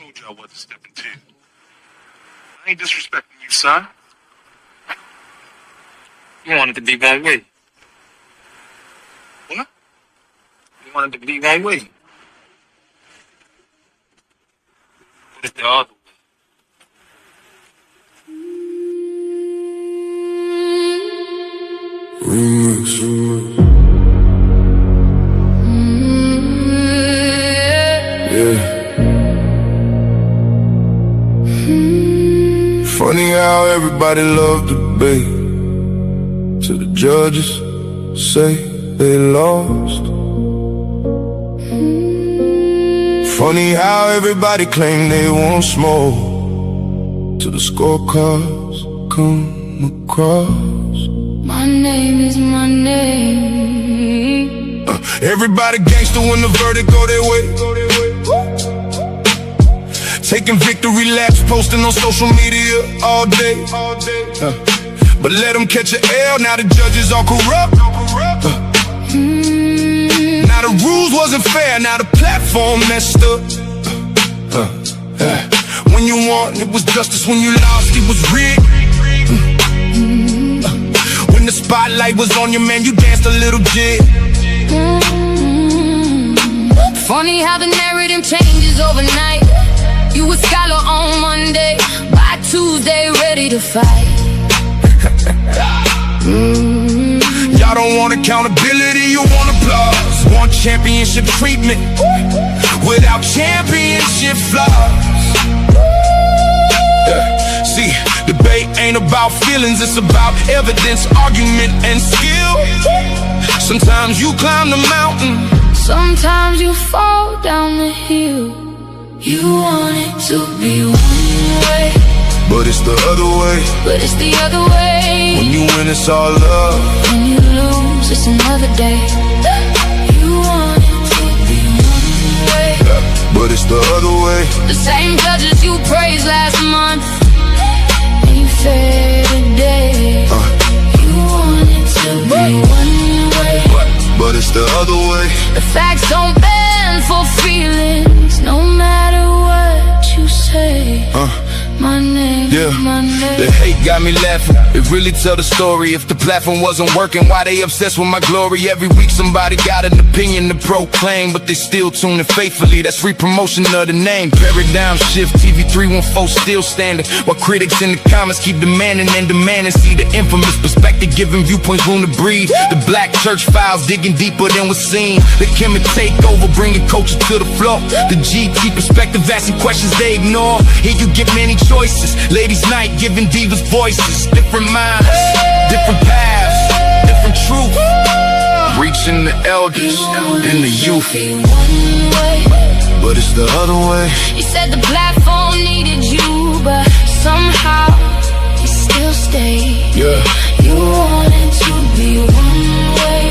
told you I wasn't stepping to. I ain't disrespecting you, son. You wanted to be that way. What? You wanted to be that way. But it's the other way. Yeah. Funny how everybody loved the debate till the judges say they lost. Funny how everybody claim they want smoke till the scorecards come across. My name is my name. Everybody gangster when the verdict go their way. Taking victory laps, posting on social media all day. But let them catch an L, now the judges all corrupt. Now the rules wasn't fair, now the platform messed up. When you won, it was justice. When you lost, it was rigged. When the spotlight was on you, man, you danced a little jig. Funny how the narrative changes overnight. You a scholar on Monday, by Tuesday ready to fight. Y'all don't want accountability, you want applause. Want championship treatment without championship flaws. See, debate ain't about feelings, it's about evidence, argument, and skill. Sometimes you climb the mountain, sometimes you fall down the hill. You want it to be one way, but it's the other way. but it's the other way. When you win, it's all love. When you lose, it's another day. You want it to be one way, but it's the other way. the same judges you praised last month ain't fair today. You want it to be one way, but it's the other way. the facts don't bend for feelings, no matter what you say. My name, Yeah, my name. the hate got me laughing. It really tell the story. If the platform wasn't working, why they obsessed with my glory? Every week somebody got an opinion to proclaim, but they still tune in faithfully. That's free promotion of the name. Paradigm shift, TV 314 still standing, while critics in the comments keep demanding and demanding. See the infamous perspective, giving viewpoints room to breathe. The black church files digging deeper than was seen. The Kemet takeover, bringing culture to the floor. The GT perspective, asking questions they ignore. Here you get many choices, ladies night giving divas voices. Different minds, different paths, different truth, reaching the elders and the youth. But it's the other way. You said the platform needed you, but somehow you still stayed. Yeah, You wanted to be one way,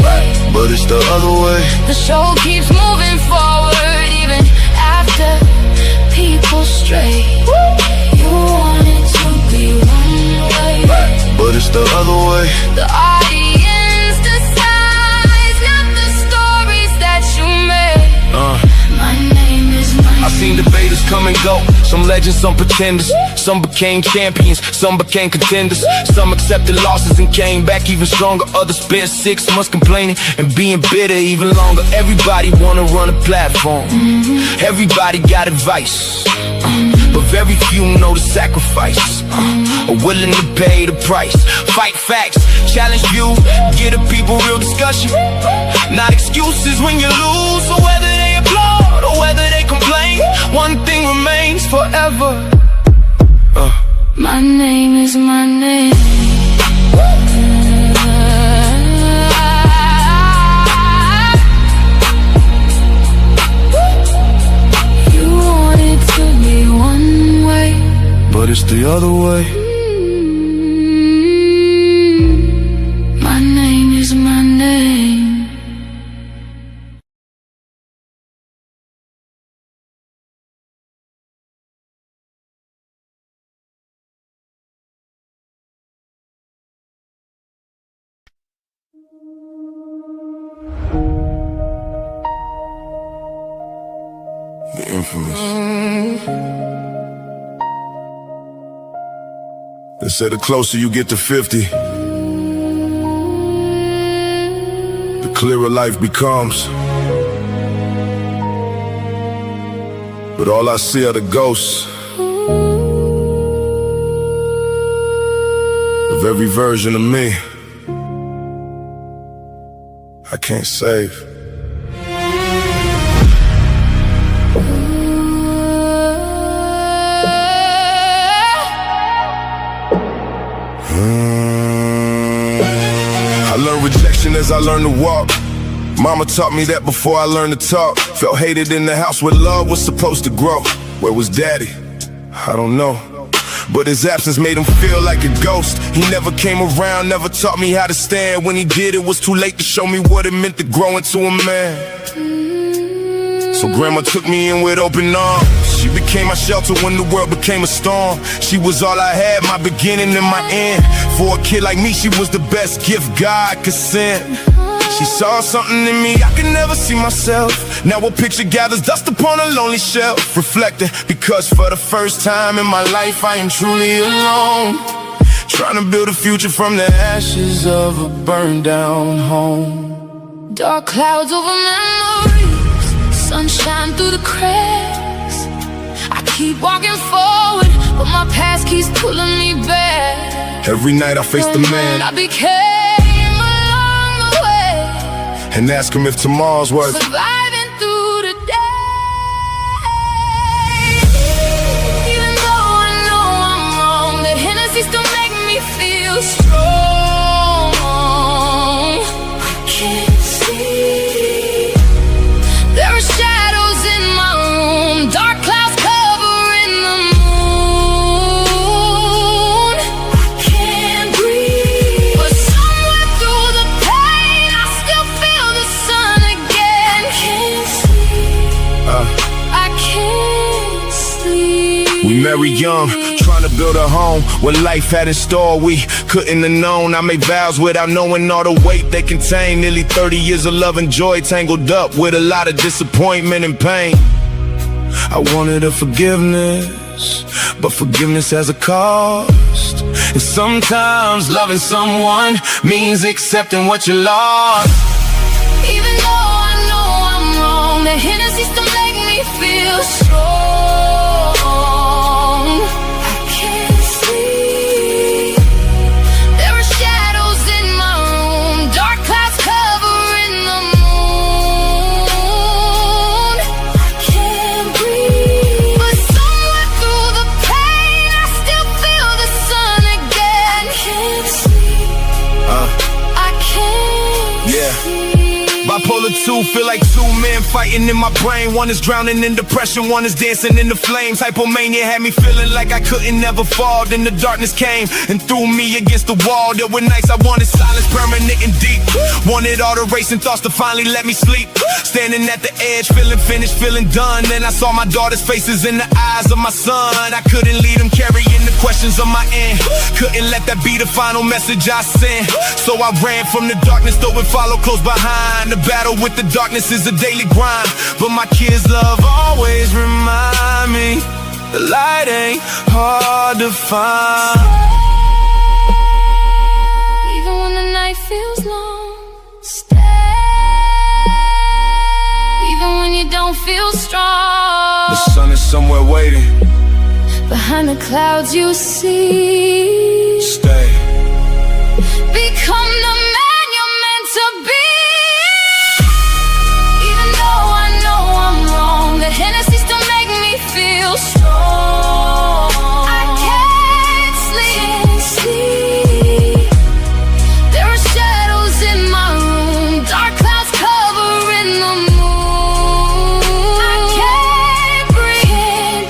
but it's the other way. the show keeps moving forward even after people stray. You wanted to be one way, But it's the other way. the audience decides, not the stories that you made. My name is my I seen debaters come and go. Some legends, some pretenders. Some became champions, some became contenders. Some accepted losses and came back even stronger. Others spent 6 months complaining and being bitter even longer. Everybody wanna run a platform. Everybody got advice, but very few know the sacrifice, are willing to pay the price. Fight facts, challenge views, give the people real discussion. Not excuses when you lose, or whether they applaud or whether they complain. One thing remains forever. My name is my name. You wanted to be one way, But it's the other way. my name is my name. Getting infamous. They say the closer you get to 50, the clearer life becomes. But all I see are the ghosts of every version of me I can't save. I learned rejection as I learned to walk. Mama taught me that before I learned to talk. Felt hated in the house where love was supposed to grow. Where was daddy? I don't know. But his absence made him feel like a ghost. He never came around, never taught me how to stand. When he did, it was too late to show me what it meant to grow into a man. So grandma took me in with open arms. She became my shelter when the world became a storm. She was all I had, my beginning and my end. For a kid like me, she was the best gift God could send. She saw something in me I could never see myself. Now a picture gathers dust upon a lonely shelf, reflecting, because for the first time in my life I am truly alone, trying to build a future from the ashes of a burned down home. Dark clouds over memories, sunshine through the cracks. I keep walking forward, but my past keeps pulling me back. Every night I face the man I became along the way, and ask him if tomorrow's worth surviving through the day. Even though I know I'm wrong, the Hennessy still make me feel strong. I can't see. There are shadows in my room, dark clouds covering the moon. I can't breathe, but somewhere through the pain I still feel the sun again. Can't sleep. I can't sleep. We married young, trying to build a home. What life had in store we couldn't have known. I made vows without knowing all the weight they contain. Nearly 30 years of love and joy tangled up with a lot of disappointment and pain. I wanted a forgiveness, but forgiveness has a cost. And sometimes loving someone means accepting what you lost. Even though I know I'm wrong, the Hennessy still make me feel strong. I can't sleep. There are shadows in my room, dark clouds covering the moon. I can't breathe, but somewhere through the pain I still feel the sun again. Can't sleep. I can't Yeah. sleep. Bipolar 2, feel like two men fighting in my brain. One is drowning in depression, one is dancing in the flames. Hypomania had me feeling like I couldn't never fall. Then the darkness came and threw me against the wall. There were nights I wanted silence, permanent and deep. Wanted all the racing thoughts to finally let me sleep. Standing at the edge, feeling finished, feeling done. Then I saw my daughter's faces in the eyes of my son. I couldn't lead them carrying the questions on my end. Couldn't let that be the final message I sent. So I ran from the darkness, though it followed close behind. The battle with the darkness is a daily grind, but my kids' love always remind me the light ain't hard to find. Even when the night feels long, stay. Even when you don't feel strong, The sun is somewhere waiting. behind the clouds you see. Stay. Become the man you're meant to be. Even though I know I'm wrong, the Hennessy still make me feel strong. I can't sleep. There are shadows in my room, dark clouds covering the moon. I can't breathe,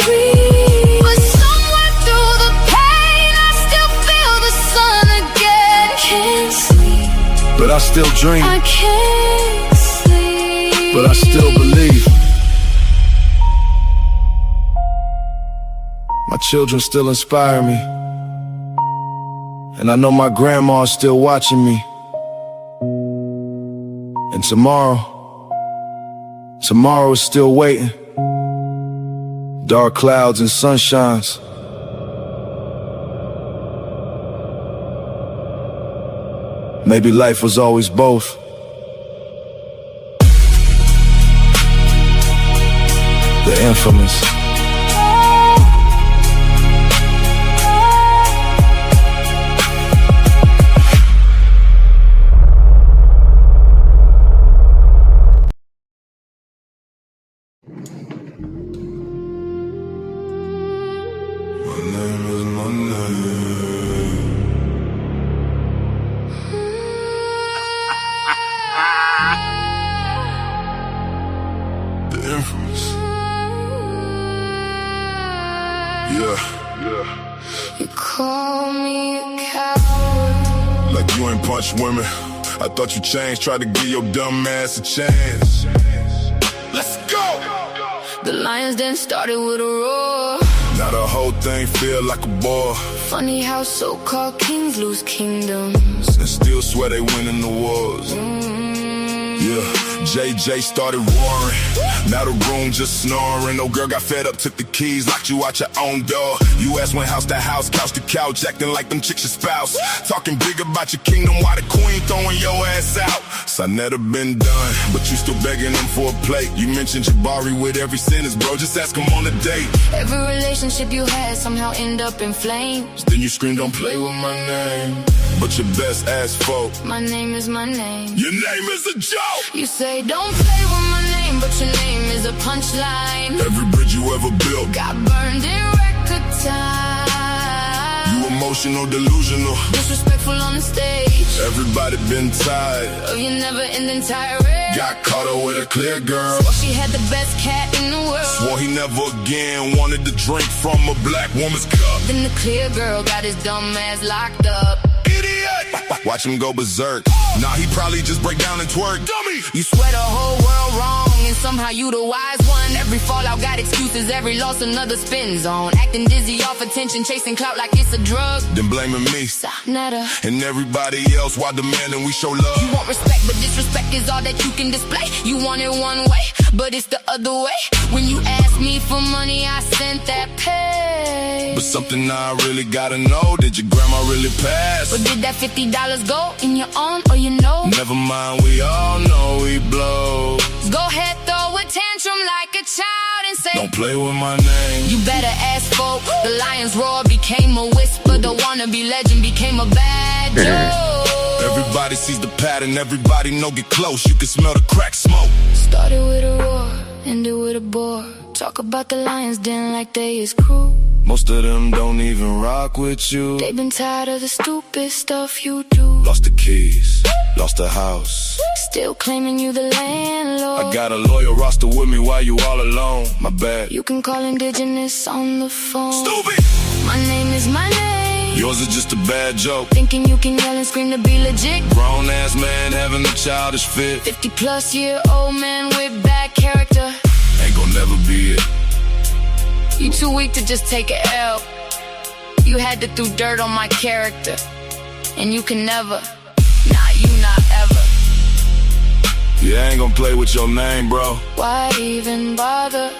but somewhere through the pain I still feel the sun again. Can't sleep. But I still dream, I can't sleep, but I still believe. My children still inspire me, and I know my grandma is still watching me. And tomorrow is still waiting. Dark clouds and sunshines. Maybe life was always both. The infamous. You call me a coward. Like you ain't punch women. I thought you changed, tried to give your dumb ass a chance. Let's go! The lions then started with a roar. Now the whole thing feel like a bore. Funny how so-called kings lose kingdoms And still swear they winning the wars. Yeah, JJ started roaring. Now the room just snoring. No girl got fed up, took the keys, locked you out your own door. You ass went house to house, couch to couch, acting like them chicks your spouse. Talking big about your kingdom while the queen throwing your ass out. So I never been done, but you still begging them for a plate. You mentioned Jabari with every sentence, bro, just ask him on a date. Every relationship you had somehow end up in flames. Then you scream, don't play with my name. But your best ass folk. My name is my name. Your name is a joke. You say don't play with my name, but your name is a punchline. Every bridge you ever built got burned in record time. You emotional, delusional, disrespectful on the stage. Everybody been tired of your never-ending tirade. Got caught up with a clear girl. Swore she had the best cat in the world. Swore he never again wanted to drink from a black woman's cup. Then the clear girl got his dumb ass locked up. Idiot! Watch him go berserk. Nah, he probably just break down and twerk. Dummy! You swear the whole world wrong, and somehow you the wise one. Every fallout got excuses, every loss another spin zone. Acting dizzy off attention, chasing clout like it's a drug. Then blaming me Nada. and everybody else while demanding we show love. You want respect, but disrespect is all that you can display. You want it one way, but it's the other way. When you asked me for money, I sent that pay. But something I really gotta know, did your grandma really pass? Or did that $50 go in your own or your nose? Never mind, we all know we blow. Go ahead, throw a tantrum like a child and say, don't play with my name. You better ask folk. The lion's roar became a whisper. The wannabe legend became a bad joke. Everybody sees the pattern, everybody know get close. You can smell the crack smoke. Started with a roar, ended with a bore. Talk about the lions den like they is crew. Most of them don't even rock with you. They've been tired of the stupid stuff you do. Lost the keys, lost the house. Still claiming you the landlord. I got a loyal roster with me while you all alone. My bad. You can call indigenous on the phone. Stupid! My name is my name. Yours is just a bad joke. Thinking you can yell and scream to be legit. Grown ass man having a childish fit. 50-plus-year-old man with bad character. Ain't gon' never be it. You too weak to just take a L. You had to throw dirt on my character. And you can never, nah, you not ever. Yeah, I ain't gon' play with your name, bro. Why even bother?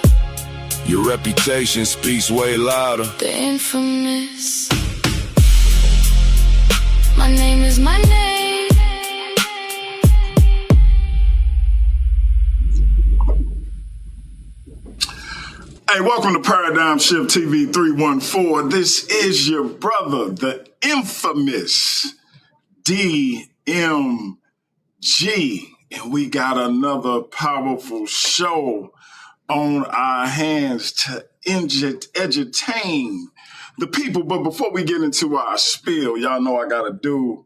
Your reputation speaks way louder. The infamous. My name is my name. Hey, welcome to Paradigm Shift TV 314. This is your brother, the infamous DMG. And we got another powerful show on our hands to entertain the people. But before we get into our spiel, y'all know I got to do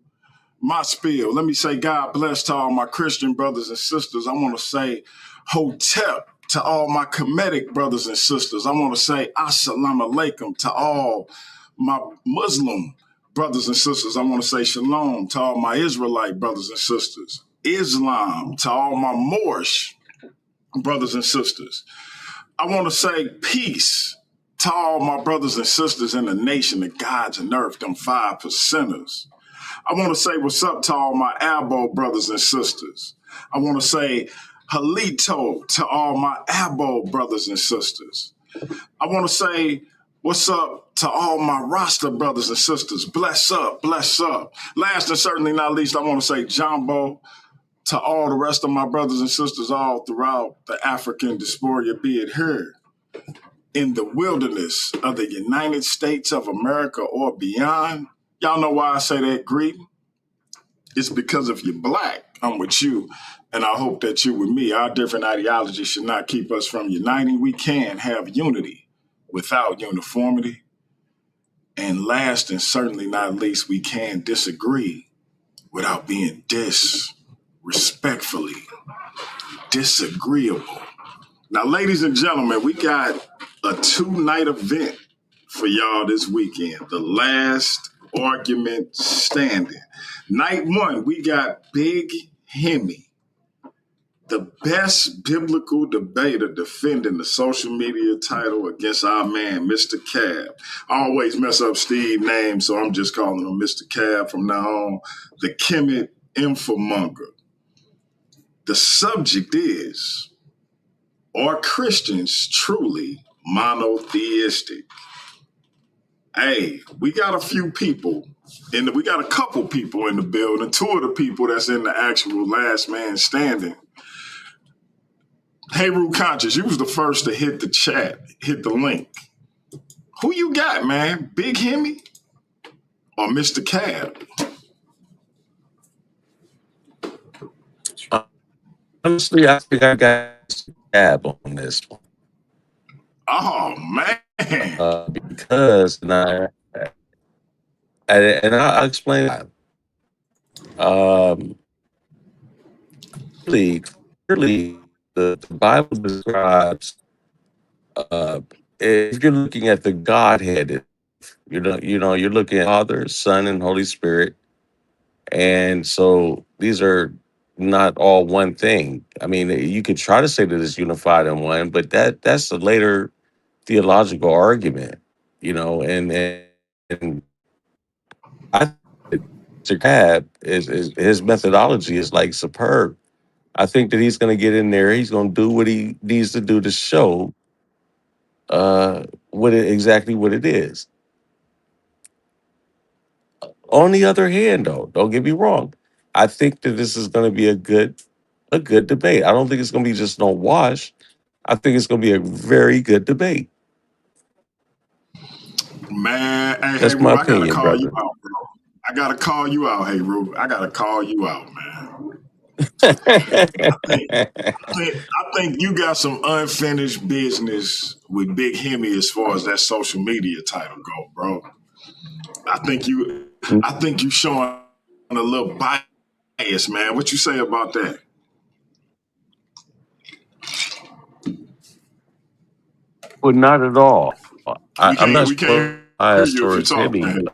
my spiel. Let me say God bless to all my Christian brothers and sisters. I want to say Hotep to all my Kemetic brothers and sisters. I want to say Assalamu alaikum to all my Muslim brothers and sisters. I want to say Shalom to all my Israelite brothers and sisters. Islam to all my Moorish brothers and sisters. I want to say peace to all my brothers and sisters in the nation of God's and earth, them 5%ers. I want to say what's up to all my Abo brothers and sisters. I want to say Halito to all my Abo brothers and sisters. I want to say what's up to all my roster brothers and sisters. Bless up, bless up. Last and certainly not least, I want to say Jumbo to all the rest of my brothers and sisters all throughout the African diaspora, be it here in the wilderness of the United States of America or beyond. Y'all know why I say that greeting? It's because if you're black, I'm with you, and I hope that you're with me. Our different ideologies should not keep us from uniting. We can have unity without uniformity. And last and certainly not least, we can disagree without being disrespectfully disagreeable. Now, ladies and gentlemen, we got a 2-night event for y'all this weekend. The Last Argument Standing. Night 1, we got Big Hemi, the best biblical debater defending the social media title against our man, Mr. Cab. I always mess up Steve's name, so I'm just calling him Mr. Cab from now on. The Kemet Infomonger. The subject is, are Christians truly monotheistic? Hey, we got a few people, and we got a couple people in the building. 2 of the people that's in the actual Last Man Standing. Hey, Root Conscious, you was the first to hit the chat, hit the link. Who you got, man? Big Hemi or Mr. Cab? Honestly, I think I got Cab on this one. Oh, man. Because I'll explain. Clearly, the Bible describes, if you're looking at the Godhead, you're looking at Father, Son, and Holy Spirit, and so these are not all one thing. I mean, you could try to say that it's unified in one, but that's a later theological argument, and I think Mr. Cab is his methodology is like superb. I think that he's going to get in there. He's going to do what he needs to do to show exactly what it is. On the other hand, though, don't get me wrong. I think that this is going to be a good debate. I don't think it's going to be just no wash. I think it's going to be a very good debate. Man, hey, That's Ru, my I gotta opinion, call you brother. out, bro. I gotta call you out, hey, Ru. I gotta call you out, man. I think you got some unfinished business with Big Hemi as far as that social media title go, bro. I think you showing a little bias, man. What you say about that? Well, not at all. I'm not We can't hear biased you if you towards talk, Hemi. man.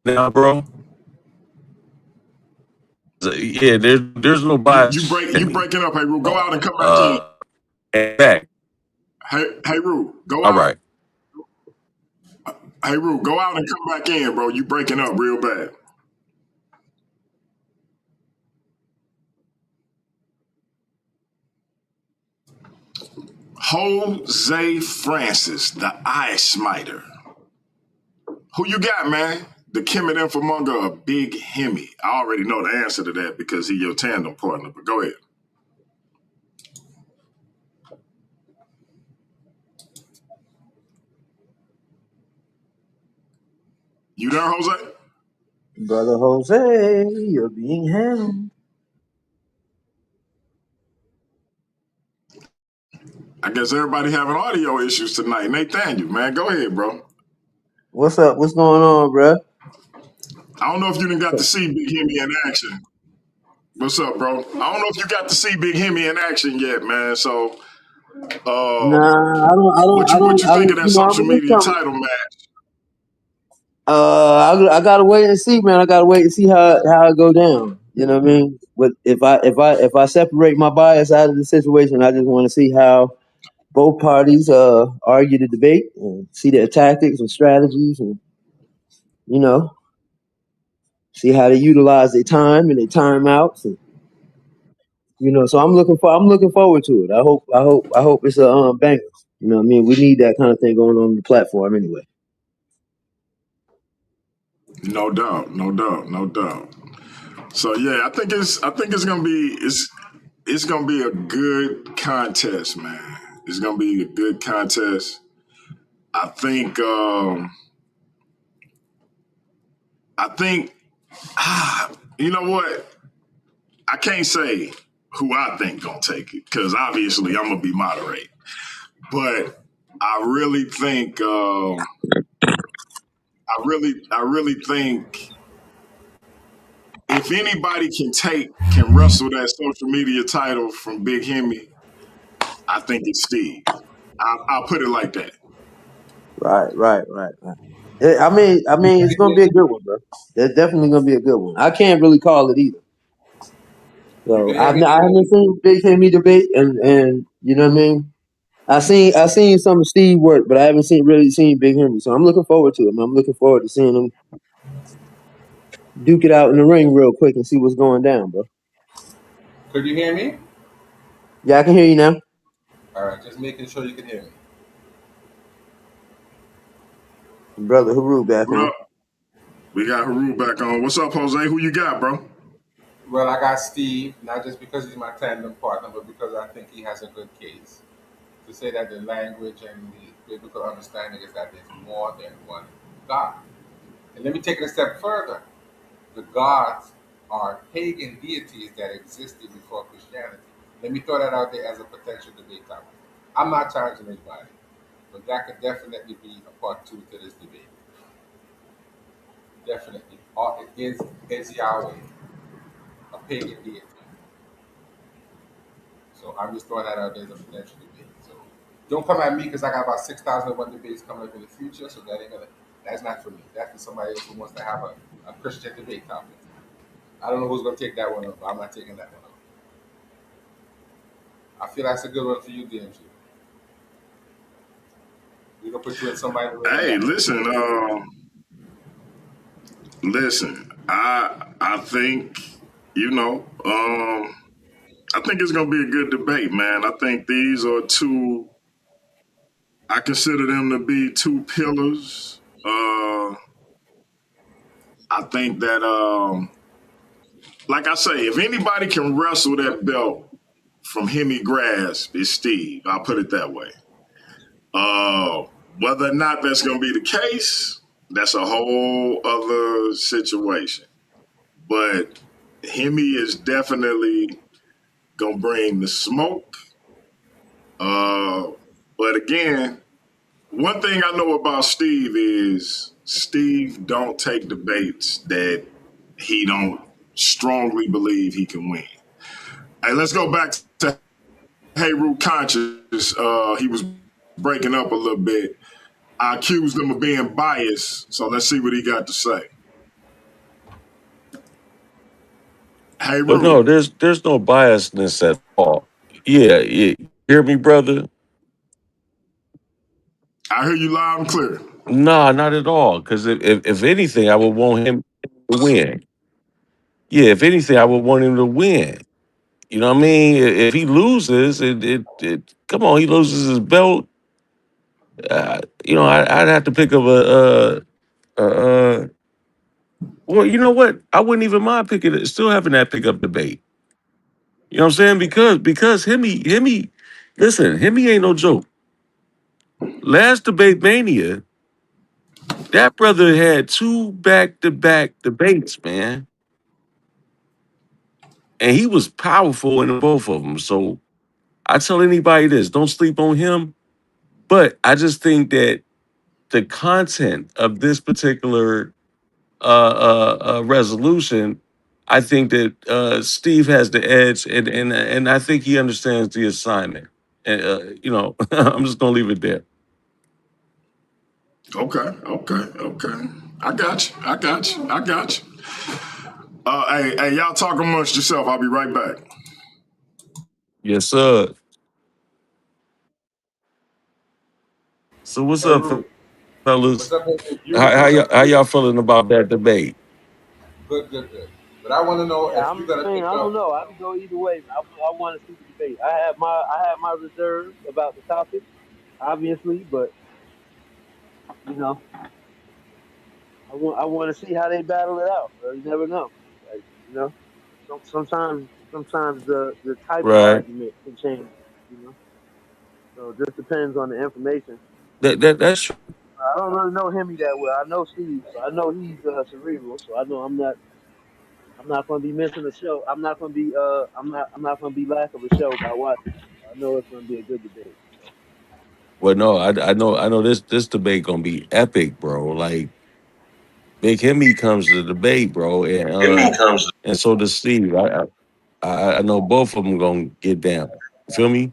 Now, bro. Yeah, there's no bias. You breaking up, hey, Ru. Go out and come back in. And back. Hey, Ru, go All out. right. Hey, Ru, go out and come back in, bro. You breaking up real bad. Jose Francis, the Eye Smiter. Who you got, man? The Kemet Infomonger or Big Hemi? I already know the answer to that because he's your tandem partner, but go ahead. You there, Jose? Brother Jose, you're being held. I guess everybody having audio issues tonight. Nathaniel, man, go ahead, bro. What's up? What's going on, bruh? I don't know if you done got to see Big Hemi in action. What's up, bro? I don't know if you got to see Big Hemi in action yet, man. So, Nah, I what you think of that social media something. title match? I gotta wait and see, man. I gotta wait and see how it go down. You know what I mean? But if I separate my bias out of the situation, I just want to see how both parties argue the debate and see their tactics and strategies, and see how they utilize their time and their timeouts, and So I'm looking forward to it. I hope it's a banger. You know what I mean? We need that kind of thing going on the platform anyway. No doubt, no doubt, no doubt. So yeah, I think it's gonna be a good contest, man. It's gonna be a good contest. I think I think you know what? I can't say who I think gonna take it because obviously I'm gonna be moderate. But I really think I really think if anybody can wrestle that social media title from Big Hemi, I think it's Steve. I'll put it like that. Right. I mean, it's gonna be a good one, bro. It's definitely gonna be a good one. I can't really call it either. So I haven't seen Big Hemi debate, and you know what I mean. I seen some of Steve work, but I haven't really seen Big Hemi. So I'm looking forward to it. Man. I'm looking forward to seeing him duke it out in the ring real quick and see what's going down, bro. Could you hear me? Yeah, I can hear you now, All right, just making sure you can hear me. brother. Haru back What on. up? We got Haru back on. What's up, Jose? Who you got, bro? Well, I got Steve, not just because he's my tandem partner, but because I think he has a good case. To say that the language and the biblical understanding is that there's more than one God. And let me take it a step further. The gods are pagan deities that existed before Christianity. Let me throw that out there as a potential debate topic. I'm not charging anybody, but that could definitely be a part two to this debate. Definitely. Is Yahweh a pagan deity? So I'm just throwing that out there as a potential debate. So don't come at me because I got about 6,001 debates coming up in the future. So that's not for me. That's for somebody else who wants to have a Christian debate topic. I don't know who's gonna take that one up, but I'm not taking that one up. I feel that's a good one for you, DMG. We're gonna put you in somebody. Hey, listen. I think I think it's gonna be a good debate, man. I think these are two. I consider them to be two pillars. I think that, like I say, if anybody can wrestle that belt from Hemi Grasp, it's Steve. I'll put it that way. Whether or not that's going to be the case, that's a whole other situation. But Hemi is definitely going to bring the smoke. But again, one thing I know about Steve is Steve don't take debates that he don't strongly believe he can win. Hey, let's go back to Hayru Conscious. He was breaking up a little bit. I accused him of being biased, so let's see what he got to say. Hey, But no, there's no biasness at all. Yeah, hear me, brother? I hear you loud and clear. Nah, not at all. Because if anything, I would want him to win. Yeah, if anything, I would want him to win. You know what I mean? If he loses, come on, he loses his belt. I'd have to pick up well, you know what? I wouldn't even mind picking it, still having that pickup debate. You know what I'm saying? Because Hemi, listen, Hemi ain't no joke. Last debate mania, that brother had 2 back-to-back debates, man. And he was powerful in both of them. So I tell anybody this, don't sleep on him. But I just think that the content of this particular resolution, I think that Steve has the edge, and I think he understands the assignment. And I'm just gonna leave it there. Okay. I got you. Hey, y'all talk amongst yourself. I'll be right back. Yes, sir. So what's up, fellas? What's up, How y'all feeling about that debate? Good. But I want to know Yeah, if you're I gonna mean, take I don't up. know. I can go either way. I want to see the debate. I have my reserves about the topic, obviously, but you know, I want to see how they battle it out. Bro. You never know. Like, you know, sometimes the type of Right. argument can change. You know, so it just depends on the information. That's true. I don't really know Hemi that well. I know Steve, so I know he's cerebral. So I know I'm not gonna be missing a show. I'm not gonna be lack of a show by watching. I know it's gonna be a good debate. Well, no, I know this debate gonna be epic, bro. Like Big Hemi comes to the debate, bro, and so does Steve. I know both of them gonna get down. You feel me?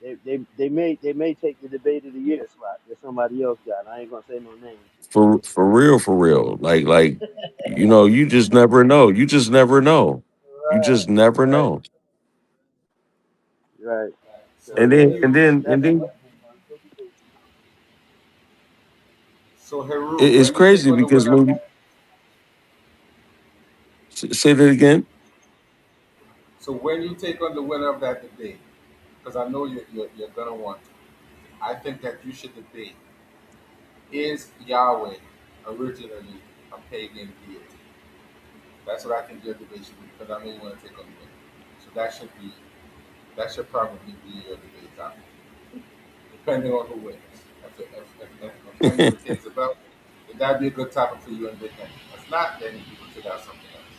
They may take the debate of the year slot that somebody else got. I ain't gonna say no names. For real, for real. Like you just never know. You just never know. You just never Right, know. right. So So And when then yeah, and you, then and that's then so Heru, it's when you take crazy on the because winner, when say that again. so when you take on the winner of that debate, because I know you're gonna want to, I think that you should debate: is Yahweh originally a pagan deity? That's what I think your debate should be, because I know you want to take on the winner. So that should probably be your debate topic, depending on who wins. If Henry retains the belt, then that'd be a good topic for you and Big Henry. If not, then you can figure out something else.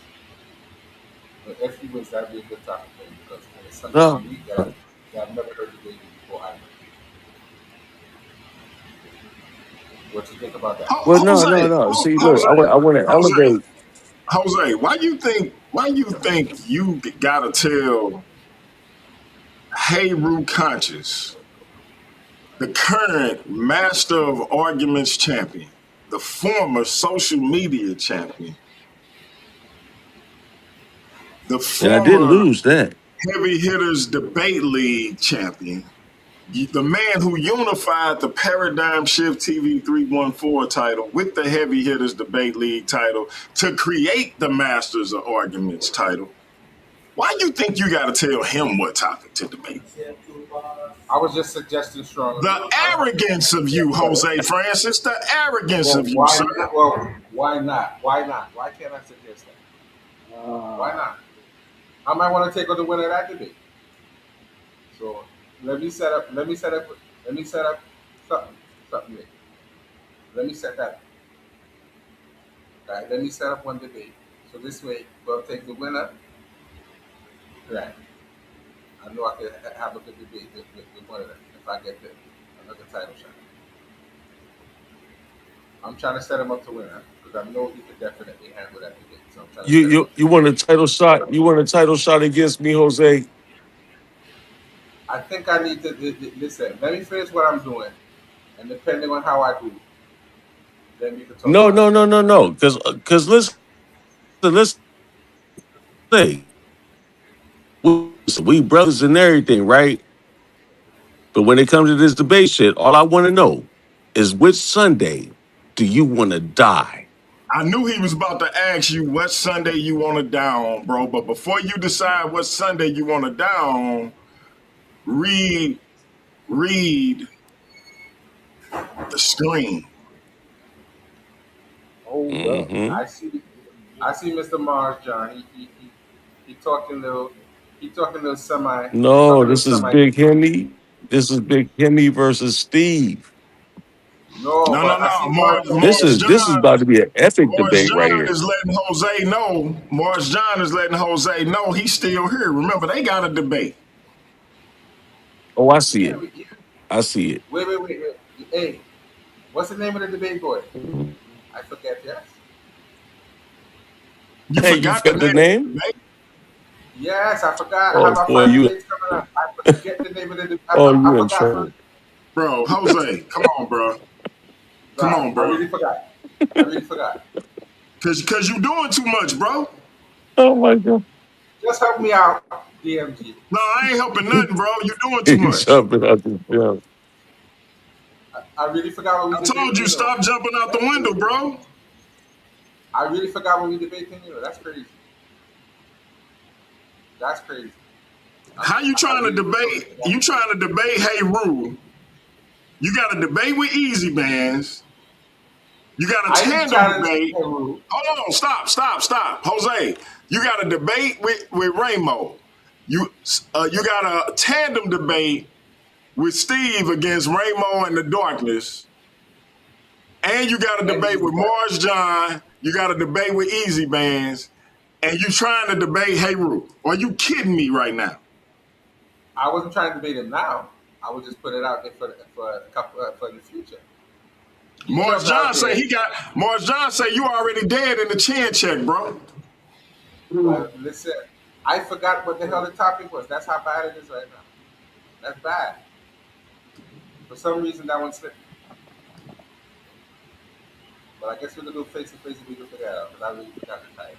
But if he wins, that'd be a good topic for him because it's something No. unique that I've never heard debated before either. What you think about that? Well, no, no, Jose, no. See, look, Jose, I want to Jose, elevate. Jose, why you think you gotta tell Heru Conscious, the current master of arguments champion, the former social media champion, the And I did former lose that. heavy hitters debate league champion, the man who unified the Paradigm Shift TV 314 title with the Heavy Hitters Debate League title to create the Masters of Arguments title. Why you think you got to tell him what topic to debate? I was just suggesting strongly. The arrogance of you, Jose Francis, the arrogance Well, of you, why sir. not? Well, why not? Why not? Why can't I suggest that? Why not? I might want to take on the winner of that debate. So let me set up. Something. Nick. Let me set that up. Right. Let me set up one debate. So this way, we'll take the winner. Right. I know I can have a good debate with one of them if I get another title shot. I'm trying to set him up to win because I know he could definitely handle that debate. So I'm trying to You set him you up to you win. want a title shot? You want a title shot against me, Jose? I think I need to listen. Let me finish what I'm doing, and depending on how I do, then we can talk No, about no, it. no, no, no. Because let's say we brothers and everything, right? But when it comes to this debate shit, all I want to know is which Sunday do you want to die? I knew he was about to ask you what Sunday you want to down, bro. But before you decide what Sunday you want to down, read the screen. Hold up. Hmm. I see Mr. Mars John. He talking little. He talking little semi. He No, talking little this is semi. Big Hemi. This is Big Hemi versus Steve. No, No, no, but I no. see Mars. This is about to be an epic Morris debate right John here. is letting Jose know. Morris John is letting Jose know he's still here. Remember, they got a debate. Oh, I see Yeah, it. I see it. wait. Hey, what's the name of the debate boy? Mhm. I forget. Yes. You Hey, you forgot the forgot name the of the name? debate? Yes, I forgot. I have Oh my boy, five you debates coming up. I forget the name of the. you I in forgot. trouble. Bro, Jose, come on, bro. Come Nah, on, I bro. really forgot. I really forgot. Cause you doing too much, bro. Oh my god. Just help me out, DMG. No, I ain't helping nothing, bro. You doing too He's much. jumping out the film. I really forgot what I we told you debating on. stop jumping out the window, bro. I really forgot what we debating. You know, that's crazy. That's crazy. How you I trying to really totally debate? forgot. You trying to debate Hey Rule? You got a debate with Easy Bands. You got a I didn't tandem challenge debate. Heru. Hold on, stop, Jose. You got a debate with Ramo. You got a tandem debate with Steve against Ramo and the Darkness, and you got a And debate Easy with Band. Mars John. You got a debate with Easy Bands, and you trying to debate Hey Rule. Are you kidding me right now? I wasn't trying to debate him now. I would just put it out there for a couple for the future. He Mars jumped out John say there. Mars John say you already dead in the chin check, bro. Well, listen, I forgot what the hell the topic was. That's how bad it is right now. That's bad. For some reason, that one slipped. But I guess we're gonna do face to face and we can figure it out. Because I really forgot the title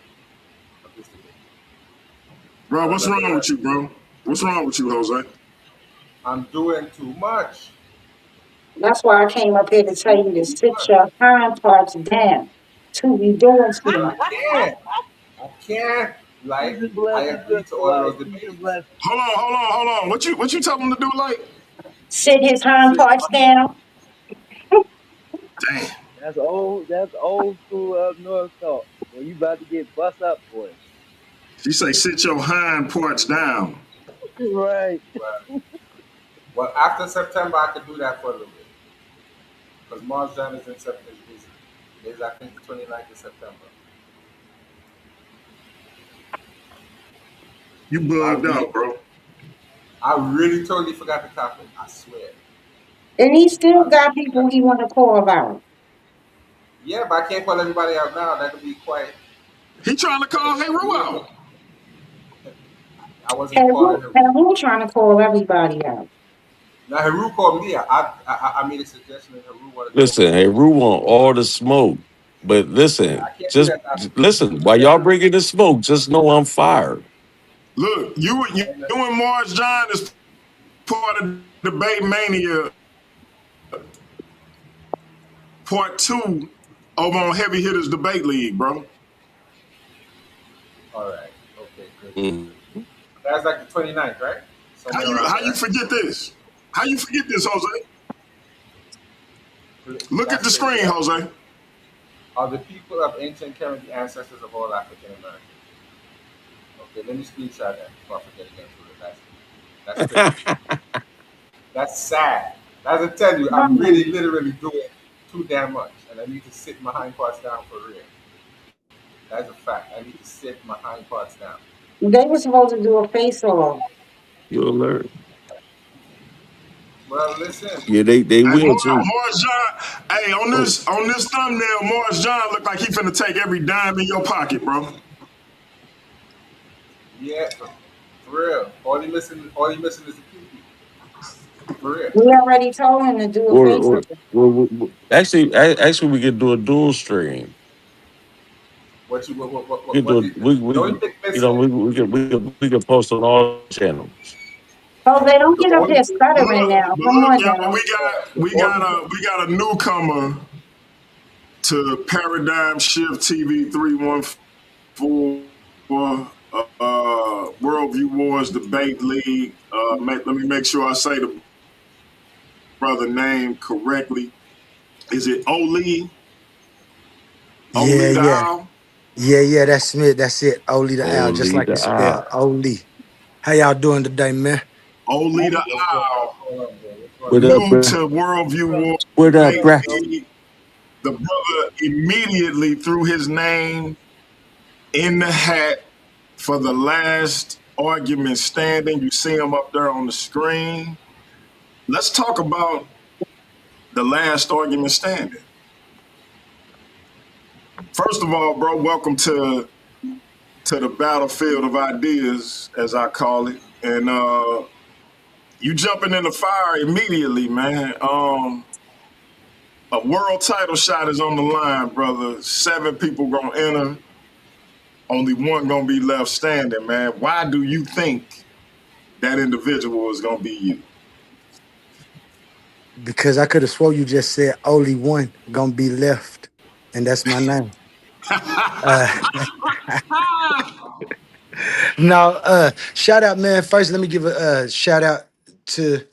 of this debate. Bro, I what's remember wrong with that you, bro? What's wrong with you, Jose? I'm doing too much. That's why I came up here to tell you to Too sit much. your hind parts down. To be doing too I much. can't. I can't. Peace Like and I blessings, agreed to Sister all of Light. those Peace and debates. blessings. Hold on. What you tell him to do, like? Sit his hind Sit parts down. Damn. That's old school up north talk. Well, you about to get bust up for it. She say sit your hind parts down. Right. well, after September, I could do that for a little bit because Mars Jam is in September. Is I think the 29th of September. You I bugged really, out, bro. I really totally forgot the topic. I swear. And he still I really got people forgot. he want to call about. Yeah, but I can't call everybody out now. That could be quite. He trying to call Hey Rue Real quick. out. I wasn't calling Heru. And who trying to call everybody out? Now Heru called me. I made a suggestion and Heru wanted to call me Listen, out. hey, Rue want all the smoke. But Yeah, listen, I can't do just that now. listen. While y'all bringing the smoke, just know I'm fired. Look, you and Mars John is part of Debate Mania Part 2 over on Heavy Hitters Debate League, bro. All right. Okay. Good. Mm. That's like the 29th, right? Somewhere around How there, you right? forget this? How you forget this, Jose? Look at the That's crazy. screen, Jose. Are the people of ancient Kemet the ancestors of all African Americans? Okay, let me screenshot that before I forget again. That's crazy. That's sad. As I tell you, I'm really literally doing too damn much, and I need to sit my hind parts down for real. That's a fact. I need to sit my hind parts down. They were supposed to do a face off. You'll learn. Well, listen. Yeah, they Hey, will too. Morris John. Hey, Oh, on this thumbnail, Morris John look like he finna take every dime in your pocket, bro. Yeah, for real. All he missing is the pee. For real. We already told him to do a face off. actually, we could do a dual stream. What you We could what do the, we the only thing you know missing? we could post on all channels. Oh, they don't The get up only here thing But stuttering look, now. Come on y'all, now. the only thing we got a newcomer to Paradigm Shift TV 314 Worldview Wars Debate League. Let me make sure I say the brother name correctly. Is it Oli? Oli Yeah, the yeah. Owl? Yeah, that's Smith. That's it. Oli the Owl, just Only like the you spell eye. Oli. How y'all doing today, man? Oli the what's going on? Owl, What's going on, bro? What's going What on? up, new bro? to Worldview Wars What up, Debate bro? League. The brother immediately threw his name in the hat for the last argument standing. You see him up there on the screen. Let's talk about the last argument standing. First of all, bro, welcome to the battlefield of ideas, as I call it. And you jumping in the fire immediately, man. A world title shot is on the line, brother. 7 people gonna enter. Only one gonna be left standing, man. Why do you think that individual is gonna be you? Because I could have swore you just said only one gonna be left, and that's my name. Uh, no, shout out, man. First, let me give a shout out to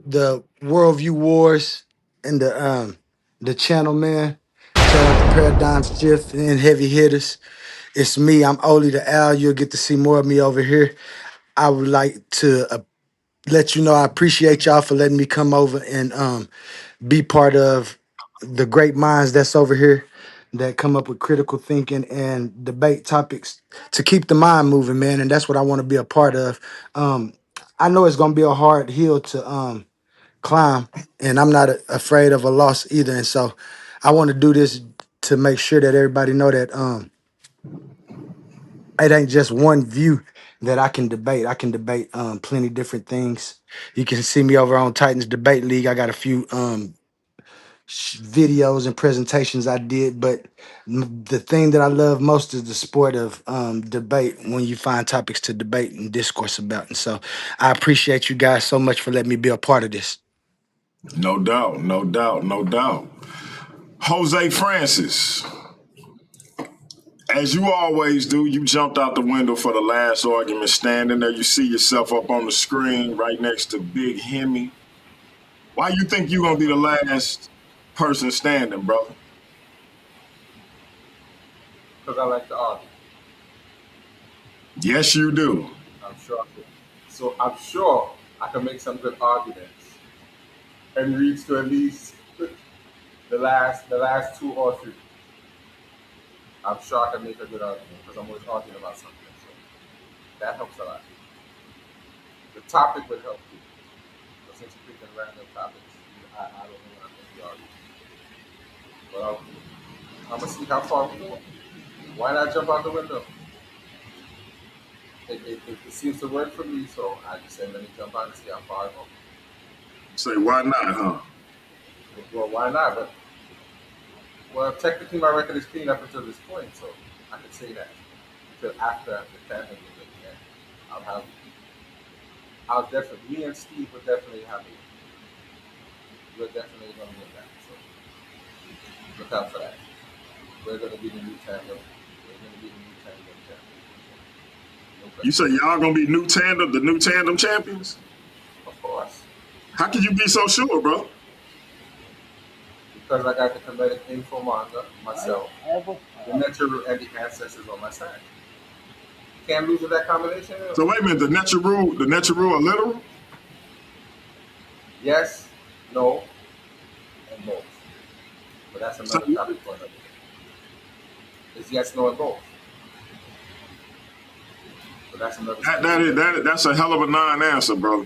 the Worldview Wars and the channel, man. Shout out to Paradigm Shift and Heavy Hitters. It's me. I'm Oli the Al. You'll get to see more of me over here. I would like to let you know I appreciate y'all for letting me come over and be part of the great minds that's over here that come up with critical thinking and debate topics to keep the mind moving, man. And that's what I want to be a part of. Um, I know it's gonna be a hard hill to climb, and I'm not afraid of a loss either. And so I want to do this to make sure that everybody know that it ain't just one view that I can debate. I can debate plenty different things. You can see me over on Titans Debate League. I got a few videos and presentations I did, but the thing that I love most is the sport of debate when you find topics to debate and discourse about. And so I appreciate you guys so much for letting me be a part of this. No doubt, no doubt, no doubt. Jose Francis, as you always do, you jumped out the window for the last argument, standing there. You see yourself up on the screen right next to Big Hemi. Why you think you're going to be the last person standing, brother? Because I like to argue. Yes, you do. I'm sure. So I'm sure I can make some good arguments and reach to at least the last two or three. I'm sure I can make a good argument because I'm always arguing about something. So that helps a lot. The topic would help you. But since you're picking random topics, I don't know what I'm going to be arguing. But I'm going to see how far we go. Why not jump out the window? It seems to work for me, so I just said, let me jump out and see how far I go. Say, why not, huh? Well, why not? Well, technically my record is clean up until this point, so I can say that until after the tandem is I'll definitely, me and Steve will definitely have it. We're definitely going to win that, so look out for that. We're going to be the new tandem. We're going to be the new tandem champions. You say y'all going to be the new tandem champions? Of course. How can you be so sure, bro? Because I got the comedic info manga myself, the natural and the ancestors on my side. Can't lose with that combination. So wait a minute, the natural are literal? Yes, no, and both. But that's another topic for another day. It's yes, no, and both. But that's another. That's a hell of a non-answer, bro.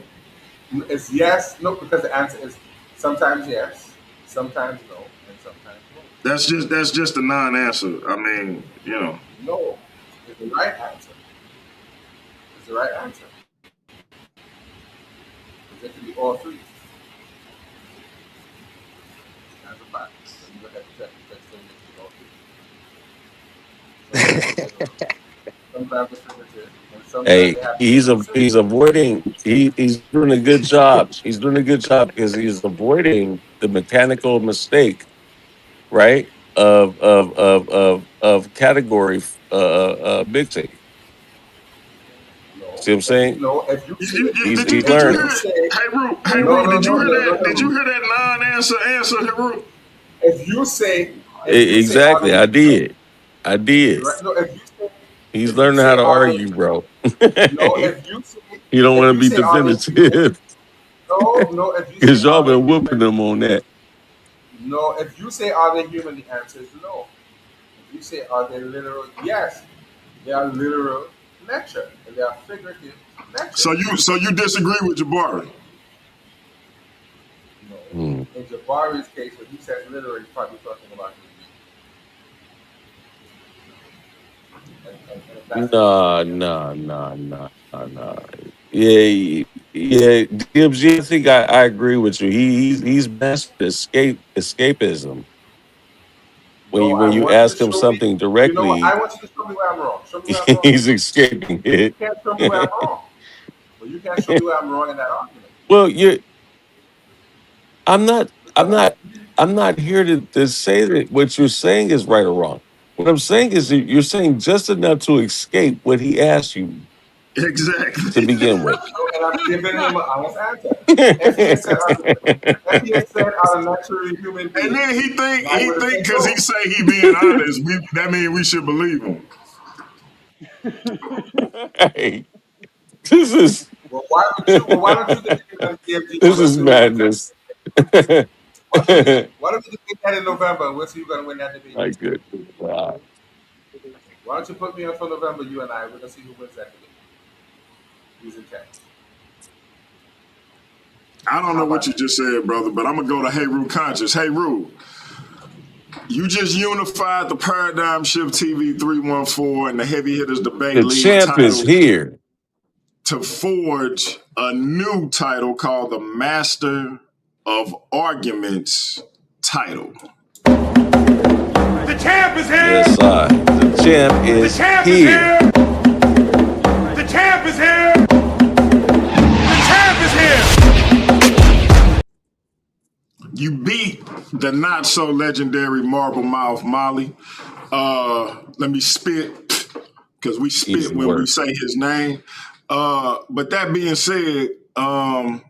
It's yes, no, because the answer is sometimes yes, sometimes no, and sometimes no. That's just a non-answer. I mean, you know. No, it's the right answer. It's the right answer. Because it can be all three. That's a fact. So you have to check all three. Sometimes it's primitive, and sometimes Hey, they have he's avoiding. He's doing a good job. He's doing a good job because he's avoiding the mechanical mistake, right? Of category mixing. See what I'm saying? No, if you did you learned. hear that? Hey, Ru, did you hear that? Did you hear that non-answer answer, hey, Ru? If you say Exactly, I did. No, if you say, He's learning how to argue, bro. No, if you say, You don't want to be definitive. No, if you Because y'all been whooping them on that. No, if you say are they human, the answer is no. If you say are they literal, yes, they are literal nature, and they are figurative nature. So you disagree with Jabari? No. In Jabari's case, when he says literal, he's probably talking about No. Yeah. DMG, I think I agree with you. He's mastered escapism. When you ask him something directly, you know, I want you to show me where I'm wrong. Show me where I'm wrong. he's escaping it. You can't show me where I'm wrong. Well, you can't show me where I'm wrong in that argument. Well, I'm not here to say that what you're saying is right or wrong. What I'm saying is that you're saying just enough to escape what he asked you to Exactly. begin with. And I'm giving him an honest answer. If he had said I'm a naturally human being, And then he think I would have said because no. he say he being honest, that means we should believe him. Hey, this is Well, why don't you think you're going to give the this other is two in madness. Why don't you think that in November? We'll see who's going to win that debate. My goodness. Wow. Why don't you put me on for November, you and I? We're going to see who wins that debate. Using text. I don't know what you just said, brother, but I'm gonna go to Hey Rue Conscious. Hey Rue, you just unified the Paradigm Shift TV 314 and the Heavy Hitters Debate The League champ is title here. to forge a new title called the Master of Arguments title. The champ is here. Yes, I. The champ is The champ here. is here. The champ is here. The champ is here. You beat the not so legendary Marble Mouth Molly. Let me spit, because we spit Easy when we work. say his name. But that being said, a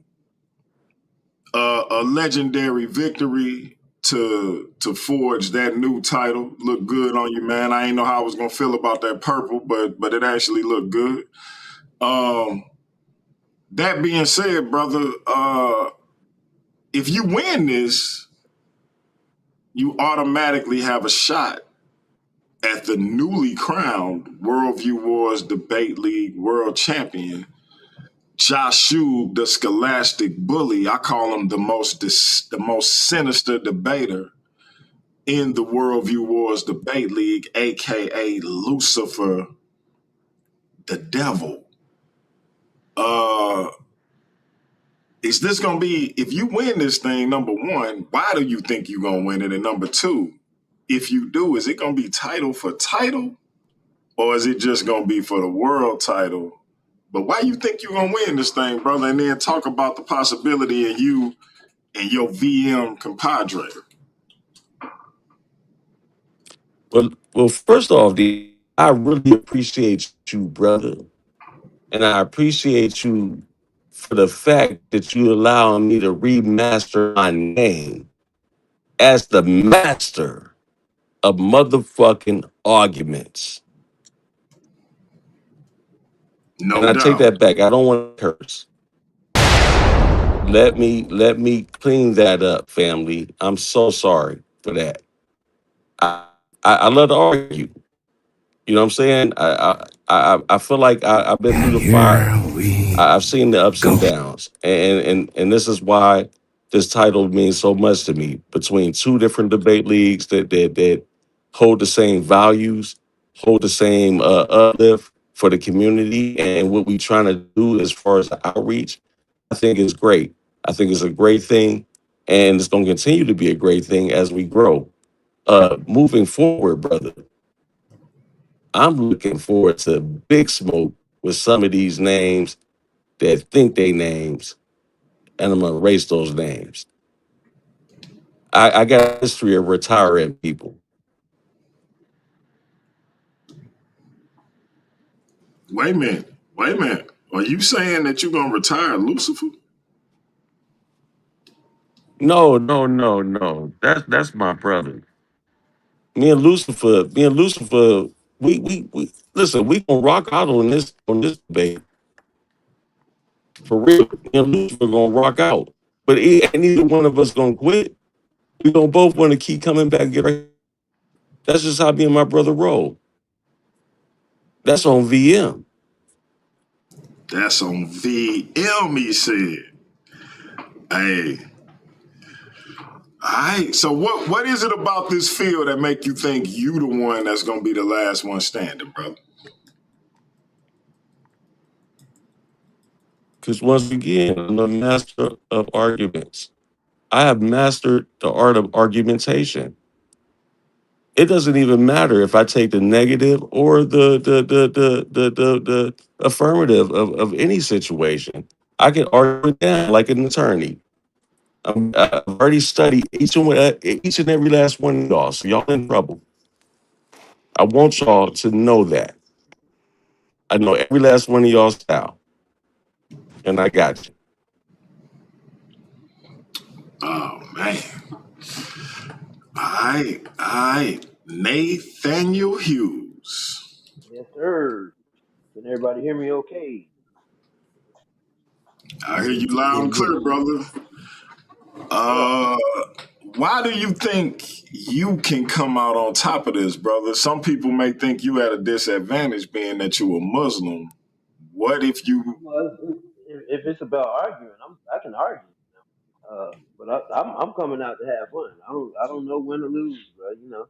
legendary victory to forge that new title. Look good on you, man. I ain't know how I was gonna feel about that purple, but it actually looked good. That being said, brother, if you win this, you automatically have a shot at the newly crowned Worldview Wars Debate League World Champion, Joshua the Scholastic Bully. I call him the most sinister debater in the Worldview Wars Debate League, aka Lucifer the Devil. Is this gonna be, if you win this thing, number one, why do you think you're gonna win it? And number two, if you do, is it gonna be title for title? Or is it just gonna be for the world title? But why you think you're gonna win this thing, brother? And then talk about the possibility of you and your VM compadre. Well, first off, I really appreciate you, brother. And I appreciate you for the fact that you allowing me to remaster my name as the master of motherfucking arguments. No And I take doubt. that back. I don't want to curse. Let me clean that up, family. I'm so sorry for that. I love to argue. You know what I'm saying? I feel like I've been through the fire. I've seen the ups and downs, and this is why this title means so much to me. Between two different debate leagues that hold the same values, hold the same uplift for the community, and what we trying to do as far as outreach, I think is great. I think it's a great thing, and it's going to continue to be a great thing as we grow. Moving forward, brother, I'm looking forward to big smoke with some of these names that think they names, and I'm gonna erase those names. I got a history of retiring people. Wait a minute. Are you saying that you're gonna retire Lucifer? No, no, no, no. That's my brother. Me and Lucifer, we listen, we gonna rock out on this debate. For real. Me and Lucifer gonna rock out. But ain't neither one of us gonna quit. We gonna both want to keep coming back and get our. That's just how me and my brother roll. That's on VM. That's on VM, he said. Hey. All right. So what is it about this field that make you think you the one that's gonna be the last one standing, brother? Because once again, I'm the master of arguments. I have mastered the art of argumentation. It doesn't even matter if I take the negative or the affirmative of any situation. I can argue it down like an attorney. I've already studied each and every last one of y'all, so y'all in trouble. I want y'all to know that. I know every last one of y'all style, and I got you. Oh man. All right. Nathaniel Hughes. Yes, sir. Can everybody hear me okay? I hear you loud Yeah, and good. clear, brother. Yeah. Why do you think you can come out on top of this, brother? Some people may think you at a disadvantage being that you a Muslim. What if you Well, if it's about arguing, I can argue. But I'm coming out to have fun. I don't know when to lose, bro. You know,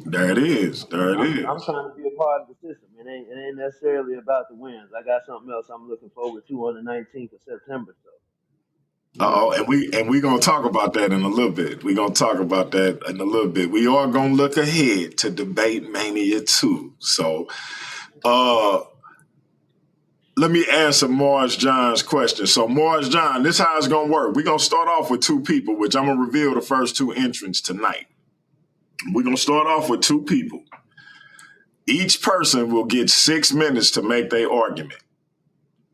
there it is. There it I'm is. trying to be a part of the system. It ain't necessarily about the wins. I got something else I'm looking forward to on the 19th of September. So you know, Oh, and we gonna talk about that in a little bit. We gonna talk about that in a little bit. We are gonna look ahead to Debate Mania 2. So let me answer Morris John's question. So Morris John, this is how it's gonna work. We're gonna start off with two people, which I'm gonna reveal the first two entrants tonight. We're gonna start off with two people. Each person will get 6 minutes to make their argument.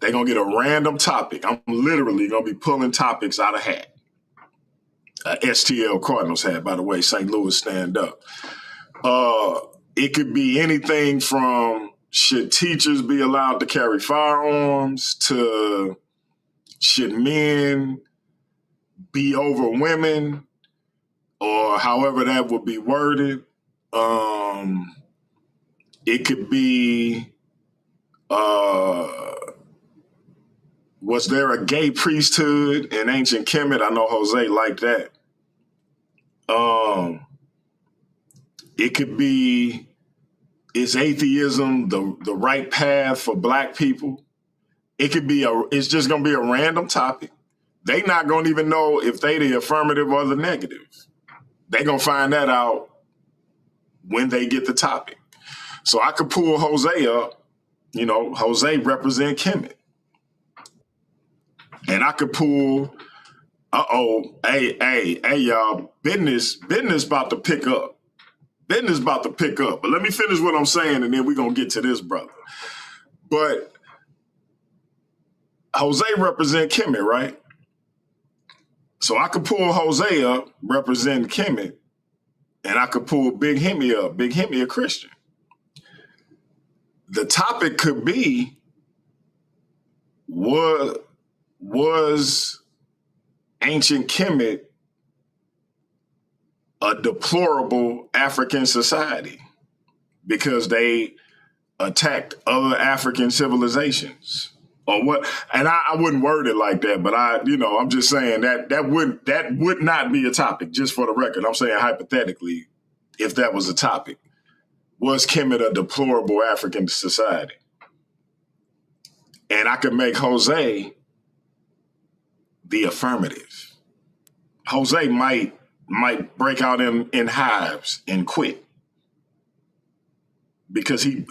They're gonna get a random topic. I'm literally gonna be pulling topics out of hat. STL Cardinals hat, by the way, St. Louis stand up. It could be anything from should teachers be allowed to carry firearms to should men be over women or however that would be worded. It could be was there a gay priesthood in ancient Kemet? I know Jose liked that. It could be is atheism the right path for black people? It could be it's just gonna be a random topic. They not gonna even know if they the affirmative or the negative. They gonna find that out when they get the topic. So I could pull Jose up, you know, Jose represent Kemet. And I could pull, hey, y'all, business about to pick up. Business about to pick up. But let me finish what I'm saying and then we're gonna get to this, brother. But Jose represent Kemet, right? So I could pull Jose up, represent Kemet, and I could pull Big Hemi up. Big Hemi a Christian. The topic could be was ancient Kemet a deplorable African society because they attacked other African civilizations or what? And I wouldn't word it like that, but I'm just saying that would not be a topic. Just for the record, I'm saying hypothetically, if that was a topic, was Kemet a deplorable African society? And I could make Jose the affirmative. Jose might break out in hives and quit because I'm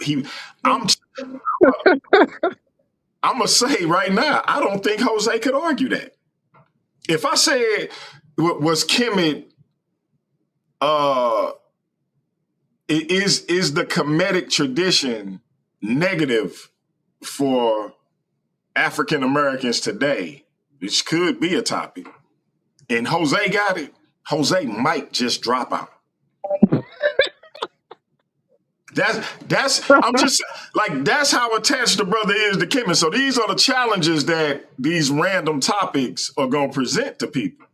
gonna say right now, I don't think Jose could argue that. If I said was Kemet is the Kemetic tradition negative for African Americans today, which could be a topic, and Jose got it, Jose might just drop out. I'm just like, that's how attached the brother is to Kemet. So these are the challenges that these random topics are going to present to people.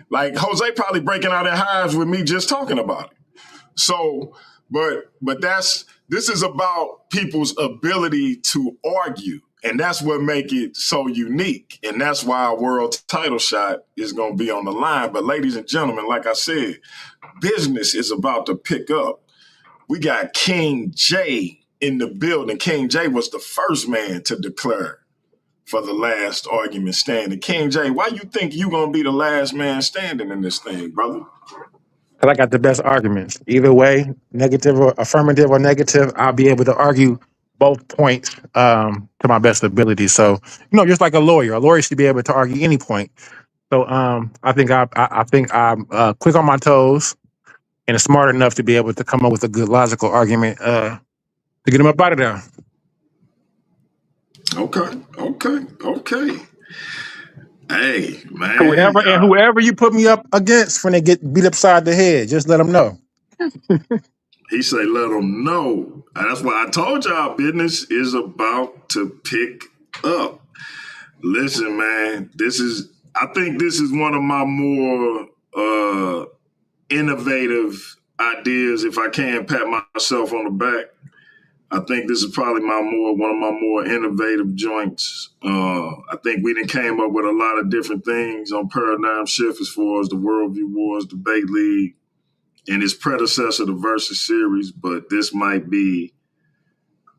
Like Jose probably breaking out in hives with me just talking about it. So, but this is about people's ability to argue. And that's what make it so unique. And that's why our world title shot is going to be on the line. But ladies and gentlemen, like I said, business is about to pick up. We got King J in the building. King J was the first man to declare for the last argument standing. King J, why you think you going to be the last man standing in this thing, brother? Because I got the best arguments. Either way, negative or affirmative or negative, I'll be able to argue both points to my best ability. So, just like a lawyer should be able to argue any point. So, I think I'm quick on my toes. and smart enough to be able to come up with a good logical argument to get him up out of there. Okay. Hey, man. Whoever you put me up against when they get beat upside the head, just let them know. He say, let them know. And that's why I told y'all business is about to pick up. Listen, man, I think this is one of my more innovative ideas, if I can pat myself on the back. I think this is probably one of my more innovative joints. I think we done came up with a lot of different things on Paradigm Shift as far as the Worldview Wars Debate League and its predecessor, the Versus Series, but this might be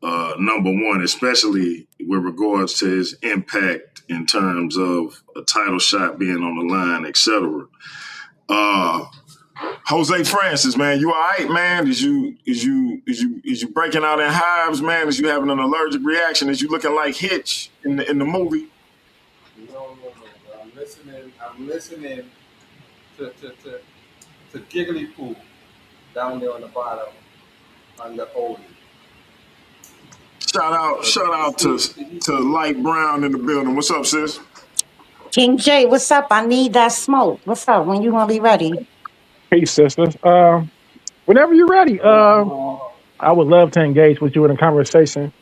number one, especially with regards to his impact in terms of a title shot being on the line, etc. Jose Francis, man, you all right, man? Is you breaking out in hives, man? Is you having an allergic reaction? Is you looking like Hitch in the movie? No. I'm listening to Giggly Poo down there on the bottom on the oldie. Shout out to Light Brown in the building. What's up, sis? King J, what's up? I need that smoke. What's up? When you gonna be ready? Hey, sisters. Whenever you're ready, I would love to engage with you in a conversation.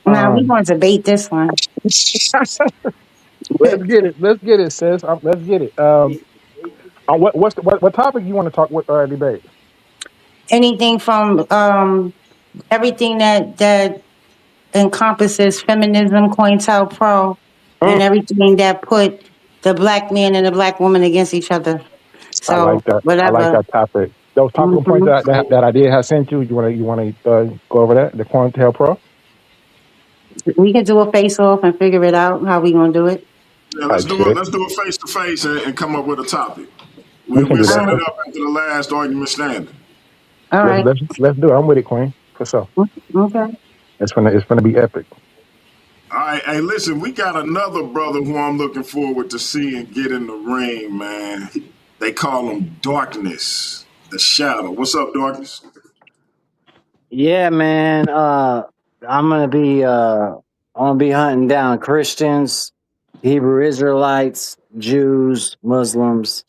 Now we going to debate this one. Let's get it, sis. Let's get it. What topic you want to talk with or debate? Anything from everything that encompasses feminism, COINTELPRO, and everything that put the black man and the black woman against each other. So I like that. whatever. I like that topic. Those topical points that I did have sent you. You want to go over that? The COINTELPRO. We can do a face-off and figure it out how we gonna do it. Yeah, let's do a face-to-face and come up with a topic. We'll set it up after the last argument standing. All right. Let's do it. I'm with it, Queen. For sure. Okay. It's gonna be epic. All right, hey, listen, we got another brother who I'm looking forward to seeing get in the ring, man. They call him Darkness, the Shadow. What's up, Darkness? Yeah, man. I'm gonna be hunting down Christians, Hebrew Israelites, Jews, Muslims.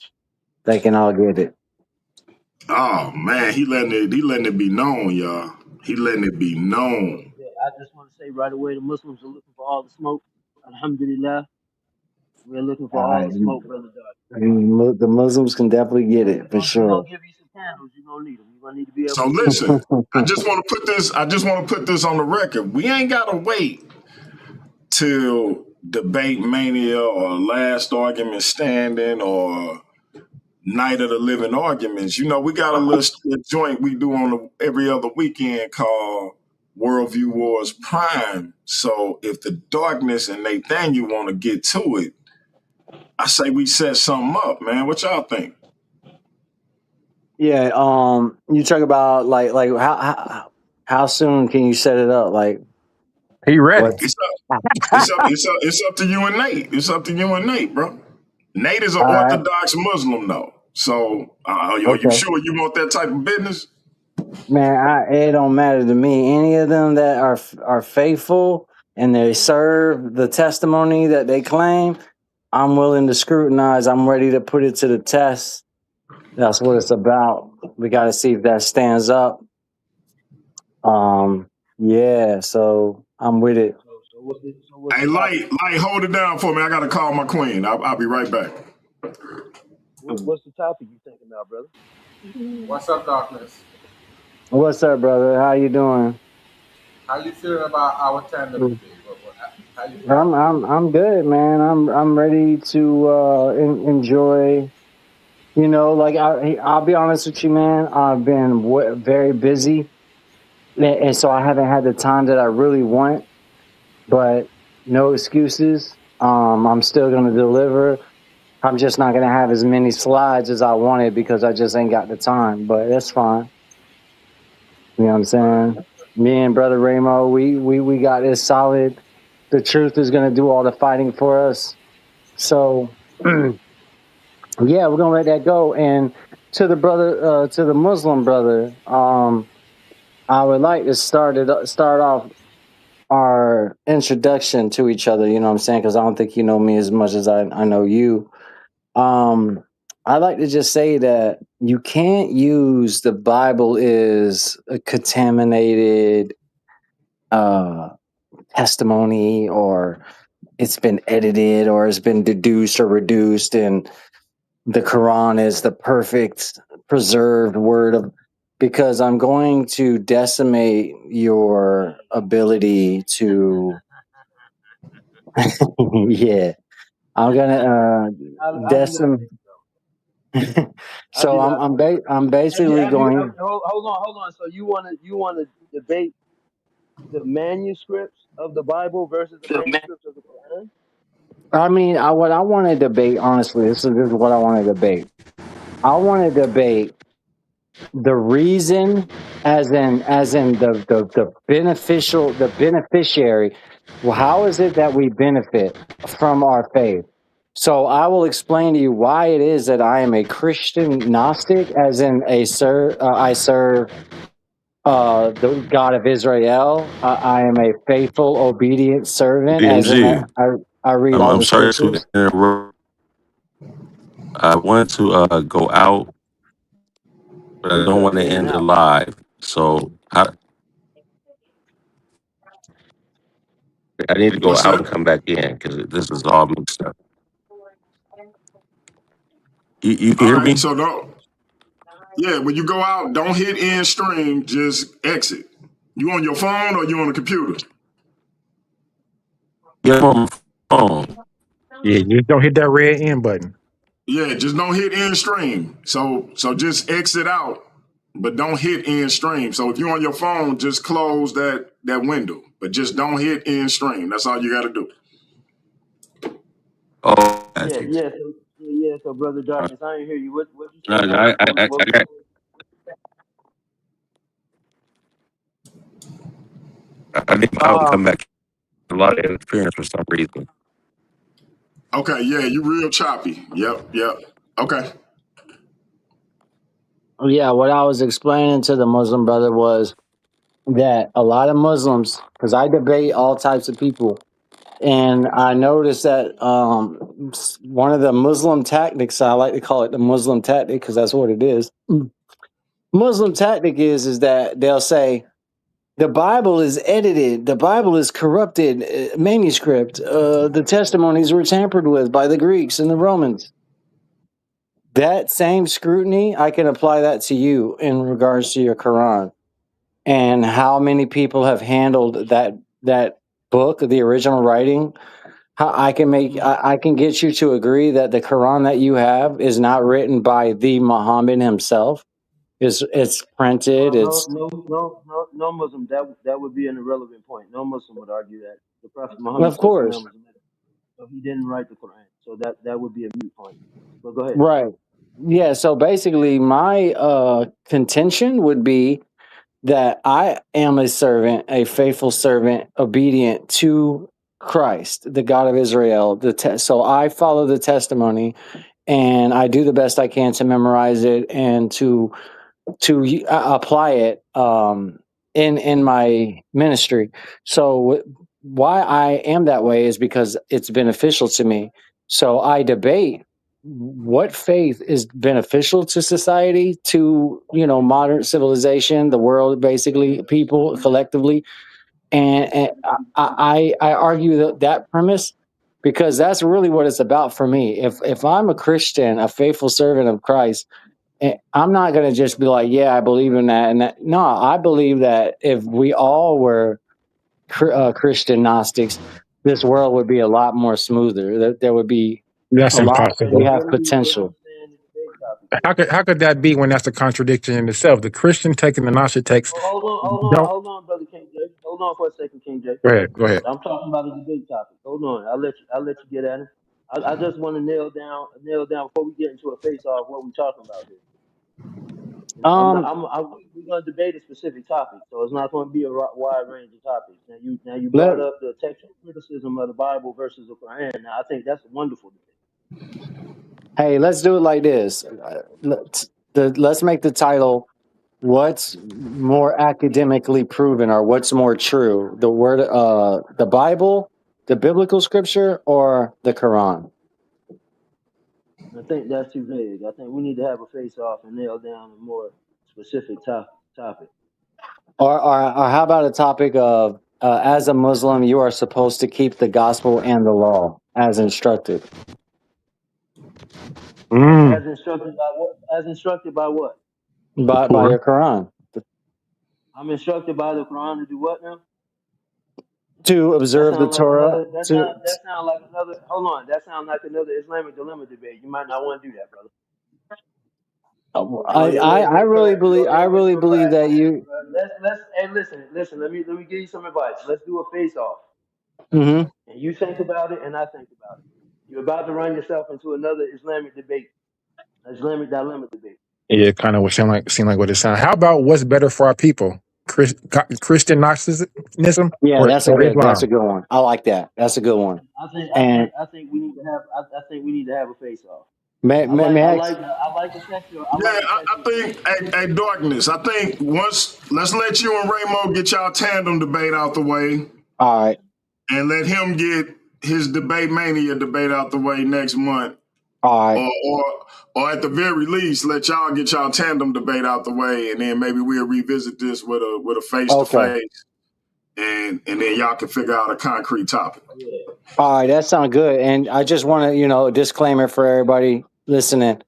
They can all get it. Oh man, he letting it be known, y'all. He letting it be known. I just want to say right away, the Muslims are looking for all the smoke. Alhamdulillah, we're looking for all the smoke, brother Dark. The Muslims can definitely get it for sure. We're gonna give you some candles. You're gonna need them. You're gonna need to be able. So listen, I just want to put this on the record. We ain't gotta wait till Debate Mania or Last Argument Standing or Night of the Living Arguments. You know, we got a joint we do on every other weekend called Worldview Wars Prime. So if the Darkness and Nathaniel want to get to it, I say we set something up, man. What y'all think? Yeah, you talk about like how soon can you set it up? Like, he ready? It's up to you and Nate. It's up to you and Nate, bro. Nate is an Orthodox Muslim, though. So, are you sure you want that type of business? Man, it don't matter to me. Any of them that are faithful and they serve the testimony that they claim, I'm willing to scrutinize. I'm ready to put it to the test. That's what it's about. We got to see if that stands up. Yeah, so I'm with it. Hey, Light, hold it down for me. I got to call my queen. I'll be right back. What's the topic you thinking about, brother? What's up, Darkness? What's up, brother? How you doing? How you feeling about our tandem today? How you feeling? I'm good, man. I'm ready to enjoy. You know, like I'll be honest with you, man. I've been very busy, and so I haven't had the time that I really want. But no excuses. I'm still going to deliver. I'm just not going to have as many slides as I wanted because I just ain't got the time. But that's fine. You know what I'm saying? Me and Brother Ramo, we got this solid. The truth is going to do all the fighting for us. So, yeah, we're going to let that go. And to the brother, to the Muslim brother, I would like to start off our introduction to each other. You know what I'm saying? Because I don't think you know me as much as I know you. I like to just say that you can't use the Bible is a contaminated testimony, or it's been edited, or it's been deduced or reduced, and the Quran is the perfect preserved word of, because I'm going to decimate your ability to yeah, I'm gonna I'll do that. decimate. I'll So do that. I'm basically going. Hold on. So you wanna debate the manuscripts of the Bible versus the manuscripts of the Quran? I mean, what I want to debate, honestly, this is what I want to debate. I want to debate the reason, as in the beneficiary. Well, how is it that we benefit from our faith? So I will explain to you why it is that I am a Christian Gnostic, as in I serve the God of Israel. I am a faithful, obedient servant, as in DMG. I read all I'm the sorry to scriptures. interrupt. I want to go out, but I don't You're want to in and end it out. live. So I need to go What's out and that? come back in because this is all mixed up. You can All hear right, me? so don't. Yeah, when you go out, don't hit end stream. Just exit. You on your phone or you on the computer? Yeah, I'm on my phone. Yeah, just don't hit that red end button. Yeah, just don't hit end stream. So just exit out, but don't hit end stream. So if you're on your phone, just close that window, but just don't hit end stream. That's all you got to do. Oh, Yeah, got you. yeah. So So brother Uh, Darkness, I didn't hear you. What you no, say no, now? I got. I need to go out and Uh, come back. A lot of interference for some reason. Okay, yeah, you real choppy. Yep. Okay. yeah, what I was explaining to the Muslim brother was that a lot of Muslims, because I debate all types of people, and I noticed that one of the Muslim tactics, I like to call it the Muslim tactic because that's what it is. Muslim tactic is that they'll say the Bible is edited, the Bible is corrupted manuscript, the testimonies were tampered with by the Greeks and the Romans. That same scrutiny, I can apply that to you in regards to your Quran and how many people have handled that book, the original writing. How I can get you to agree that the Quran that you have is not written by the Muhammad himself. It's printed. Well, It's no Muslim. That would be an irrelevant point. No Muslim would argue that the Prophet Muhammad of course was a man, so he didn't write the Quran. So that would be a mute point. But go ahead. right. Yeah. So basically, my contention would be that I am a servant, a faithful servant, obedient to Christ, the God of Israel. So I follow the testimony, and I do the best I can to memorize it and to apply it in my ministry. So why I am that way is because it's beneficial to me. So I debate what faith is beneficial to society, to modern civilization, the world, basically, people collectively, and I argue that premise because that's really what it's about for me. If I'm a Christian, a faithful servant of Christ, I'm not going to just be like, yeah, I believe in that. And that. No, I believe that if we all were Christian Gnostics, this world would be a lot more smoother. There would be That's a lot. We impossible. have What are potential. we saying in the debate topic? How could that be when that's a contradiction in itself? The Christian taking the Gnostic takes. Oh, Don't hold on, brother King J. Hold on for a second, King J. go ahead. Go ahead. I'm talking about a debate topic. Hold on, I'll let you get at it. I just want to nail down before we get into a face off what we're talking about here. I'm not. Um, We're gonna debate a specific topic, so it's not going to be a wide range of topics. Now you let brought up the textual criticism of the Bible versus the Quran. Now I think that's a wonderful debate. Hey, let's do it like this. let's make the title what's more academically proven or what's more true, the word the Bible, the biblical scripture, or the Quran? I think that's too vague. I think we need to have a face off and nail down a more specific topic. Or how about a topic of as a Muslim you are supposed to keep the gospel and the law as instructed? As instructed by what? As instructed by what? By your Quran. I'm instructed by the Quran to do what now? To observe the Torah. That sounds like another. Hold on, that sounds like another Islamic dilemma debate. You might not want to do that, brother. I really believe that you. Listen. Let me give you some advice. Let's do a face off. Mm-hmm. And you think about it, and I think about it. You're about to run yourself into another Islamic debate, Islamic dilemma debate. Yeah, it kind of would seem like what it sounds. How about what's better for our people? Christian Gnosticism? Yeah, that's a good Islam? one. I like that. That's a good one. I think we need to have a face off. I like the sexual. I think, hey, Darkness, I think let's let you and Ramo get y'all tandem debate out the way. All right. And let him get his debate mania debate out the way next month. All right. Or at the very least, let y'all get y'all tandem debate out the way, and then maybe we'll revisit this with a face-to-face. And then y'all can figure out a concrete topic. All right, that sounds good. And I just want to, a disclaimer for everybody listening.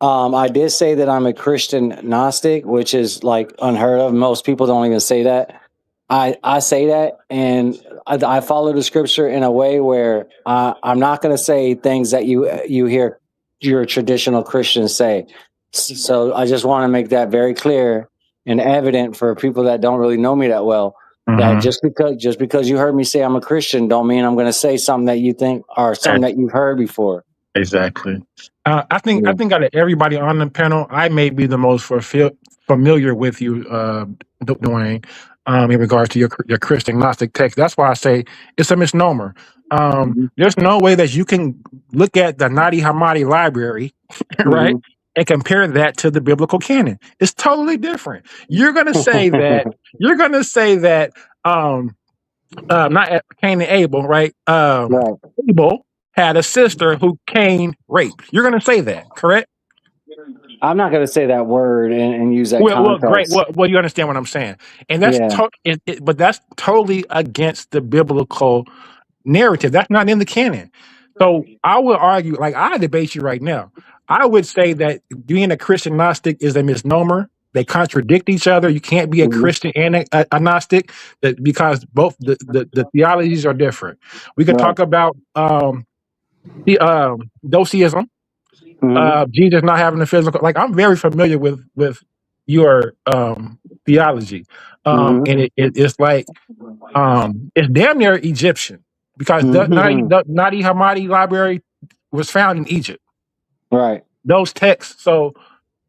I did say that I'm a Christian Gnostic, which is like unheard of. Most people don't even say that. I say that, and I follow the scripture in a way where I'm not going to say things that you hear your traditional Christians say. So I just want to make that very clear and evident for people that don't really know me that well. That just because you heard me say I'm a Christian don't mean I'm going to say something that you think or something that you've heard before. Exactly. I think out of everybody on the panel, I may be the most familiar with you, Dwayne, in regards to your Christian Gnostic text. That's why I say it's a misnomer. There's no way that you can look at the Nadi Hammadi library, right, and compare that to the biblical canon. It's totally different. You're going to say that. Not Cain and Abel, right? Abel had a sister who Cain raped. You're going to say that, correct? I'm not going to say that word and use that context. Well, great. Well, you understand what I'm saying, and that's but that's totally against the biblical narrative. That's not in the canon. So I would argue, like I debate you right now. I would say that being a Christian Gnostic is a misnomer. They contradict each other. You can't be a Christian and a Gnostic because both the theologies are different. We could talk about the doceism, Jesus not having a physical. Like I'm very familiar with your theology, and it's like it's damn near Egyptian because the Nadi Hammadi library was found in Egypt. Right. Those texts. So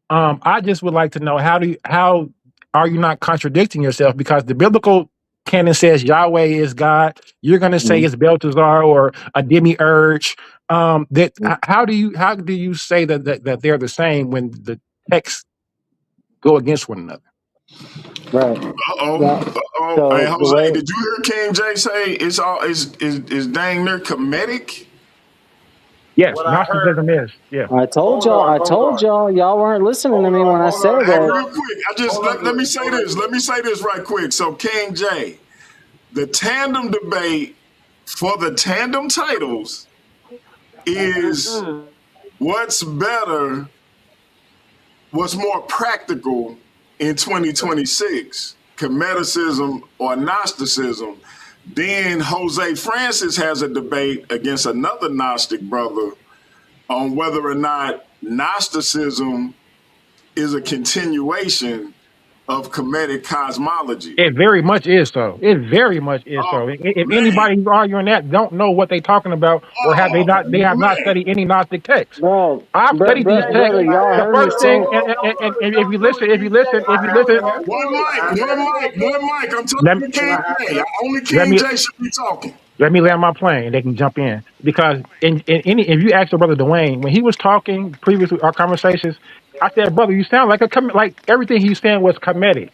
I just would like to know how are you not contradicting yourself? Because the biblical canon says Yahweh is God. You're going to say it's Belteshazzar or a demiurge. How do you say that they're the same when the texts go against one another? Right. Hey, Jose, did you hear King J say it's dang near comedic? Yes, Gnosticism is. Yeah. I told y'all, y'all weren't listening to me when I said that. Real quick, let me say this. Let me say this right quick. So, King J, the tandem debate for the tandem titles is what's better, what's more practical in 2026, Comedicism or Gnosticism. Then Jose Francis has a debate against another Gnostic brother on whether or not Gnosticism is a continuation of Kemetic cosmology. It very much is so. It very much is so. If anybody who's arguing that don't know what they're talking about, or have they have not studied any Gnostic texts. Bro, I've studied these texts. The first thing, and if you listen, one mic. I'm talking to King J. Only King J should be talking. Let me land my plane, and they can jump in. Because in any, if you ask your brother Dwayne, when he was talking previously, our conversations, I said, brother, you sound like like everything he's saying was comedic.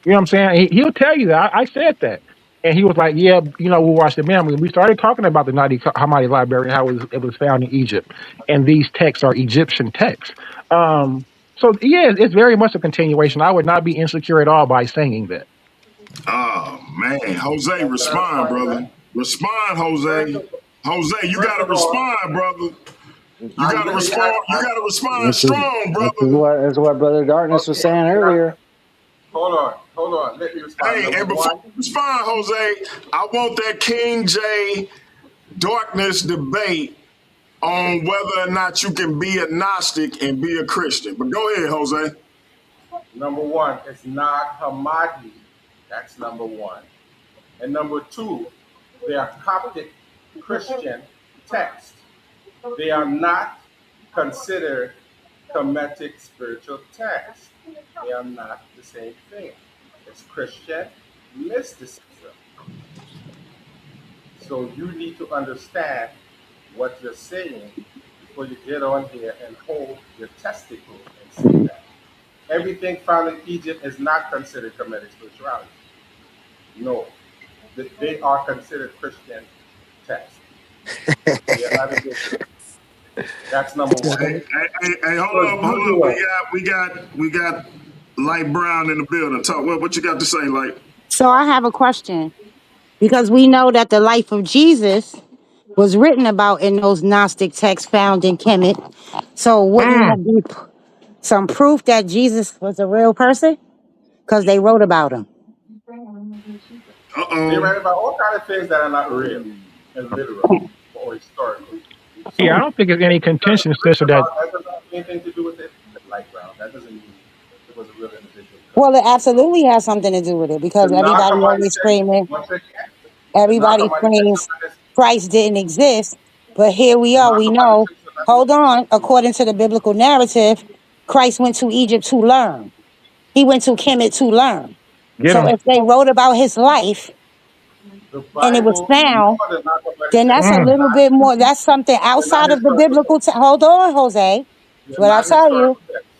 You know what I'm saying? He'll tell you that. I said that. And he was like, yeah, we'll watch the memory. We started talking about the Nadi Hammadi Library, how it was found in Egypt. And these texts are Egyptian texts. So, yeah, it's very much a continuation. I would not be insecure at all by saying that. Oh man, Jose, That's respond, funny, brother. man. Respond, First Jose. of, Jose, you first gotta of all, respond, brother. You I'm gotta really respond. You I, gotta respond This is strong, this is brother. what is what Brother Darkness was okay. saying earlier. Hold on. Let me respond. Hey, Number and before one, you respond, Jose, I want that King J darkness debate on whether or not you can be a Gnostic and be a Christian. But go ahead, Jose. it's not Hamadi. That's number one. And number two, they are Coptic Christian texts. They are not considered Kemetic spiritual texts. They are not the same thing. It's Christian mysticism. So you need to understand what you're saying before you get on here and hold your testicle and say that. Everything found in Egypt is not considered Kemetic spirituality. No, they are considered Christian texts. They are not indigenous. That's number one. Hey, hold So up, hold up. usual. We got Light Brown in the building. Talk. What you got to say, Light? So I have a question because we know that the life of Jesus was written about in those Gnostic texts found in Kemet. So wouldn't Mm. that be some proof that Jesus was a real person? Because they wrote about him. Uh They oh. write about all kinds of things that are not real and literal or historical. Yeah, I So don't think there's any just because contention, it's written sister, that, about that doesn't have anything to do with it. Light brown. That doesn't mean it was a real individual because Well, it it was written about. absolutely has something to do with it The because Nag everybody Hammadi always text, screaming, once again, the Nag everybody Hammadi text screams Christ didn't exist. But here we the are, Nag we Hammadi know, text are not hold on, according to the biblical narrative, Christ went to Egypt to learn. He went to Kemet to learn. get So them. if they wrote about his life the and it was Bible. You know found, what the Nag Hammadi then text that's a are Mm. little not. bit more, that's something They're not outside of the historical biblical. texts. Hold on, Jose. They're What I not tell you. historical texts.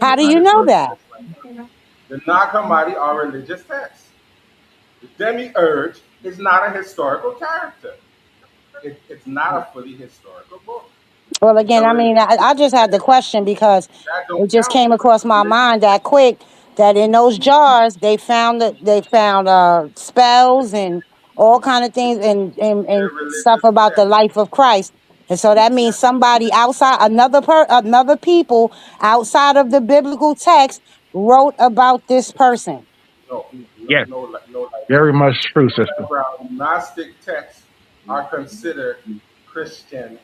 How They're do not you know historical that? texts. The Nag Hammadi are religious texts. The Demiurge is not a historical character. It's not a fully historical book. Well, It's a again, I mean, religious I just had the text. question because That it don't just count came because it's across a my religious mind text. that quick that in those jars they found spells and all kind of things and They're stuff religious about the texts. life of Christ. And so that means somebody outside another people outside of the biblical text wrote about this person. No, Yes, no light very brown. much true, No sister. light brown. Gnostic texts are considered Christian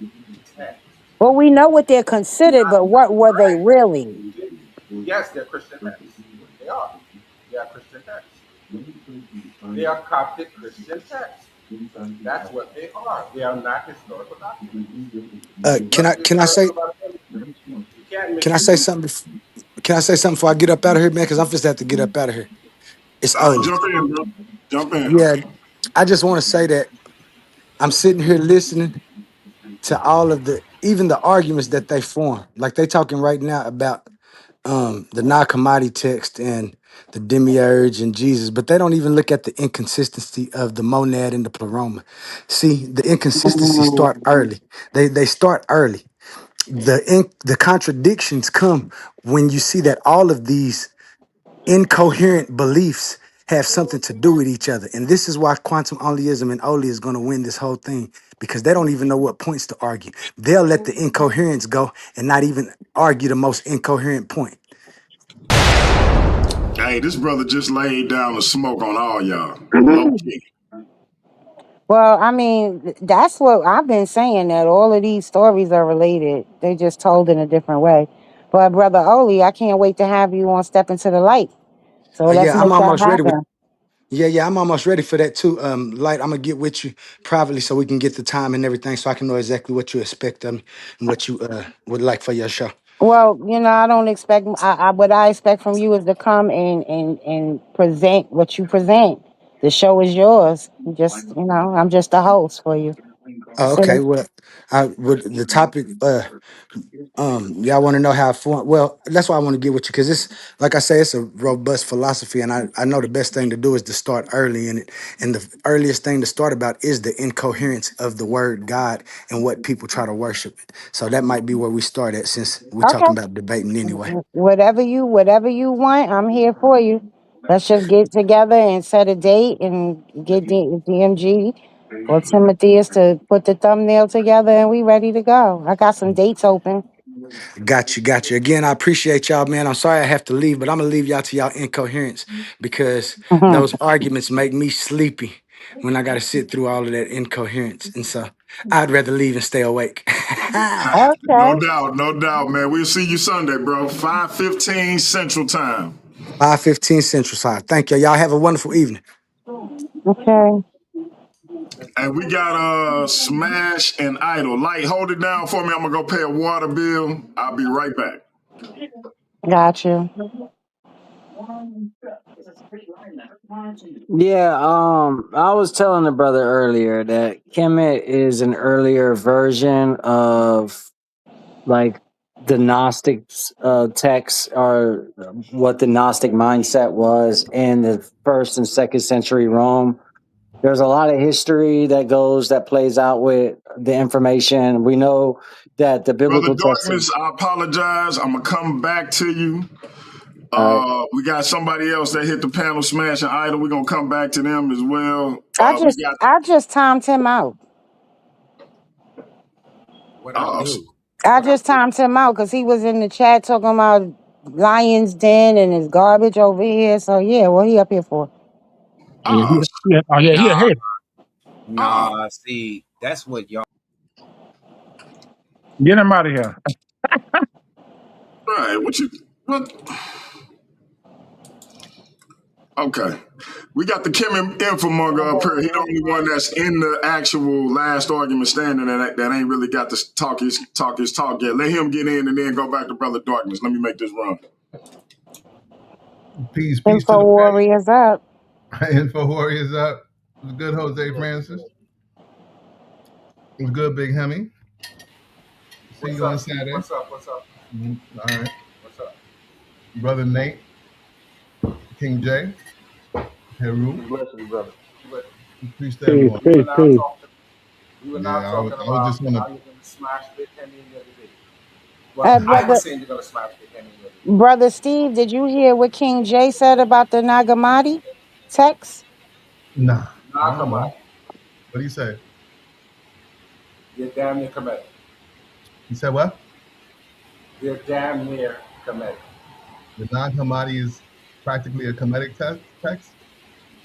texts. Well, we know what they're considered, but what were they Right. really? Yes, they're Christian texts. They are. They are Christian texts. They are Coptic Christian texts. That's what they are. They are not historical documents. Can I Nothing can I say historical about them. You can't can mix I the say two. something? Can I say something before I get up out of here, man? Because I'm just have to get up out of here. It's early. Jump in, bro. Jump in. Yeah, I just want to say that I'm sitting here listening to all of the even the arguments that they form. Like they talking right now about the Nag Hammadi text and the demiurge and Jesus, but they don't even look at the inconsistency of the monad and the pleroma. See, the inconsistency start early. They start early. The contradictions come when you see that all of these incoherent beliefs have something to do with each other. And this is why quantum onlyism and Oli is going to win this whole thing because they don't even know what points to argue. They'll let the incoherence go and not even argue the most incoherent point. Hey, this brother just laid down the smoke on all y'all. Low key. Well, I mean, that's what I've been saying that all of these stories are related. They just told in a different way. But brother Oli, I can't wait to have you on Step into the Light. So let's Yeah, I'm make that almost ready with. happen. Yeah, I'm almost ready for that too. Light, I'm gonna get with you privately so we can get the time and everything, so I can know exactly what you expect of me and what you would like for your show. Well, I don't expect what I expect from you is to come and present what you present. The show is yours. I'm just the host for you. Oh, So, okay. Well, I would the topic. Y'all want to know how I form? Well, that's why I want to get with you because it's like I say, it's a robust philosophy, and I know the best thing to do is to start early in it. And the earliest thing to start about is the incoherence of the word God and what people try to worship. So that might be where we start at, since we're talking okay. about debating anyway. Whatever you want, I'm here for you. Let's just get together and set a date and get DMG or Timotheus to put the thumbnail together, and we ready to go. I got some dates open. Got you, got you. Again, I appreciate y'all, man. I'm sorry I have to leave, but I'm gonna leave y'all to y'all incoherence because Mhm. those arguments make me sleepy when I gotta sit through all of that incoherence. And so I'd rather leave and stay awake. Okay. No doubt, no doubt, man. We'll see you Sunday, bro. 5:15 Central Time. 5:15 Central Time. Thank you. Y'all have a wonderful evening. Okay. And we got Smash and Idol. Light, hold it down for me. I'm gonna go pay a water bill. I'll be right back. Got you. Yeah, I was telling the brother earlier that Kemet is an earlier version of like the Gnostic texts, or what the Gnostic mindset was in the first and second century Rome. There's a lot of history that plays out with the information. We know that the Brother biblical text. Darkness, I apologize. I'm gonna come back to you. All right. We got somebody else that hit the panel, Smash and Idol. We're gonna come back to them as well. I We just got I just timed him out. What I uh do? I What I just do? timed him out because he was in the chat talking about Lions Den and his garbage over here. So yeah, what he up here for? Yeah, uh oh yeah, he Nah, ahead. uh nah. See, that's what y'all. Get him out of here. right. What okay. We got the Kim Infomonger up here. He the only one that's in the actual last argument standing that ain't really got to talk yet. Let him get in and then go back to Brother Darkness. Let me make this run. Peace to Info the Warriors up. panel. Info Warriors up. It was good, Jose Francis. It was good, Big Hemi. See What's you on up, Steve? Saturday. What's up? What's up? All right. What's up? Brother Nate, King J, Heru. Blessings, brother. But Peace to Peace, everyone. we were peace, now peace. talking. We were now Yeah, talking I was about just gonna. how you're gonna smash Big Henry the other day. Well, Hey, I was brother, saying you're gonna smash Big Henry the other day. brother Steve, did you hear what King Jay said about the Nagamati text? Nah, I Nah, don't come know. on. What do you say? You're damn near Kemetic. You said what? You're damn near Kemetic. The Nag Hammadi is practically a Kemetic text.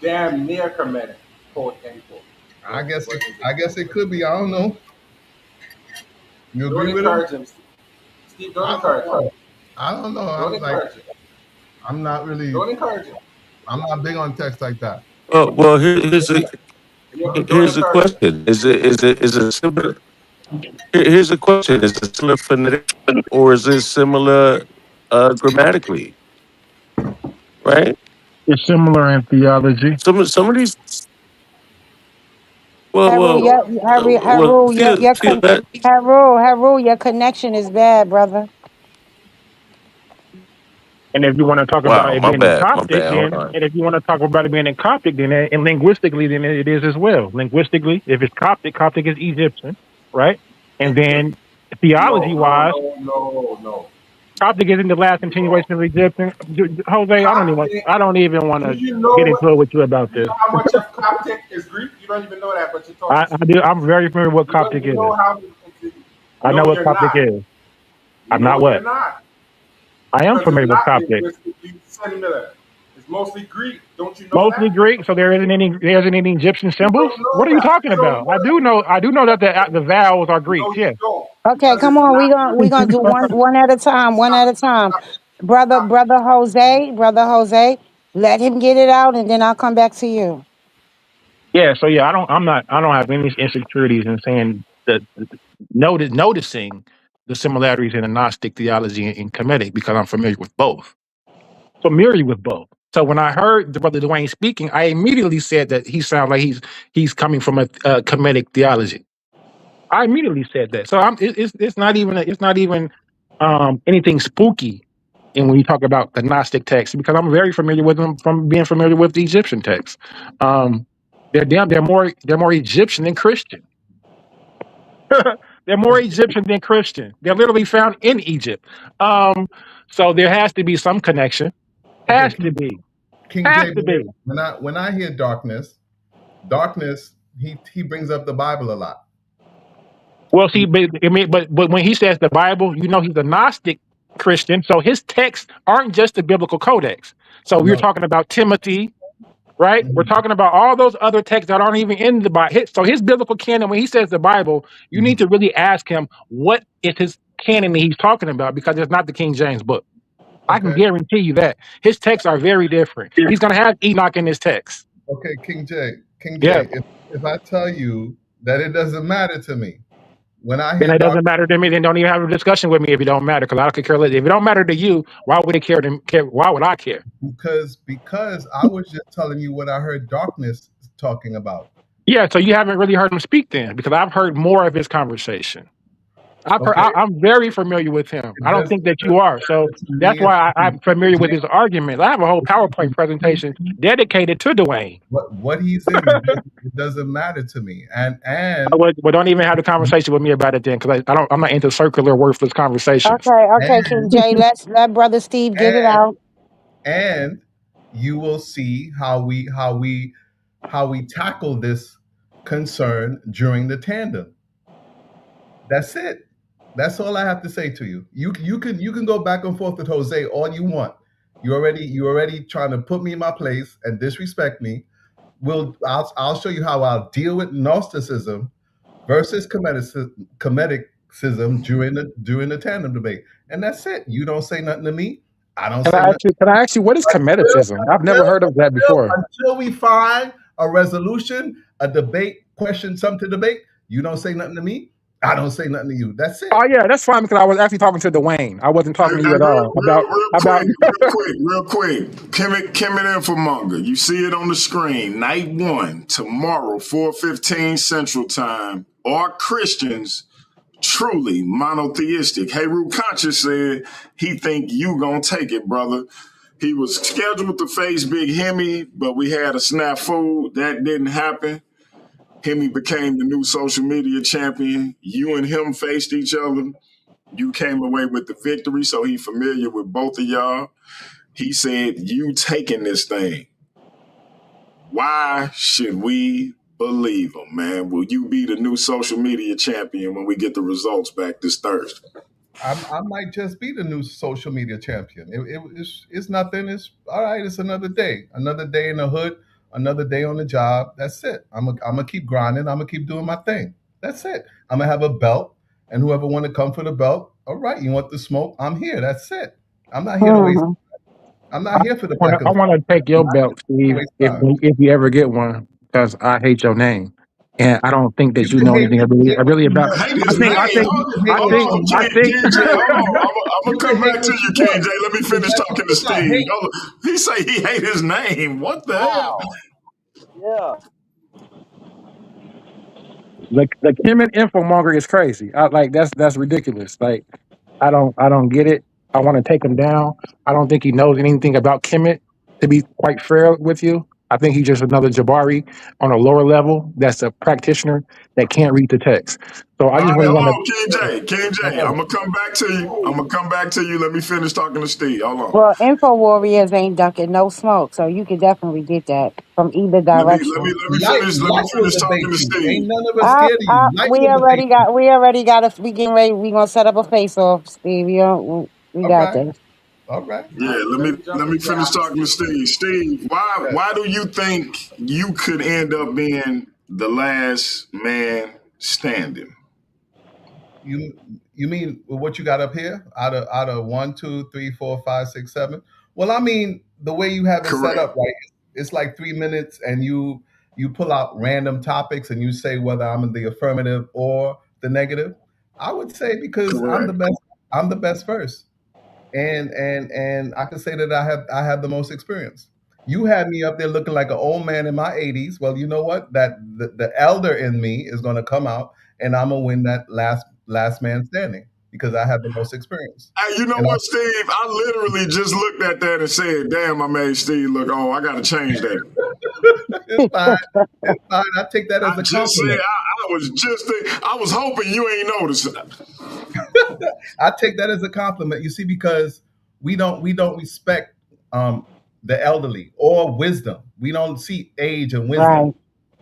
Damn near Kemetic. Quote unquote. I guess. What is it? I guess it could be. I don't know. You Don't agree with him? encourage him, Steve. Steve, don't I don't encourage him. know. I don't know. Don't I'm like, encourage him. I'm not really. Don't encourage him. I'm not big on text like that. Well, Don't here's the encourage him. question: is it similar? Here's a question: is it similar phonetic, or is it similar grammatically? Right? It's similar in theology. Some of these. Well, Haru, well, Haru, feel that. Haru, your connection is bad, brother. And if you want to talk about Wow, it my being in bad, my Coptic, bad. Hold then on. and if you want to talk about it being in Coptic, then and linguistically, then it is as well. Linguistically, if it's Coptic, Coptic is Egyptian, right? And then theology No, no, wise, no, no, no. Coptic isn't the last No. continuation of Egyptian. Jose, Coptic, I don't even want do to you know get what? into it with you about You this. know how much of Coptic is Greek? You don't even know that, but you're talking I Steve. do. I'm very familiar with what You don't Coptic even is. know how. I know No, what you're Coptic not. is. I'm not No, you're what. not. I am Because it's familiar with not Coptic. linguistically similar. It's mostly Greek. Don't you know Mostly that? Greek, so there isn't any Egyptian You symbols. don't know What are you that. talking You don't about? know that. I do know that the vowels are Greek. No, you Yes. don't. Okay, Because come it's on. not We gonna do one at a time. One at a time. stop, stop. Brother Jose, let him get it out, and then I'll come back to you. Yeah, so yeah, I don't have any insecurities in saying that noticing the similarities in the Gnostic theology and Kemetic because I'm familiar with both. Familiar with both. So when I heard the brother Dwayne speaking, I immediately said that he sounds like he's coming from a Kemetic theology. I immediately said that. So it's not even anything spooky. And when you talk about the Gnostic text, because I'm very familiar with them from being familiar with the Egyptian text, they're more Egyptian than Christian. They're more Egyptian than Christian. They're literally found in Egypt. So there has to be some connection. Has Okay, to be. King Has J, to be. when I hear darkness, he brings up the Bible a lot. Well, see, but when he says the Bible, you know he's a Gnostic Christian, so his texts aren't just the biblical codex. So we're No. talking about Timothy, right? We're Mhm. talking about all those other texts that aren't even in the Bible. So his biblical canon, when he says the Bible, you need to really ask him what is his canon that he's talking about, because it's not the King James book. I can Okay. guarantee you that his texts are very different. He's going to have Enoch in his text. Okay, King J, Yeah. if I tell you that it doesn't matter to me, when I Then hear it doesn't matter to me. Then don't even have a discussion with me if it don't matter, because I could care less. If it don't matter to you, why would it care? Why would I care? because I was just telling you what I heard darkness talking about. Yeah, so you haven't really heard him speak then, because I've heard more of his conversation. Okay. I'm very familiar with him. I don't think that you are. So that's why I'm familiar with his argument. I have a whole PowerPoint presentation dedicated to Dwayne. What he's in, it doesn't matter to me. And Well, don't even have the conversation with me about it then, because I'm not into circular, worthless conversations. Okay, King J, let Brother Steve get it out. And you will see how we tackle this concern during the tandem. That's it. That's all I have to say to you. You can go back and forth with Jose all you want. You already trying to put me in my place and disrespect me. I'll show you how I'll deal with Gnosticism versus Kemeticism during the tandem debate. And that's it. You don't say nothing to me. I don't say nothing. Can I ask you, what is Kemeticism? I've never heard of that before. Until we find a resolution, a debate, question, something to debate, you don't say nothing to me. I don't say nothing to you. That's it. Oh yeah, that's fine, because I was actually talking to Dwayne. I wasn't talking to you at all Real quick. Kemet Infomonger. You see it on the screen. Night 1, tomorrow, 4:15 Central Time. Are Christians truly monotheistic? Heru Conscious said he think you gonna take it, brother. He was scheduled to face Big Hemi, but we had a snafu. That didn't happen. Hemi became the new social media champion. You and him faced each other. You came away with the victory, so he's familiar with both of y'all. He said, you taking this thing. Why should we believe him, man? Will you be the new social media champion when we get the results back this Thursday? I might just be the new social media champion. It's nothing. It's all right. It's another day in the hood. Another day on the job. That's it. I'm gonna keep grinding. I'm gonna keep doing my thing. That's it. I'm gonna have a belt, and whoever want to come for the belt, all right. You want the smoke? I'm here. That's it. I'm not here to waste. I'm not here for the back I want to take your belt, Steve, if you ever get one, because I hate your name, and I don't think that you know anything really about. I think. I'm gonna come back to you, KJ. Let me finish talking to Steve. He say he hate his name. What the hell? Yeah. The Kemet Infomonger is crazy. That's ridiculous. Like, I don't get it. I want to take him down. I don't think he knows anything about Kemet, to be quite fair with you. I think he's just another Jabari on a lower level that's a practitioner that can't read the text. So I just really want to. King J, I'm gonna come back to you. Let me finish talking to Steve. Hold on. Well, Info Warriors ain't ducking no smoke, so you could definitely get that from either direction. Let me finish talking to Steve. Ain't none of us scared of you. We gonna set up a face off, Steve. We got this. All right. Yeah, let me finish talking to Steve. Steve, why do you think you could end up being the last man standing? You mean what you got up here? Out of 1, 2, 3, 4, 5, 6, 7? Well, I mean, the way you have it set up, right? It's like 3 minutes, and you pull out random topics and you say whether I'm in the affirmative or the negative. I would say because I'm the best first. And I can say that I have the most experience. You had me up there looking like an old man in my 80s. Well, you know what? That the elder in me is going to come out, and I'm gonna win that last man standing because I have the most experience. Hey, you know And what, Steve? I literally just looked at that and said, "Damn, I made Steve look old. I got to change that." it's fine. It's fine. I take that I as a just said, compliment. I was hoping you ain't noticed. I take that as a compliment. You see, because we don't respect the elderly or wisdom. We don't see age and wisdom. Right.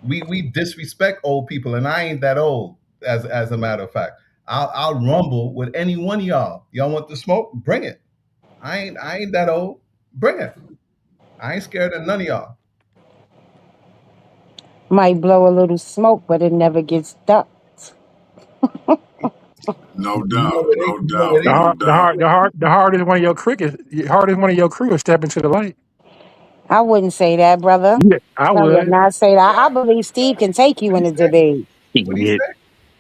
We disrespect old people, and I ain't that old. As a matter of fact, I'll rumble with any one of y'all. Y'all want the smoke? Bring it. I ain't that old. Bring it. I ain't scared of none of y'all. Might blow a little smoke, but it never gets ducked. No You know doubt, it ain't. no You know doubt, it The ain't. no hard, the doubt. hard, the hard, the hardest one of your crickets, hardest one of your crew is step into the light. I wouldn't say that, brother. Yeah, I I would would. not say that. I Yeah. believe Steve can take you What in he a say? debate. What he say? Shit.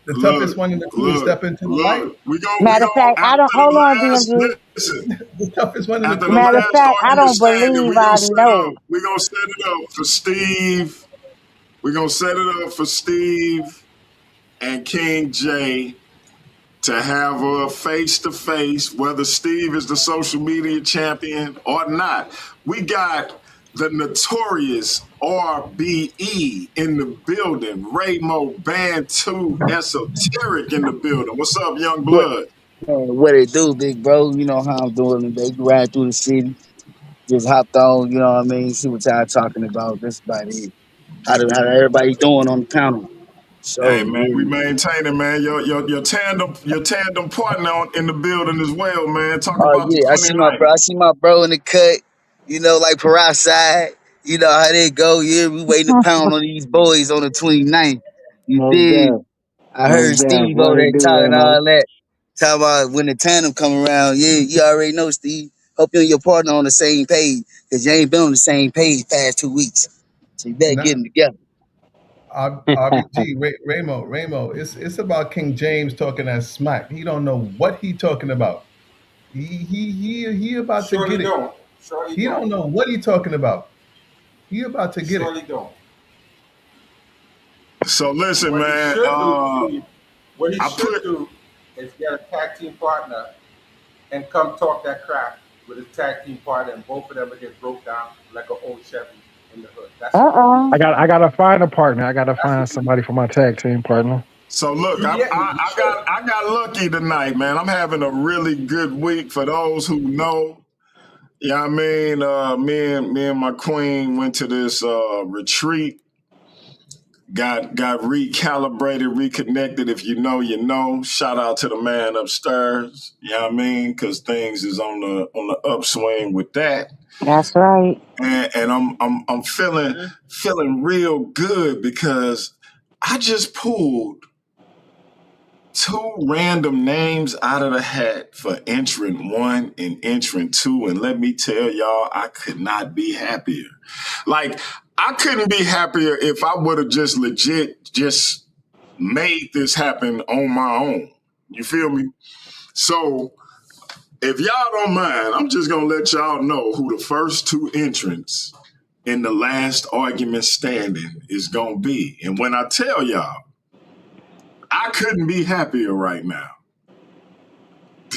The toughest Look, one in the crew is look, step into the light. look. We Matter of go fact, I after don't. Hold the on, last. DMG. Listen, The toughest one in the after the crew is Matter of step. last fact, I argument don't standing, believe we gonna I set up. know. We gonna set it up for Steve. We gonna set it up for Steve and King J to have a face to face, whether Steve is the social media champion or not. We got the notorious RBE in the building, Raymo Band 2 Esoteric in the building. What's up, young What blood? what it do, big bro? You know how I'm doing today. Ride through the city, just hopped on. You know what I mean? See what y'all talking about. This about it. How everybody doing on the panel? Hey So man, we yeah. maintaining, man. Your tandem partner in the building as well, man. Talk Oh about the yeah, I see my 29th. bro. I see my bro in the cut. You know, like peroxide. You know how they go. Yeah, we waiting to pound on these boys on the 29th. You No dig? doubt. I No heard doubt. Steve What over it there do, talking Ramo? all that. Talking about when the tandem come around. Yeah, you already know, Steve. Hope you and your partner on the same page. Cause you ain't been on the same page past 2 weeks. So you better get Not them together. RBG, Ramo. It's about King James talking that smack. He don't know what he talking about. He about to Surely get it. don't. Surely He don't don't. know what he talking about. He about to get it. Surely don't. So listen, What he man. should do, Steve, what he I should put do is get a tag team partner and come talk that crap with his tag team partner, and both of them will get broke down like an old Chevy in the hood. That's what he needs Uh-oh. I to got do. I gotta find a partner. I gotta That's find what he somebody for my tag team partner. so look. Yeah, he should. I got lucky tonight, man. I'm having a really good week. For those who know, yeah, I mean, me and my queen went to this retreat. Got recalibrated, reconnected. If you know, you know. Shout out to the man upstairs. You know what I mean? Because things is on the upswing with that. That's right. And I'm feeling real good because I just pulled two random names out of the hat for entrant one and entrant two, and let me tell y'all, I could not be happier. Like, I couldn't be happier if I would have just legit just made this happen on my own. You feel me? So if y'all don't mind, I'm just gonna let y'all know who the first two entrants in the last argument standing is gonna be. And when I tell y'all, I couldn't be happier right now.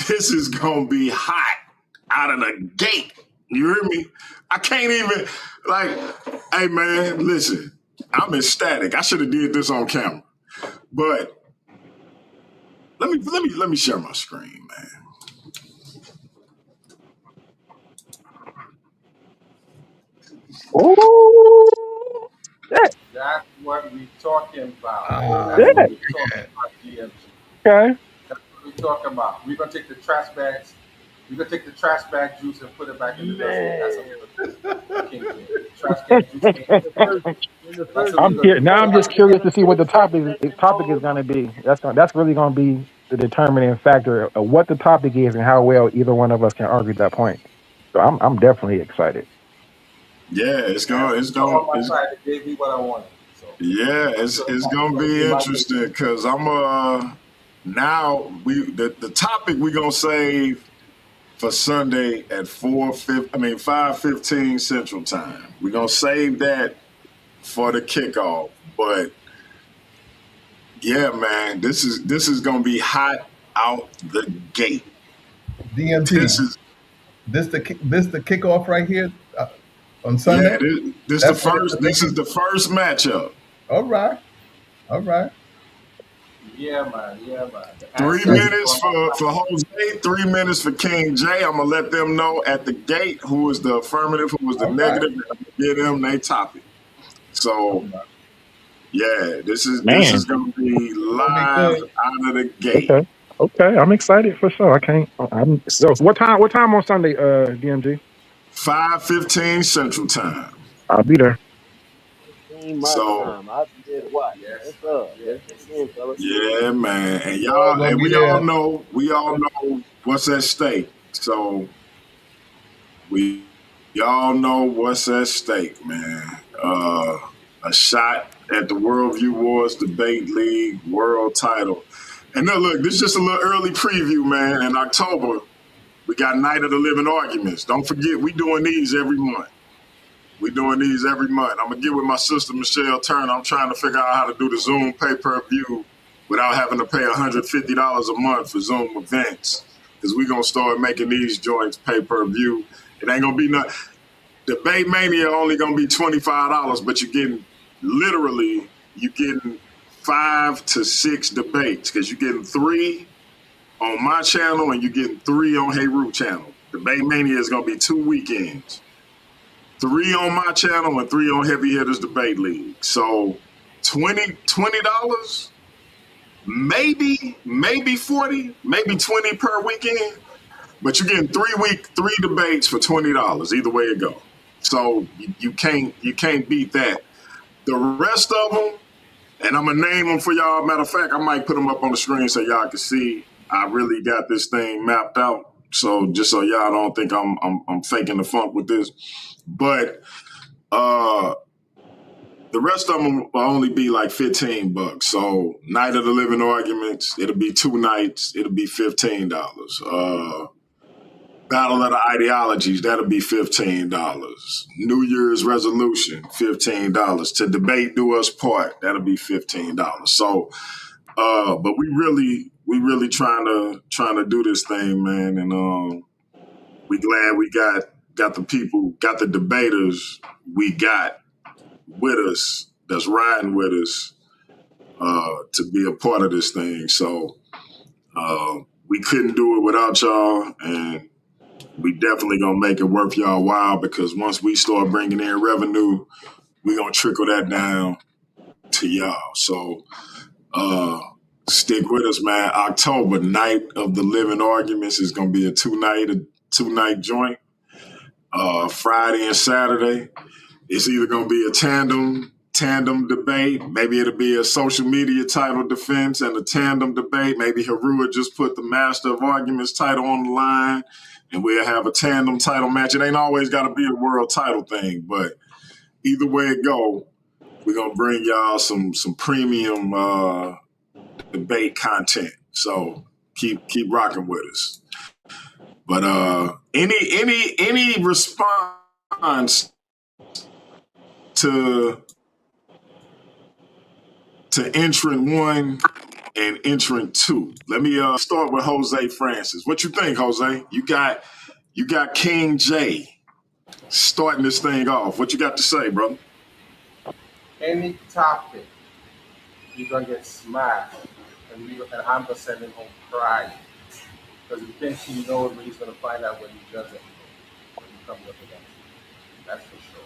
This is gonna be hot out of the gate. You hear me? I can't even like, hey man, listen, I'm ecstatic. I should have did this on camera. But let me share my screen, man. Ooh, shit, That's what we talking about. That's what shit. we talking about, DMG. Okay. That's what we talking about. We're gonna take the trash bags. We're gonna take the trash bag juice and put it back in the dustbin. That's what we're gonna do. King James. Trash bag juice ain't In the gonna first, do. in the That's first, what we're I'm gonna here do. now. I'm So just I curious to see what the second, topic is gonna be. That's really gonna be the determining factor of what the topic is and how well either one of us can argue that point. So I'm definitely excited. Yeah, answer it's all going my it's side. They gave me what I wanted. So yeah, I'm sure it's it's gonna gonna be be my day. interesting because I'm now the topic we're gonna save for Sunday at 5:15 Central Time. We're gonna save that for the kickoff. But yeah, man, this is gonna be hot out the gate. DMT. This the kickoff right here on Sunday. Yeah, this is the first matchup. All right. Yeah, man. 3 minutes for Jose, 3 minutes for King J. I'm gonna let them know at the gate who was the affirmative, who was the negative. I'm gonna give them their topic. So yeah, this is gonna be live out of the gate. Okay, I'm excited for sure. So what time on Sunday, DMG? 5:15 Central Time. I'll be there. I'll be there to watch. What's up? Yeah, man. And y'all, and we all know what's at stake. So y'all know what's at stake, man. A shot at the Worldview Wars Debate League World Title. And now look, this is just a little early preview, man. In October, we got Night of the Living Arguments. Don't forget, we doing these every month. I'm going to get with my sister, Michelle Turner. I'm trying to figure out how to do the Zoom pay-per-view without having to pay $150 a month for Zoom events, because we're going to start making these joints pay-per-view. It ain't going to be nothing. Debate Mania only going to be $25, but you're getting 5 to 6 debates, because you're getting 3 on my channel and you're getting 3 on Heru channel. Debate Mania is going to be 2 weekends. 3 on my channel and 3 on Heavy Hitters Debate League. So $20, maybe 40, maybe 20 per weekend. But you're getting 3 debates for $20, either way it go. So you can't beat that. The rest of them, and I'm gonna name them for y'all. Matter of fact, I might put them up on the screen so y'all can see. I really got this thing mapped out. So just so y'all don't think I'm faking the funk with this. But the rest of them will only be like $15. So Night of the Living Arguments, it'll be 2 nights, it'll be $15. Battle of the Ideologies, that'll be $15. New Year's Resolution, $15. To Debate Do Us Part, that'll be $15. So but we really trying to do this thing, man, and we glad we got the people, got the debaters we got with us, that's riding with us to be a part of this thing. So we couldn't do it without y'all, and we definitely gonna make it worth y'all while, because once we start bringing in revenue, we gonna trickle that down to y'all. So stick with us, man. October, Night of the Living Arguments is gonna be a two night joint. Friday and Saturday, it's either going to be a tandem debate. Maybe it'll be a social media title defense and a tandem debate. Maybe Heru just put the Master of Arguments title on the line, and we'll have a tandem title match. It ain't always got to be a world title thing, but either way it go, we're going to bring y'all some premium debate content. So keep rocking with us. But any response to entrant 1 and entrant 2? Let me start with Jose Francis. What you think, Jose? You got King J starting this thing off. What you got to say, brother? Any topic, you're gonna get smashed, and I'm gonna send him home crying. Because he thinks he knows, but he's going to find out when he doesn't, when he comes up against him. That's for sure.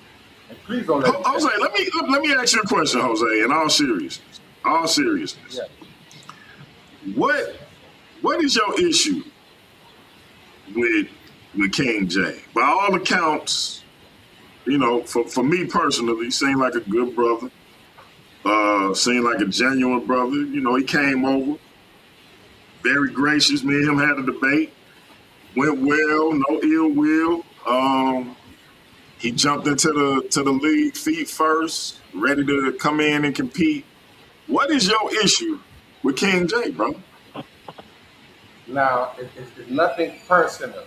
And please don't let Jose, let me ask you a question, Jose, in all seriousness. Yeah. What is your issue with King J? By all accounts, for me personally, seemed like a good brother. Seemed like a genuine brother. He came over. Very gracious. Me and him had a debate. Went well, no ill will. He jumped into the league feet first, ready to come in and compete. What is your issue with King J, bro? Now, it's nothing personal.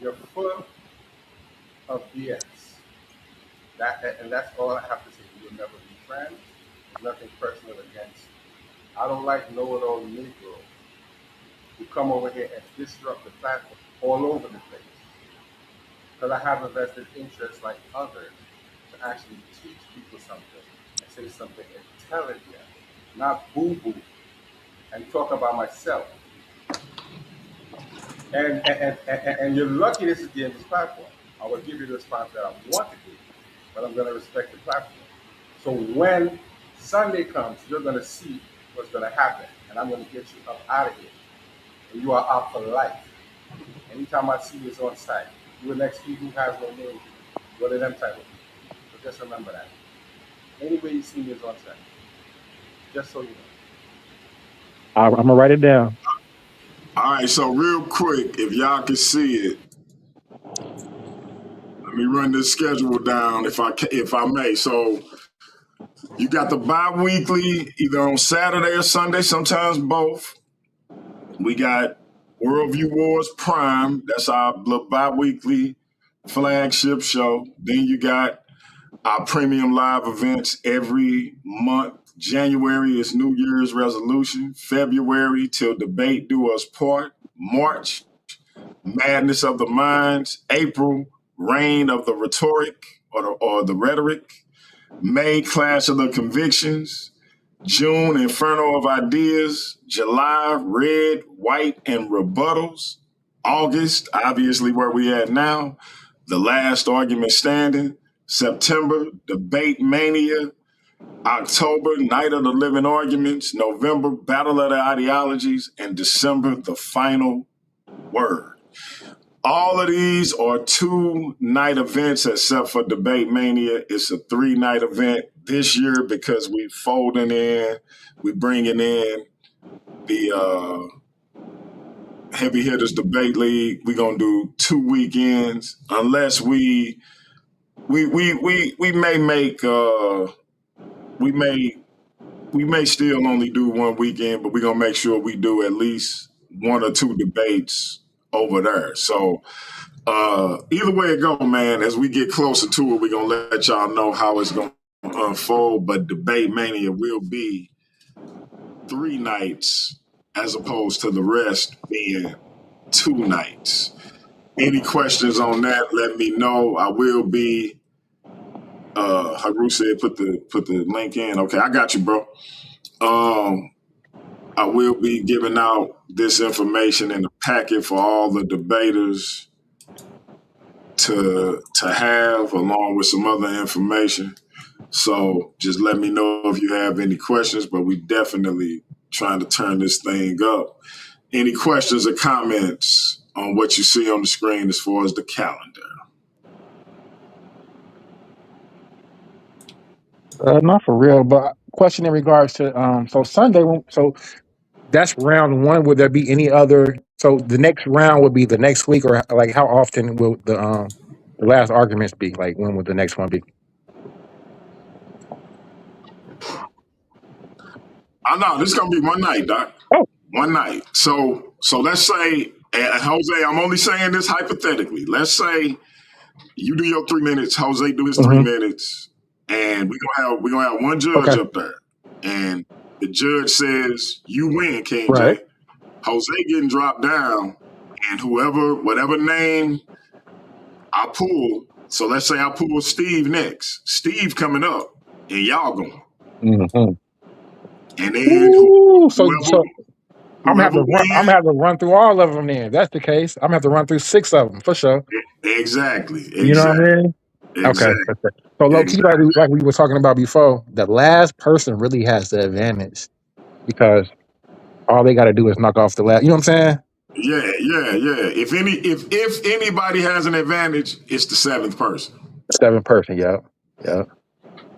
You're full of BS. And that's all I have to say. We'll never be friends. Nothing personal against you. I don't like know-it-all Negroes who come over here and disrupt the platform all over the place. Because I have a vested interest like others to actually teach people something and say something intelligent, not boo-boo, and talk about myself. And you're lucky this is the end of this platform. I will give you the response that I want to give, but I'm going to respect the platform. So when Sunday comes, you're going to see what's going to happen, and I'm going to get you up out of here. And you are out for life. Anytime I see you, it's on site. You're next he who has no name. One of them type of people. So just remember that. Anyway you see me is on site. Just so you know. I'm gonna write it down. All right, so real quick, if y'all can see it, let me run this schedule down if I may. So you got the bi-weekly either on Saturday or Sunday, sometimes both. We got Worldview Wars Prime. That's our bi-weekly flagship show. Then you got our premium live events every month. January is New Year's resolution. February till debate do us part. March, Madness of the Minds. April, Reign of the Rhetoric or the Rhetoric. May, Clash of the Convictions. June, Inferno of Ideas. July, Red, White, and Rebuttals. August, obviously where we at now, The Last Argument Standing. September, Debate Mania. October, Night of the Living Arguments. November, Battle of the Ideologies. And December, The Final Word. All of these are 2-night events except for Debate Mania. It's a 3-night event this year because we bringing in the Heavy Hitters Debate League. We're gonna do 2 weekends unless we may make we may still only do 1 weekend, but we're gonna make sure we do at least 1 or 2 debates over there. So either way it go, man, as we get closer to it, we're gonna let y'all know how it's gonna unfold. But Debate Mania will be 3 nights as opposed to the rest being 2 nights. Any questions on that, let me know. I will be Haru said put the link in. Okay, I got you, bro. I will be giving out this information in the packet for all the debaters to have, along with some other information. So just let me know if you have any questions, but we definitely trying to turn this thing up. Any questions or comments on what you see on the screen as far as the calendar? Not for real, but question in regards to so Sunday. So that's round 1. Would there be any other? So the next round would be the next week, or like how often will the last arguments be? Like when would the next one be? I know this is gonna be 1 night, Doc. Oh. 1 night. So let's say, Jose, I'm only saying this hypothetically. Let's say you do your 3 minutes, Jose do his 3 minutes, and we're gonna have 1 judge up there, and the judge says you win, King Right. J. Jose getting dropped down, and whatever name I pull. So let's say I pull Steve next. Steve coming up, and y'all going, Mm-hmm. and then So I'm gonna have to run through all of them. Then if that's the case, I'm gonna have to run through 6 of them for sure. Exactly. You know what I mean? Exactly. Okay. So low key, like we were talking about before, the last person really has the advantage because all they got to do is knock off the last. You know what I'm saying? Yeah. If anybody has an advantage, it's the 7th person. 7th person. Yeah.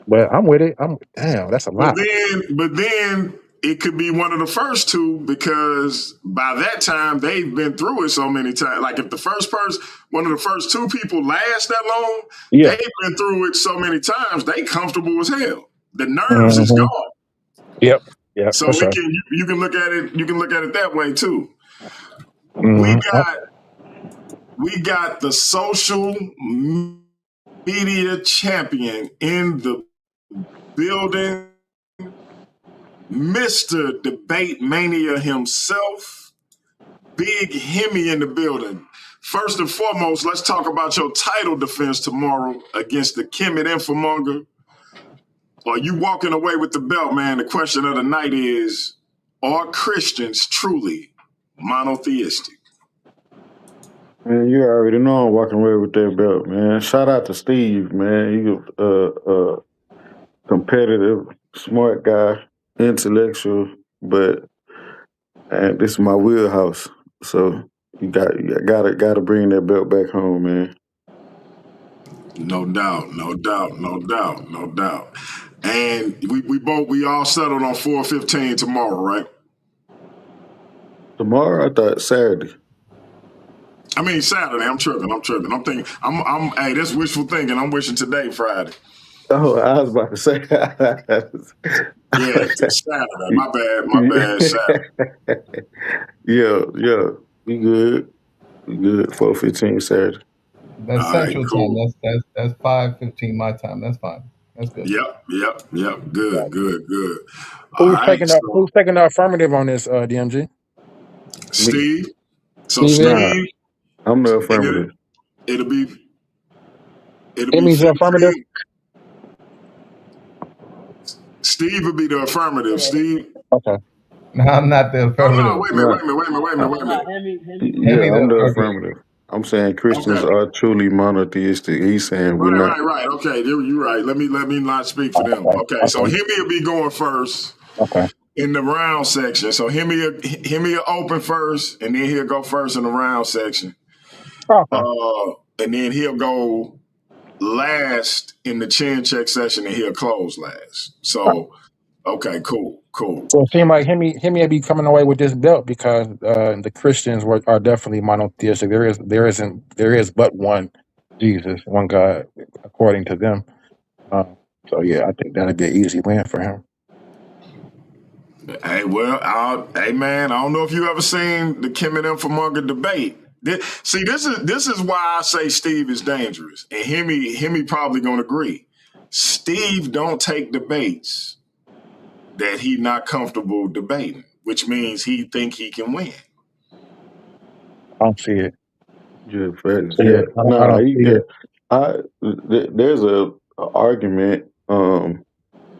But I'm with it. Damn, that's a lot. But then it could be one of the first 2 because by that time they've been through it so many times. Like if one of the first 2 people last that long, they've been through it so many times, they comfortable as hell. The nerves is gone. Yep. So you can look at it. You can look at it that way too. we got the social media champion in the building, Mr. Debate Mania himself, Big Hemi in the building. First and foremost, let's talk about your title defense tomorrow against the Kemet Infomonger. Are you walking away with the belt, man? The question of the night is, are Christians truly monotheistic? Man, you already know I'm walking away with that belt, man. Shout out to Steve, man. He's a competitive, smart guy, intellectual, but this is my wheelhouse. So you gotta bring that belt back home, man. No doubt. And we all settled on 4:15 tomorrow, right? Tomorrow, I thought Saturday. I mean Saturday. I'm tripping. I'm thinking. Hey, that's wishful thinking. I'm wishing today, Friday. Oh, I was about to say. Yeah, it's Saturday. My bad. Saturday. Yeah. We good. 4:15 Saturday. That's All Central right, cool. Time. That's 5:15 my time. That's fine. That's good. Yep. Good. All Who's right, taking the affirmative on this, DMG? Steve. So Steve, Steve, I'm the affirmative. It'll be Emmy's the affirmative. Steve will be the affirmative. Steve. Okay. No, I'm not the affirmative. No, wait a minute. Yeah, I'm the affirmative. I'm saying Christians are truly monotheistic. He's saying we're not. Right. Okay, you're right. Let me not speak for them. Okay, so Hemi will be going first. Okay. In the round section. So Hemi will open first, and then he'll go first in the round section. And then he'll go last in the chin check session, and he'll close last. So, okay, cool. So it seems like Hemi will be coming away with this belt because the Christians are definitely monotheistic. There is but one Jesus, one God, according to them. So yeah, I think that'd be an easy win for him. Hey, well, hey man, I don't know if you ever seen the Kemet Infomonger debate. See, this is why I say Steve is dangerous, and Hemi probably gonna agree. Steve don't take debates that he not comfortable debating, which means he think he can win. I don't see it. There's a argument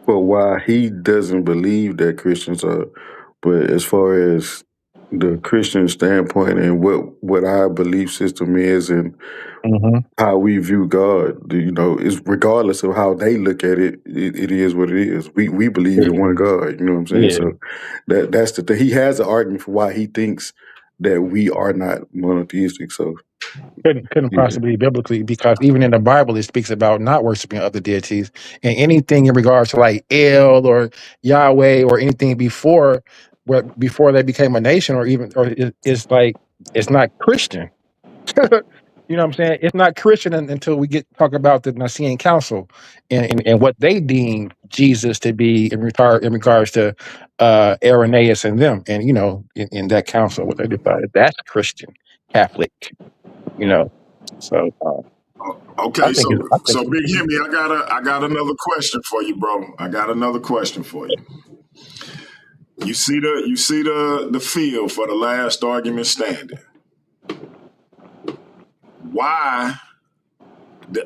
for why he doesn't believe that Christians are, but as far as the Christian standpoint and what our belief system is and how we view God, is regardless of how they look at it, it is what it is. We believe in one God, you know what I'm saying? Yeah. So that's the thing. He has an argument for why he thinks that we are not monotheistic. So couldn't possibly be biblically, because even in the Bible it speaks about not worshiping other deities, and anything in regards to like El or Yahweh or anything before they became a nation, or it's like it's not Christian. You know what I'm saying? It's not Christian until we talk about the Nicene Council and what they deem Jesus to be in regards to Irenaeus and them, and in that council what they decided that's Christian Catholic. So okay, so Big Hemi, I got another question for you, bro. You see the field for the last argument standing. Why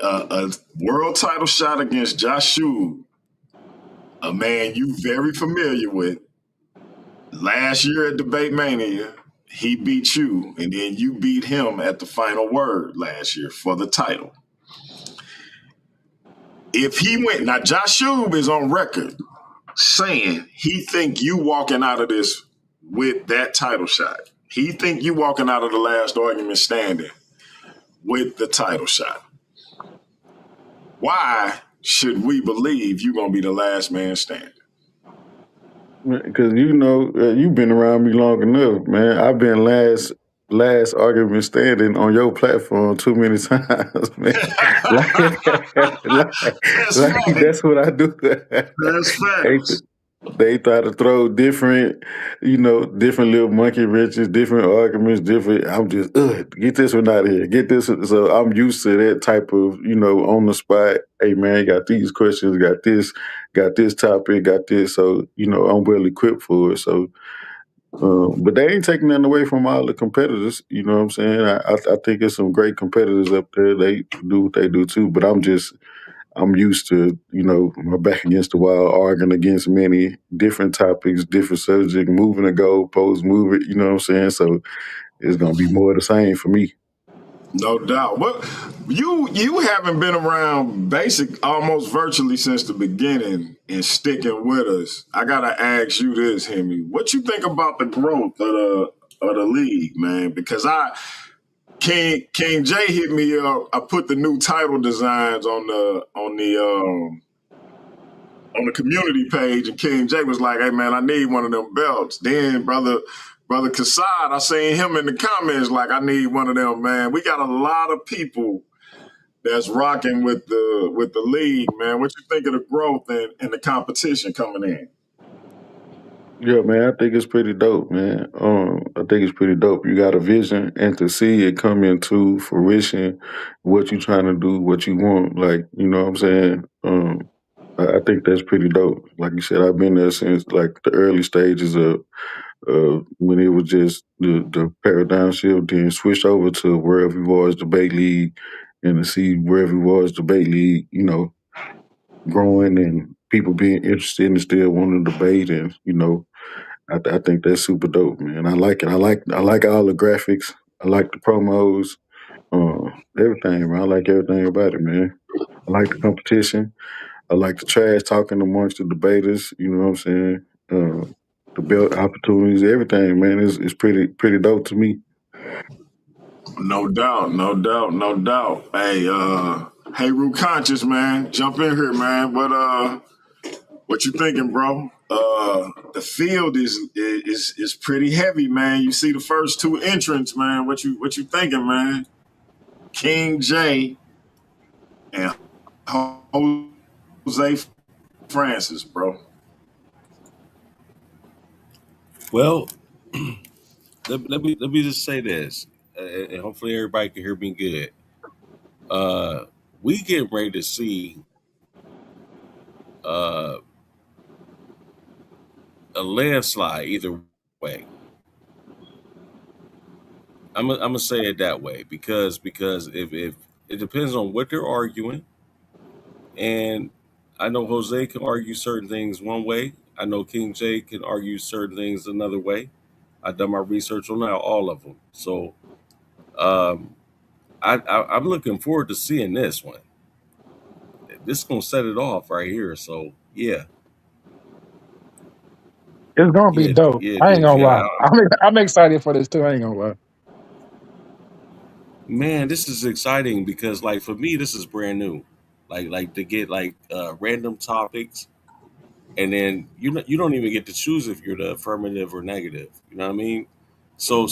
a world title shot against Joshua, a man you very familiar with, last year at Debate Mania, he beat you, and then you beat him at the final word last year for the title. If he went, now Joshua is on record saying he think you walking out of this with that title shot. He think you walking out of the last argument standing with the title shot. Why should we believe you're going to be the last man standing? Because you've been around me long enough, man. I've been last argument standing on your platform too many times, man. That's what I do. That's facts. They try to throw different, different little monkey wrenches, different arguments, different. I'm just, get this one out of here. Get this. So I'm used to that type of, on the spot. Hey man, got these questions, got this topic, got this. So I'm well equipped for it. So, but they ain't taking nothing away from all the competitors. You know what I'm saying? I think there's some great competitors up there. They do what they do too. But I'm used to, my back against the wall, arguing against many different topics, different subjects, moving the goalposts, move it, you know what I'm saying? So it's gonna be more of the same for me. No doubt. Well, you haven't been around basic almost virtually since the beginning and sticking with us. I gotta ask you this, Hemi. What you think about the growth of the league, man? Because King J hit me up. I put the new title designs on the community page, and King J was like, "Hey man, I need one of them belts." Then brother Kassad, I seen him in the comments like, "I need one of them, man." We got a lot of people that's rocking with the league, man. What you think of the growth and the competition coming in? Yeah, man, I think it's pretty dope, man. I think it's pretty dope. You got a vision, and to see it come into fruition, what you trying to do, what you want, like, you know what I'm saying? I think that's pretty dope. Like you said, I've been there since like the early stages of when it was just the paradigm shift, then switched over to Wherever We Was Debate League, and to see Wherever We Was Debate League, growing and people being interested and still wanting to debate, and I think that's super dope, man. I like it. I like all the graphics. I like the promos, everything, man. I like everything about it, man. I like the competition. I like the trash talking amongst the debaters. You know what I'm saying? The belt opportunities, everything, man, is pretty dope to me. No doubt, no doubt, no doubt. Hey, Root Conscious, man, jump in here, man. What you thinking, bro? The field is pretty heavy, man. You see the first two entrants, man. What you thinking, man? King J and Jose Francis, bro. Well, let me just say this, and hopefully everybody can hear me good. We get ready to see a landslide either way. I'm gonna say it that way because if it depends on what they're arguing, and I know Jose can argue certain things one way. I know King J can argue certain things another way. I've done my research on all of them, so I'm looking forward to seeing this one. This is gonna set it off right here. So yeah. It's gonna be dope. I ain't gonna lie. I'm excited for this too. I ain't gonna lie. Man, this is exciting because, like, for me, this is brand new. Like to get random topics, and then you don't even get to choose if you're the affirmative or negative. You know what I mean? So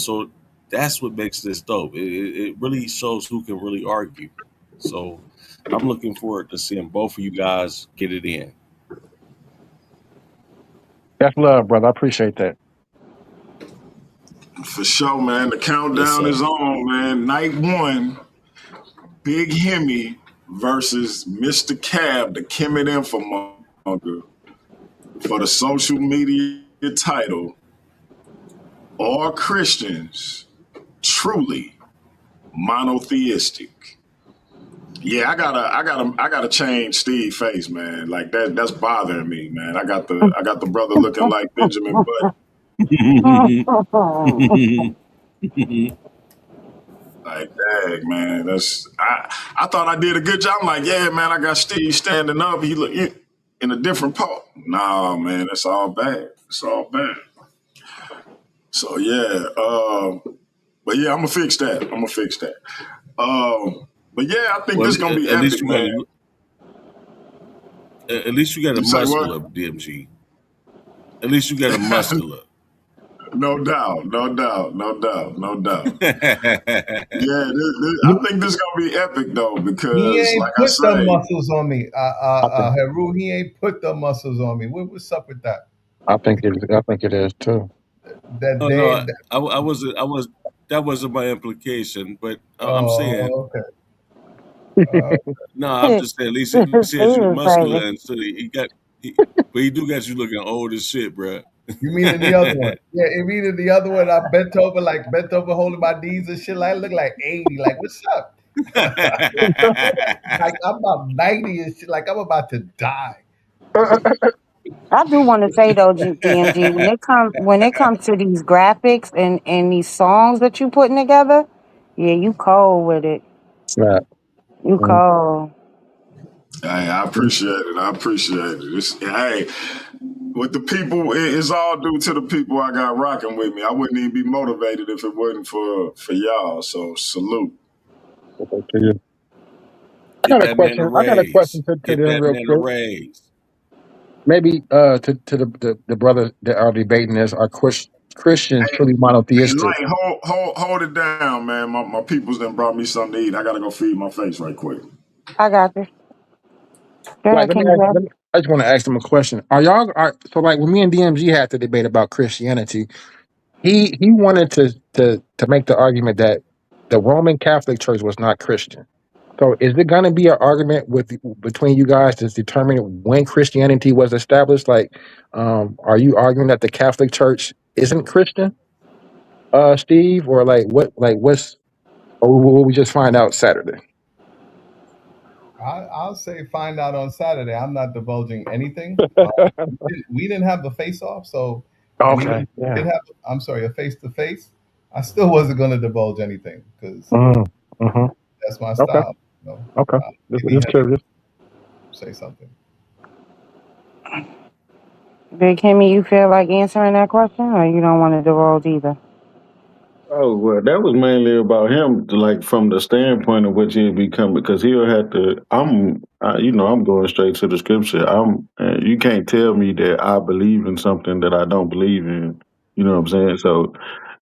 that's what makes this dope. It really shows who can really argue. So I'm looking forward to seeing both of you guys get it in. That's love, brother. I appreciate that. For sure, man. The countdown is on, man. Night one, Big Hemi versus Mr. Cab, the Kemet Infomonger, for the social media title. Are Christians truly monotheistic? Yeah, I gotta change Steve's face, man. Like that's bothering me, man. I got the brother looking like Benjamin Button. Like, dang, man. I thought I did a good job. I'm like, yeah, man, I got Steve standing up. He look in a different part. Nah, man, it's all bad. It's all bad. So yeah, but yeah, I'm gonna fix that. But yeah, I think this is gonna be epic, man. At least you got a muscular, DMG. At least you got a muscular. No doubt. Yeah, I think this is gonna be epic though, because he ain't like put I say, the muscles on me. Heru, he ain't put the muscles on me. What's up with that? I think it is too. That Oh they. no, I wasn't. I was. That wasn't my implication, but I'm saying Oh, okay. Uh, no. I'm Steve just saying. At least he says you is muscular, crazy. and so he got. But he do got you looking old as shit, bro. you mean in the other one? Yeah, you mean in the other one? I bent over, holding my knees and shit. Like I look like 80. Like what's up? Like I'm about 90 and shit. Like I'm about to die. I do want to say though, DMG, when it comes to these graphics and these songs that you putting together, yeah, you cold with it. Right. You Mm. cold. Hey, I appreciate it. I appreciate it. Hey, with the people, it's all due to the people I got rocking with me. I wouldn't even be motivated if it wasn't for y'all. So salute. Okay, to you. I Get got a that man a question. I got a raise. question to Get them that real man a quick. raise. Maybe to the brother that are debating this, are Christians Hey, truly hey, monotheistic? Light, hold it down, man. My people's done brought me something to eat. I gotta go feed my face right quick. I got this. Go Like, ahead, King Jeff. I just want to ask them a question. So like when me and DMG had the debate about Christianity, he wanted to make the argument that the Roman Catholic Church was not Christian. So is it going to be an argument between you guys to determine when Christianity was established? Like, are you arguing that the Catholic Church isn't Christian, Steve, or or will we just find out Saturday? I'll say find out on Saturday. I'm not divulging anything. We didn't have the face off, so and even Okay, if we yeah. did have, I'm sorry, a face to face, I still wasn't going to divulge anything because Mm, hmm. that's my Okay, style. You know, okay. maybe Just Henny curious. say something. Big Kimmy, you feel like answering that question, or you don't want to divulge either? Oh well, that was mainly about him, like from the standpoint of what he'll become, because he'll have to. I'm going straight to the scripture. You can't tell me that I believe in something that I don't believe in. You know what I'm saying? So,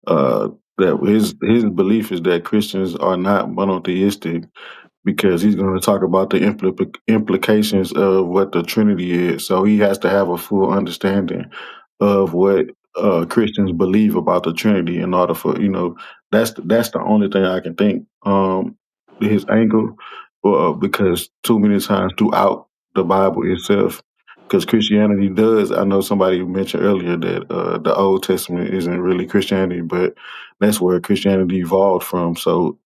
that his belief is that Christians are not monotheistic, because he's going to talk about the implications of what the Trinity is. So he has to have a full understanding of what Christians believe about the Trinity in order for that's the only thing I can think his angle, because too many times throughout the Bible itself. Because Christianity does, I know somebody mentioned earlier that the Old Testament isn't really Christianity, but that's where Christianity evolved from. So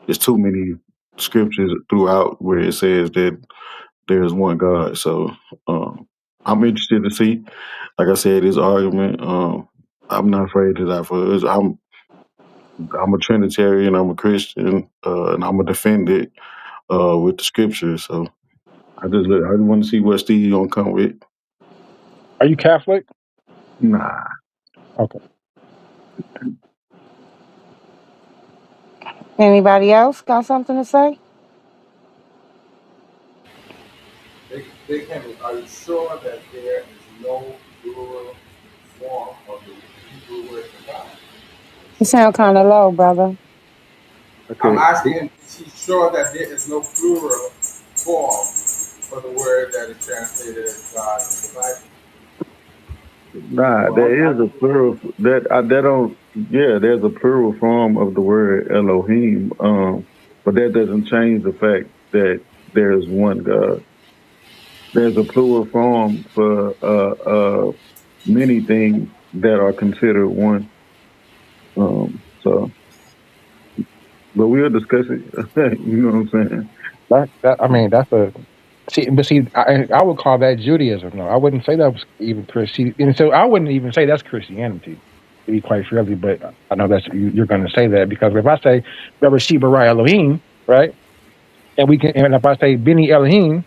there's too many scriptures throughout where it says that there's one God. So I'm interested to see, like I said, this argument. I'm not afraid to die for it. I'm a Trinitarian. I'm a Christian, and I'm gonna defend it with the scriptures. So I just want to see what Steve gonna come with. Are you Catholic? Nah, Okay. Anybody else got something to say? Big Henry, are you sure that there is no plural form of the Hebrew word for God? You sound kind of low, brother. I'm okay. asking, is he sure that there is no plural form for the word that is translated as God in the Bible? Nah, there is a plural that don't. Yeah, there's a plural form of the word Elohim. But that doesn't change the fact that there's one God. There's a plural form for many things that are considered one. So, but we'll discuss it. You know what I'm saying? I mean, that's a see. I would call that Judaism. No, I wouldn't say that was even Christian. And so I wouldn't even say that's Christianity, to be quite fairly. But I know you're going to say that, because if I say Bereshit bara Elohim, right, and if I say Beni Elohim,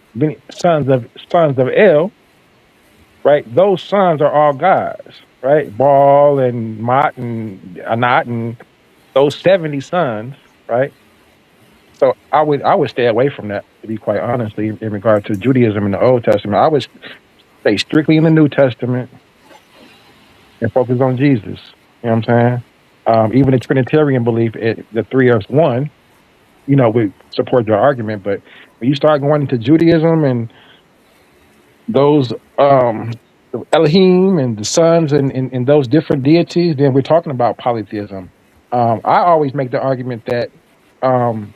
sons of El, right, those sons are all gods, right? Baal and Mot and Anat and those 70 sons, right? So I would stay away from that, to be quite honestly, in regard to Judaism in the Old Testament. I would stay strictly in the New Testament and focus on Jesus. You know what I'm saying? Even the Trinitarian belief, the three is one, would support your argument. But when you start going into Judaism and those Elohim and the sons and those different deities, then we're talking about polytheism. I always make the argument that um,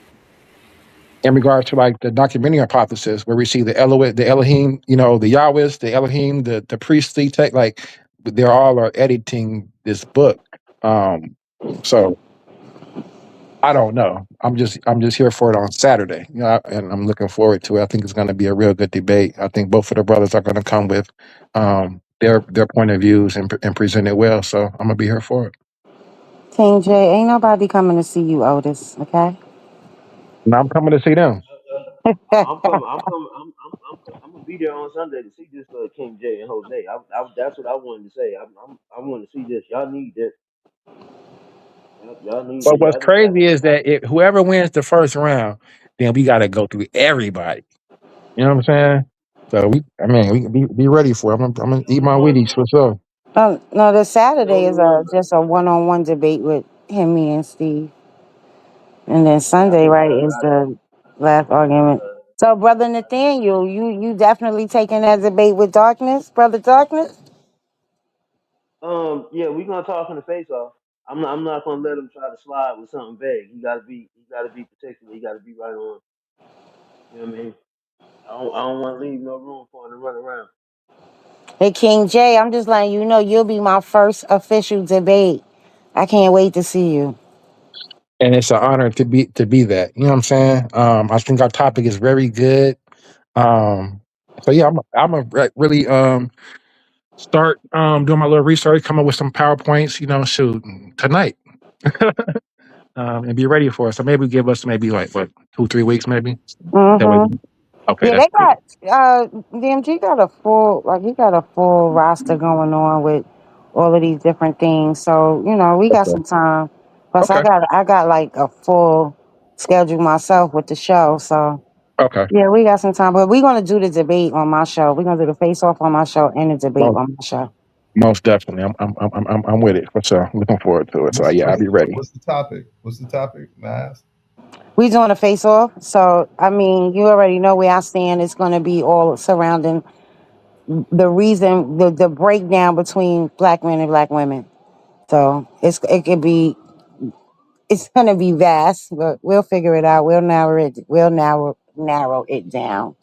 in regards to like the documentary hypothesis, where we see the the Elohim, the Yahwist, the Elohim, the priestly tech, like they all are editing this book. So I don't know. I'm just here for it on Saturday, and I'm looking forward to it. I think it's going to be a real good debate. I think both of the brothers are going to come with their point of views and present it well. So I'm gonna be here for it. King J, ain't nobody coming to see you, Otis. Okay. And I'm coming to see them. I'm coming. I'm gonna be there on Sunday to see this King J and Jose. That's what I wanted to say. I want to see this. Y'all need this. Y'all need But this. what's Y'all just got. crazy is that whoever wins the first round, then we got to go through everybody. You know what I'm saying? So we can be ready for it. I'm gonna eat my Wheaties for sure. No, the The Saturday only is one. just a one-on-one debate with him, me, and Steve, and then Yeah, Sunday, right, is the last argument. So, brother Nathaniel, you definitely taking that debate with Darkness, brother Darkness. Yeah, we gonna talk in the face off. I'm not gonna let him try to slide with something vague. He gotta be particular. He gotta be right on. You know what I mean? I don't want to leave no room for him to run around. Hey, King J, I'm just letting you know you'll be my first official debate. I can't wait to see you. And it's an honor to be that. You know what I'm saying? I think our topic is very good. Um, so yeah, I'm a really start doing my little research, come up with some PowerPoints. Shoot tonight, and be ready for it. So maybe give us maybe like what 2-3 weeks maybe. That way. Mm-hmm. Okay, Yeah, that's they good. got DMG got he got a full roster going on with all of these different things. So, we got Okay. some time. Plus Okay. I got like a full schedule myself with the show. So Okay. yeah, we got some time. But we're gonna do the debate on my show. We're gonna do the face off on my show and the debate Most, on my show. most definitely. I'm with it for sure. Looking forward to it. So yeah, I'll be ready. What's the topic? What's the topic, Nas? We doing a face off. So I mean, you already know where I stand. It's gonna be all surrounding the reason the breakdown between black men and black women. So it's gonna be vast, but we'll figure it out. We'll narrow it down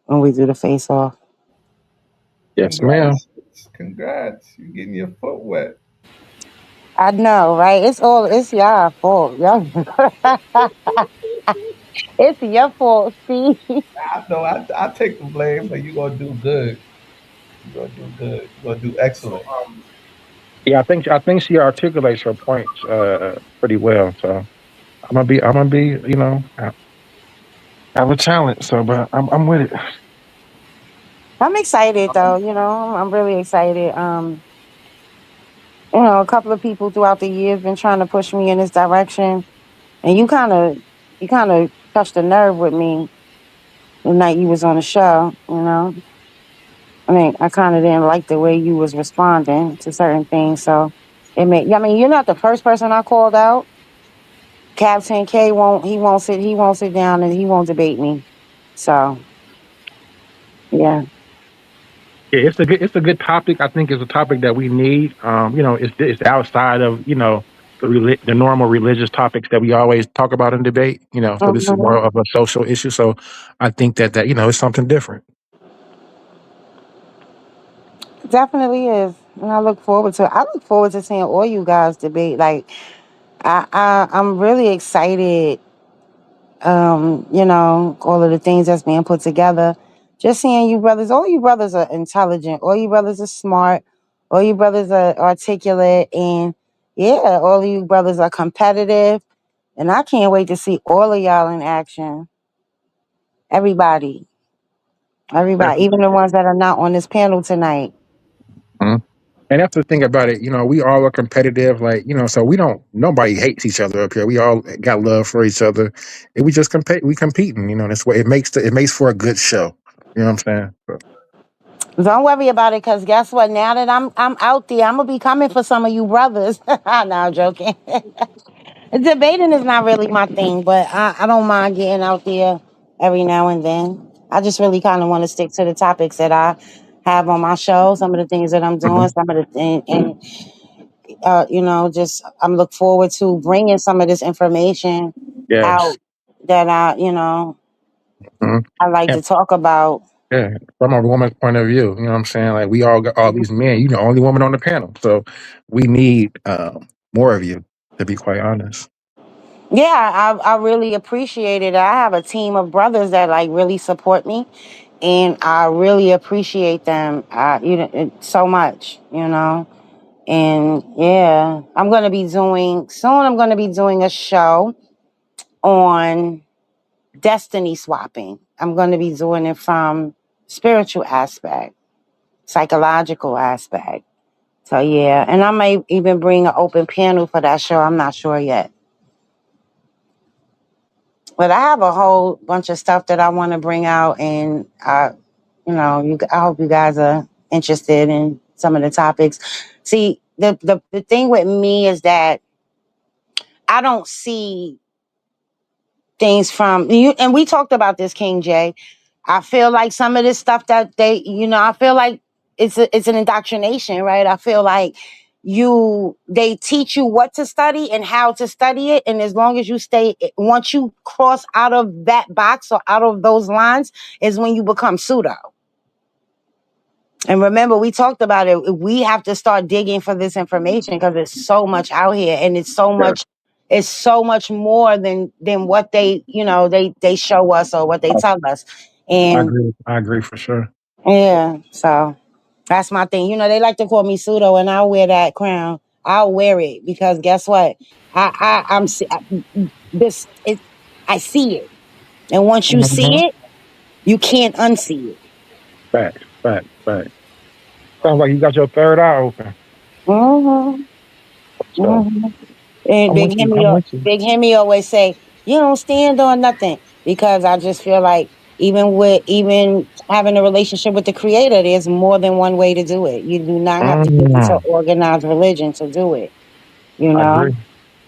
when we do the face off. Yes, ma'am. Congrats. Congrats. You're getting your foot wet. I know, right? It's y'all fault. Y'all it's your fault, Steve. I know I take the blame, but you're gonna do good. You're gonna do good. You're gonna do So, excellent. Yeah, I think she articulates her points pretty well. So I'm gonna be have a talent. So, but I'm with it. I'm excited though, I'm really excited. A couple of people throughout the years been trying to push me in this direction. And you kind of touched a nerve with me the night you was on the show. I mean, I kind of didn't like the way you was responding to certain things. So I mean, you're not the first person I called out. Captain K won't sit down and he won't debate me. So yeah, Yeah, it's a good topic. I think it's a topic that we need. It's outside of the normal religious topics that we always talk about in debate. So this is more Mhm. of a social issue. So I think that is something different. Definitely is. And I look forward to seeing all you guys debate. Like I'm really excited, all of the things that's being put together. Just seeing you brothers, all you brothers are intelligent, all you brothers are smart, all you brothers are articulate, and yeah, all of you brothers are competitive. And I can't wait to see all of y'all in action. Everybody, everybody, Definitely. even the ones that are not on this panel tonight. Mhm. And that's the thing about it. We all are competitive. So nobody hates each other up here. We all got love for each other, and we just compete. We competing. That's what it makes for a good show. You know what I'm saying? So, Don't worry about it, cause guess what? Now that I'm out there, I'm gonna be coming for some of you brothers. No, I'm joking. Debating is not really my thing, but I don't mind getting out there every now and then. I just really kind of want to stick to the topics that I have on my show, some of the things that I'm doing, Mhm. some of the and you know, just I'm look forward to bringing some of this information Yes. out that you know, Mhm. I like And to talk about. yeah, from a woman's point of view, you know what I'm saying? Like we all got all these men. You're the only woman on the panel, so we need more of you. To be quite honest. Yeah, I really appreciate it. I have a team of brothers that like really support me, and I really appreciate them. You know, so much. You know, and yeah, I'm gonna be doing soon. I'm gonna be doing a show on destiny swapping. I'm gonna be doing it from spiritual aspect, psychological aspect. So yeah, and I may even bring an open panel for that show. I'm not sure yet. But I have a whole bunch of stuff that I want to bring out, and you know, I hope you guys are interested in some of the topics. See, the thing with me is that I don't see things from you, and we talked about this, King J. I feel like some of this stuff that they, you know, I feel like it's an indoctrination, right? I feel like they teach you what to study and how to study it, and as long as you stay, once you cross out of that box or out of those lines, is when you become pseudo. And remember, we talked about it. We have to start digging for this information because there's so much out here, and Yes, it's so much more than what they, you know, they show us or what they tell us. I And agree. I agree for sure. yeah, so that's my thing. You know, they like to call me pseudo, and I'll wear that crown. I'll wear it because guess what? I'm this. I see it, and once you see Mhm. it, you can't unsee it. Fact, fact, fact. Sounds like you got your third eye open. Mm-hmm. So Mm-hmm. And I'm with you. I'm with you. Big Hemi always say, "You don't stand on nothing," because I just feel like even having a relationship with the Creator, there's more than one way to do it. You do not have to get into Mm, organized religion to do it. You I know, agree.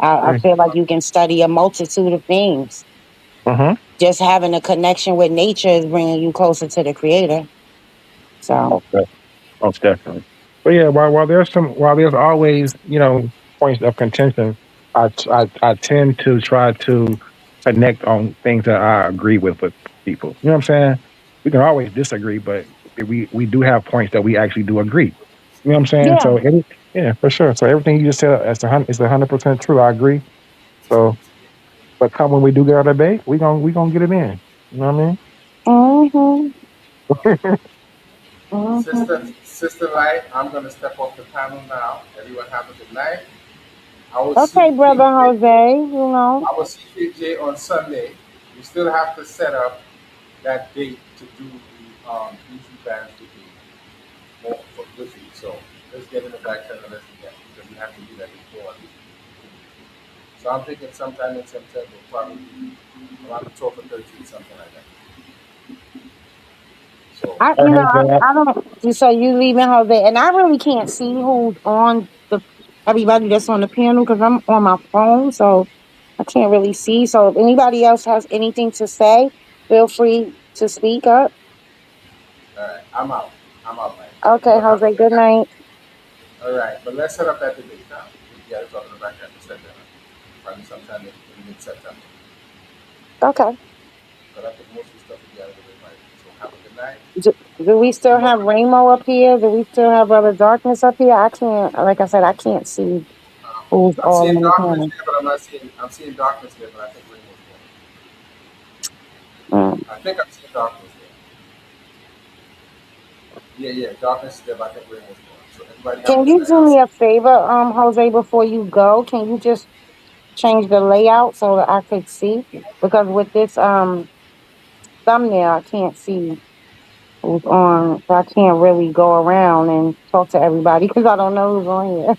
I Agree. feel like you can study a multitude of things. Uh-huh. Just having a connection with nature is bringing you closer to the Creator. So, Most definitely. But yeah, while there's always points of contention, I tend to try to connect on things that I agree with people. You know what I'm saying? We can always disagree, but we do have points that we actually do agree. You know what I'm saying? yeah. So yeah, for sure. So everything you just said is 100% true. I agree. So, but come when we do get our debate, we gonna get it in. You know what I mean? Mm-hmm. Mm-hmm. Sister Light, I'm gonna step off the panel now. Everyone have a good night. I will Okay, see brother King J. Jose. You know. I will see King J on Sunday. We still have to set up that date to do the Easy Bands with with you. So let's get in the back channel. Let's do that because we have to do that before. So I'm thinking sometime in September, probably around the 12th or 13th, something like that. So Hey, hey, Zach. I don't. So you leaving Jose, and I really can't see who's on the everybody that's on the panel because I'm on my phone, so I can't really see. So if anybody else has anything to say, feel free to speak up. all right, I'm out. I'm out, man. Okay, Everyone have a Jose. good Good night. night. All right, but let's set up that debate now. We got to talk about that in September. Probably sometime in mid-September. Okay. But I think most of the stuff we got to do right. So have a good night. Do we still have Ramo up here? Do we still have Brother Darkness up here? I can't. Like I said, I can't see who's I'm all seeing in the darkness panel. there, but I'm seeing darkness there, but I think rainbow's Mm. there. I think I'm seeing darkness there. Yeah, darkness is there, but I think rainbow's there. So everybody have a Can good you night. do me a favor, Jose, before you go? Can you just change the layout so that I could see? Because with this thumbnail, I can't see who's on, so I can't really go around and talk to everybody because I don't know who's on here.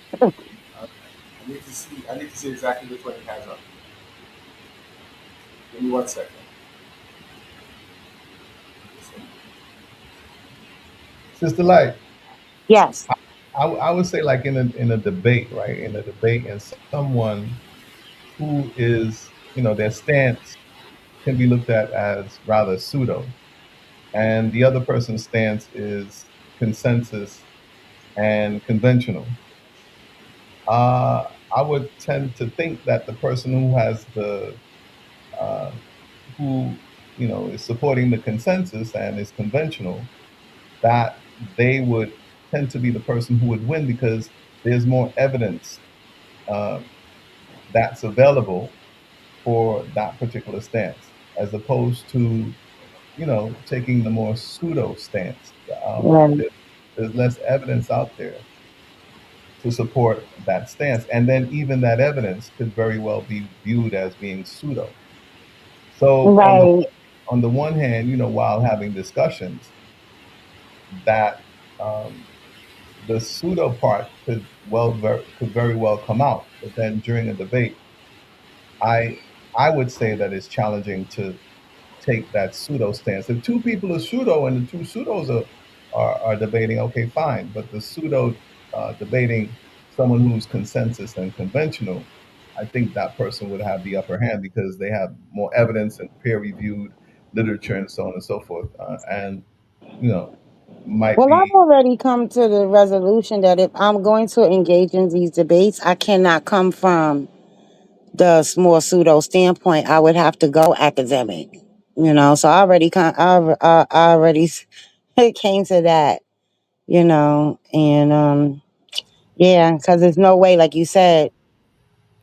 Okay. I need to see exactly which one he has up. Give me 1 second. Sister Light, Yes. I would say like in a debate, right? In a debate, and someone who is, their stance can be looked at as rather pseudo, and the other person's stance is consensus and conventional. I would tend to think that the person who has the uh, who is supporting the consensus and is conventional, that they would tend to be the person who would win because there's more evidence uh, that's available for that particular stance, as opposed to taking the more pseudo stance. Right. There's less evidence out there to support that stance, and then even that evidence could very well be viewed as being pseudo. So Right. on the one hand, while having discussions, that the pseudo part could very well come out, but then during a debate, I I would say that it's challenging to take that pseudo stance. If two people are pseudo and the two pseudos are debating, okay, fine. But the pseudo debating someone who's consensus and conventional, I think that person would have the upper hand because they have more evidence and peer reviewed literature and so on and so forth. And, you know, might Well, I've be, already come to the resolution that if I'm going to engage in these debates, I cannot come from the more pseudo standpoint. I would have to go academic, So I already, I already it came to that, and yeah, because there's no way, like you said,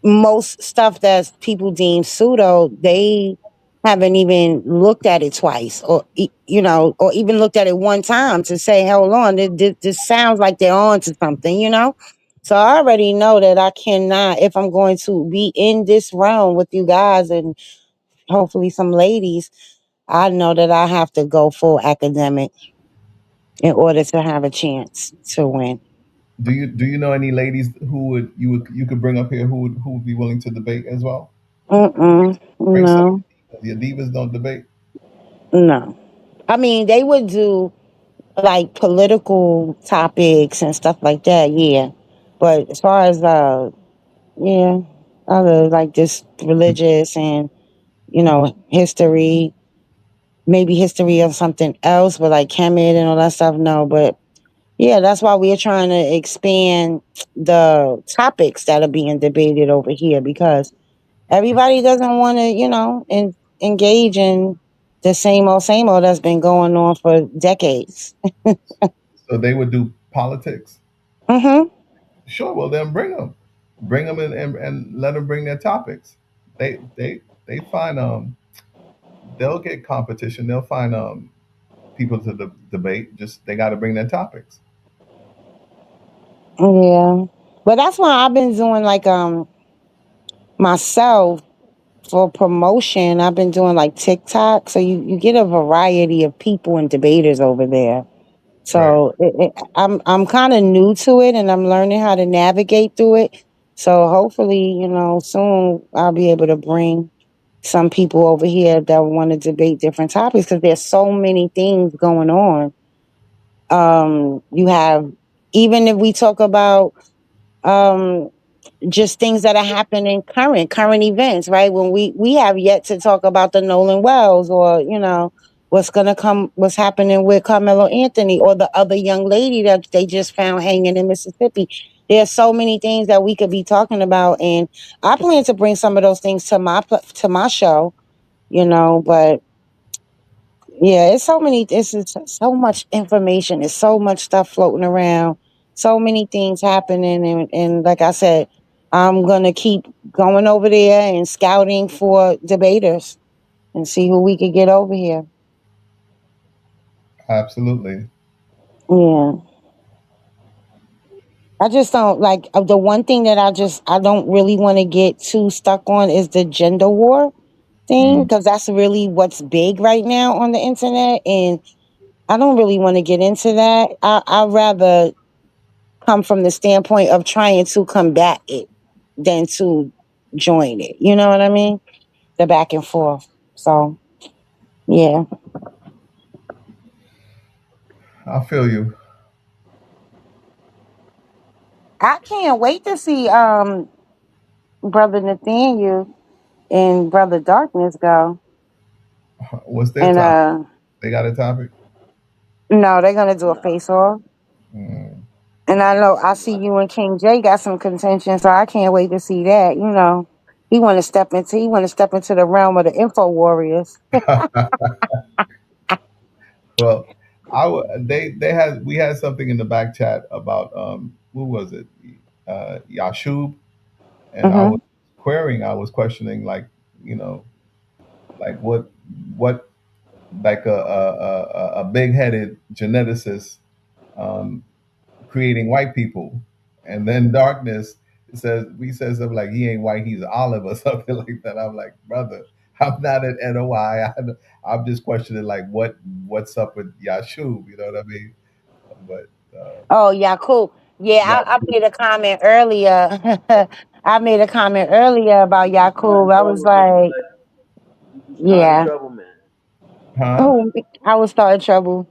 most stuff that people deem pseudo, they haven't even looked at it twice, or or even looked at it one time to say, "Hold on, this sounds like they're on to something." So I already know that I cannot, if I'm going to be in this realm with you guys and hopefully some ladies, I know that I have to go full academic in order to have a chance to win. do you know any ladies you could bring up here who would be willing to debate as well? Bring some No, of the divas don't debate. no. I mean, they would do like political topics and stuff like that, yeah. But as far as yeah, other like just religious and history, maybe history of something else, but like Kemet and all that stuff, no. But yeah, that's why we're trying to expand the topics that are being debated over here because everybody doesn't want to, engage in the same old that's been going on for decades. So they would do politics. Mm-hmm. Sure, well then bring them in and let them bring their topics. They find they'll get competition. They'll find people to debate. Just they got to bring their topics. Yeah. But that's why I've been doing like myself for promotion. I've been doing like TikTok. So you get a variety of people and debaters over there. Right. So I'm kind of new to it and I'm learning how to navigate through it. So hopefully, soon I'll be able to bring some people over here that want to debate different topics because there's so many things going on. You have, even if we talk about um just things that are happening current events, right? When we have yet to talk about the Nolan Wells or what's happening with Carmelo Anthony or the other young lady that they just found hanging in Mississippi. There's so many things that we could be talking about, and I plan to bring some of those things to my show, but yeah, it's so many. This is so much information. There's so much stuff floating around. So many things happening, and like I said, I'm gonna keep going over there and scouting for debaters and see who we could get over here. Absolutely. Yeah, I just don't like the one thing that I don't really want to get too stuck on is the gender war thing Mhm. because that's really what's big right now on the internet, and I don't really want to get into that. I'd rather come from the standpoint of trying to combat it than to join it. You know what I mean? The back and forth. So yeah. I feel you. I can't wait to see Brother Nathaniel and Brother Darkness go. What's their And topic? They got a topic. No, they're gonna do a face off. Mm. And I know I see you and King J got some contention, so I can't wait to see that. You know, he wanna step into the realm of the info warriors. Well, they had we had something in the back chat about who was it, Yashub, and Hmm. I was questioning, like, you know, like what like a big headed geneticist um, creating white people, and then darkness says we said something like he ain't white, he's olive or something like that. I'm like, brother, I'm not an NOI. I'm just questioning like what's up with Yashub. You know what I mean? But Oh yeah, cool. Yeah, yeah, I made a comment earlier. I made a comment earlier about You starting Yakub. I was trouble, Sister like, Black. You starting yeah. trouble, man. huh? Oh, I was starting trouble.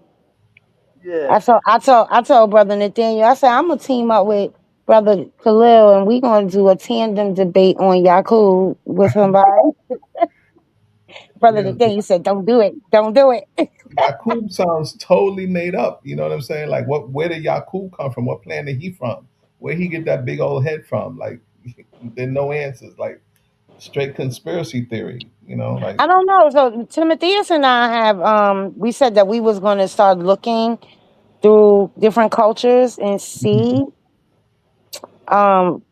Yeah. I told brother Nathaniel. I said I'm gonna team up with brother Khalil, and we gonna do a tandem debate on Yakub with somebody. Brother Yeah, Nathaniel said, "Don't do it. Don't do it." Yakub sounds totally made up. You know what I'm saying? Like, where did Yakub come from? What planet he from? Where he get that big old head from? Like, there no answers. Like, straight conspiracy theory. You know, like. I don't know. So Timotheus and I have we said that we was gonna start looking through different cultures and see um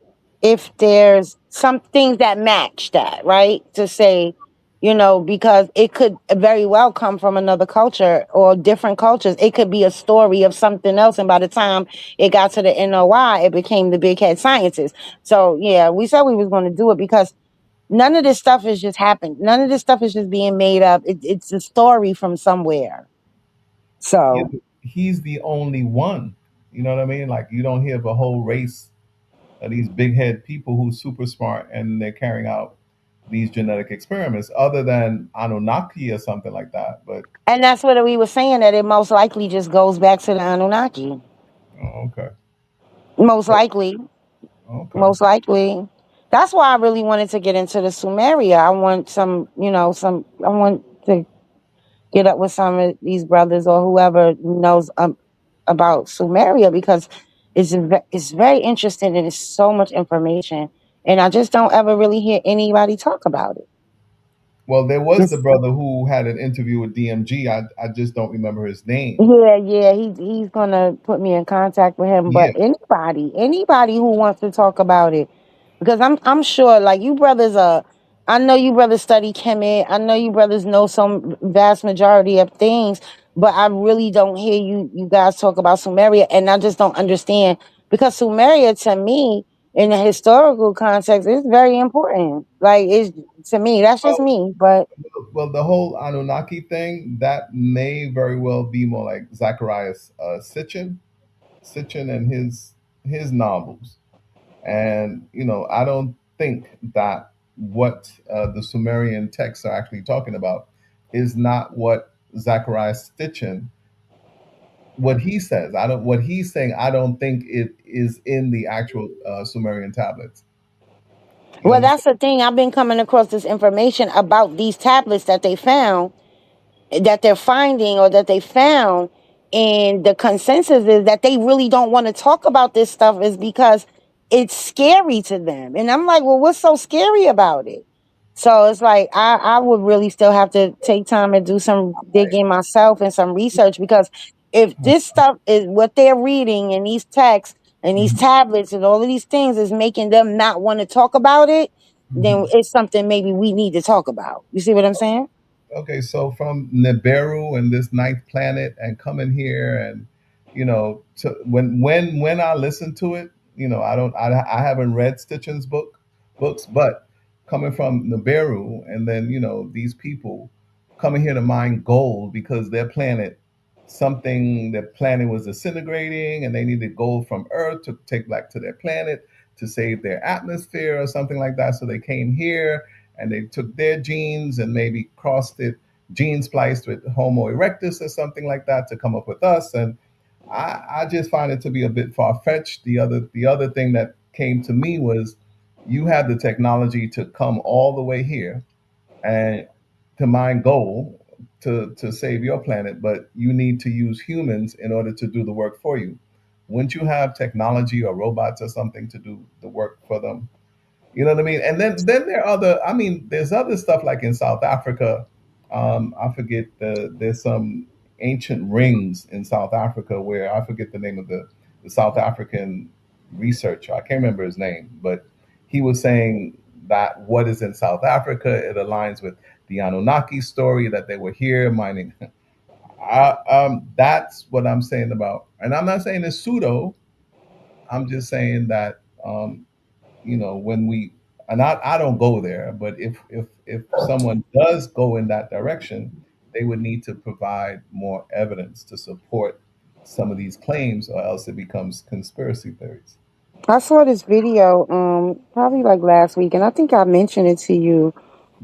if there's some things that match that, right? To say, you know, because it could very well come from another culture or different cultures. It could be a story of something else, and by the time it got to the NOI, it became the big head scientist. So yeah, we said we was going to do it because none of this stuff is just happened. None of this stuff is just being made up. It's a story from somewhere. Yeah, So but he's the only one. You know what I mean? Like, you don't hear of a whole race of these big head people who's super smart and they're carrying out these genetic experiments, other than Anunnaki or something like that. But and that's what we were saying, that it most likely just goes back to the Anunnaki. oh, okay, Most likely. okay. Most likely. That's why I really wanted to get into the Sumeria. I want some, you know, I want to get up with some of these brothers or whoever knows about Sumeria, because it's very interesting and it's so much information. And I just don't ever really hear anybody talk about it. Well, there was the It's- brother who had an interview with DMG. I just don't remember his name. yeah, he's gonna put me in contact with him. Yeah. But anybody who wants to talk about it, because I'm sure, like, you brothers are. I know you brothers study chemi. I know you brothers know some vast majority of things, but I really don't hear you guys talk about Sumeria, and I just don't understand, because Sumeria, to me, in the historical context, is very important. Like, it's, to me, that's just Well, me. But the whole Anunnaki thing, that may very well be more like Zacharias Sitchin and his novels. And I don't think that what the Sumerian texts are actually talking about is not what Zacharias Sitchin, what he says. I don't What he's saying. I don't think it is in the actual Sumerian tablets. You well, understand? that's the thing. I've been coming across this information about these tablets that they found, that they're finding, or that they found, and the consensus is that they really don't want to talk about this stuff, is because it's scary to them. And I'm like, well, what's so scary about it? So it's like I would really still have to take time and do some digging myself and some research, because if this stuff is what they're reading in these texts and these Mhm, tablets and all of these things is making them not want to talk about it, then mhm. it's something maybe we need to talk about. You see what I'm saying? Okay, so from Nibiru and this ninth planet and coming here, and to, when I listen to it, I haven't read Stitchen's books, but coming from Nibiru, and then these people coming here to mine gold because their planet was disintegrating and they needed gold from Earth to take back to their planet to save their atmosphere or something like that. So they came here and they took their genes and maybe crossed it, gene spliced with Homo erectus or something like that to come up with us. And I just find it to be a bit far fetched. The other thing that came to me was you have the technology to come all the way here and to mine gold to save your planet, but you need to use humans in order to do the work for you. Wouldn't you have technology or robots or something to do the work for them? You know what I mean? And then there are other. I mean, there's other stuff like in South Africa. I forget there's some ancient rings in South Africa where I forget the name of the South African researcher. I can't remember his name, but he was saying that what is in South Africa, it aligns with the Anunnaki story that they were here mining. That's what I'm saying about, and I'm not saying it's pseudo. I'm just saying that when we, and I don't go there, but if someone does go in that direction, they would need to provide more evidence to support some of these claims, or else it becomes conspiracy theories. I saw this video, probably like last week, and I think I mentioned it to you,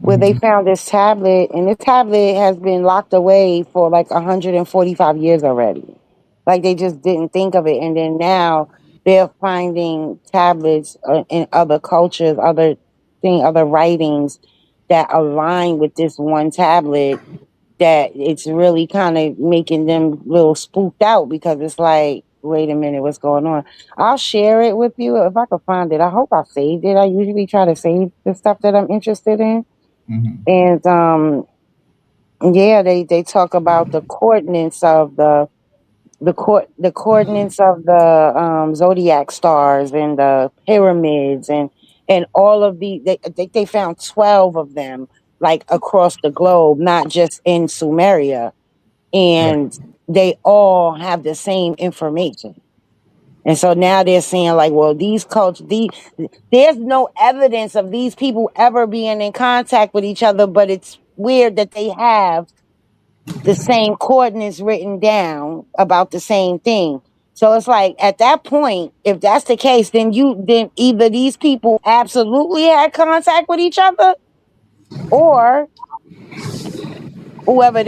where they Hmm. found this tablet, and this tablet has been locked away for like 145 years already. Like they just didn't think of it, and then now they're finding tablets in other cultures, other writings that align with this one tablet, that it's really kind of making them a little spooked out, because it's like, wait a minute, what's going on? I'll share it with you if I can find it. I hope I saved it. I usually try to save the stuff that I'm interested in. Hmm. And yeah, they talk about the coordinates of the coordinates of the zodiac stars and the pyramids, and all of they found 12 of them, like across the globe, not just in Sumeria, Right. and they all have the same information. And so now they're saying, like, well, there's no evidence of these people ever being in contact with each other, but it's weird that they have the same coordinates written down about the same thing. So it's like, at that point, if that's the case, then either these people absolutely had contact with each other, or whoever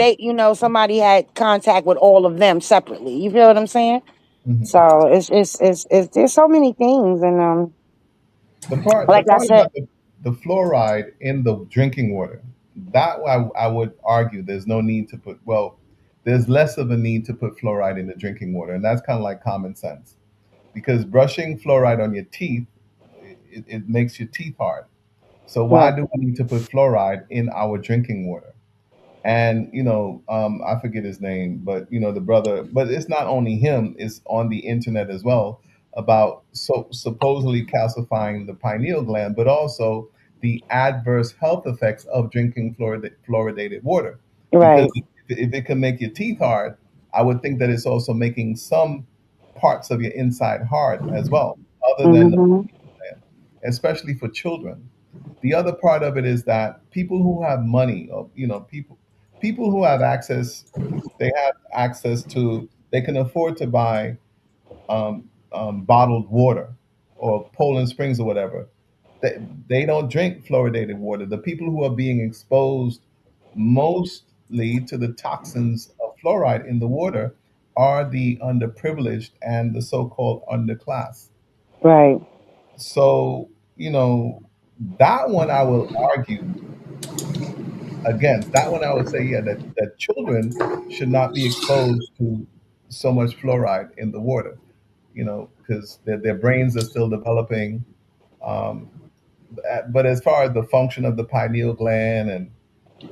somebody had contact with all of them separately. You feel what I'm saying? Hmm. So it's there's so many things, and The like I part said, about the fluoride in the drinking water, that I would argue there's no need to put. Well, there's less of a need to put fluoride in the drinking water, and that's kind of like common sense, because brushing fluoride on your teeth, it makes your teeth hard. So why right, do we need to put fluoride in our drinking water? And I forget his name, but the brother, but it's not only him, it's on the internet as well, about supposedly calcifying the pineal gland, but also the adverse health effects of drinking fluoridated water. right, Because if it can make your teeth hard, I would think that it's also making some parts of your inside hard as well, other than the hmm, gland, especially for children. The other part of it is that people who have money, or people who have access, they have access to, they can afford to buy bottled water or Poland Springs or whatever. They don't drink fluoridated water. The people who are being exposed mostly to the toxins of fluoride in the water are the underprivileged and the so-called underclass. right. So, that one I will argue against. That one I would say, yeah, that children should not be exposed to so much fluoride in the water, because their brains are still developing. Um, but as far as the function of the pineal gland and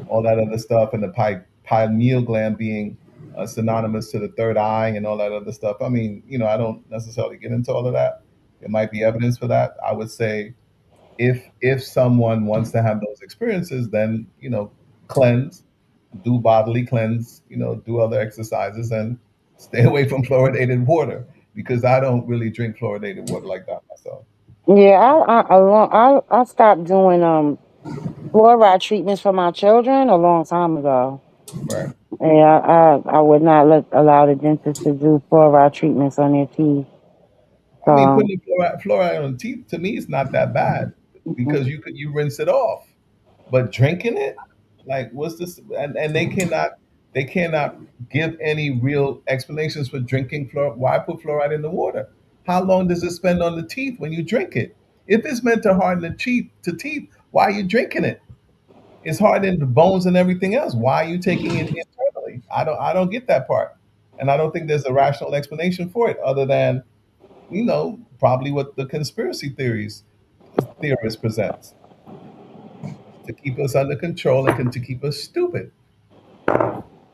all that other stuff, and the pineal gland being synonymous to the third eye and all that other stuff, I mean, I don't necessarily get into all of that. There might be evidence for that. I would say if someone wants to have those experiences, then cleanse, do bodily cleanse, do other exercises, and stay away from fluoridated water, because I don't really drink fluoridated water like that myself. Yeah, I stopped doing fluoride treatments for my children a long time ago. Right. Yeah, I would not allow the dentist to do fluoride treatments on their teeth. I mean, So, putting fluoride on the teeth to me is not that bad, because you rinse it off. But drinking it, like, what's this? And they cannot give any real explanations for drinking fluoride. Why put fluoride in the water? How long does it spend on the teeth when you drink it? If it's meant to harden the teeth, why are you drinking it? It's hardening the bones and everything else. Why are you taking it internally? I don't get that part. And I don't think there's a rational explanation for it other than, probably what the conspiracy theorist presents to keep us under control and to keep us stupid.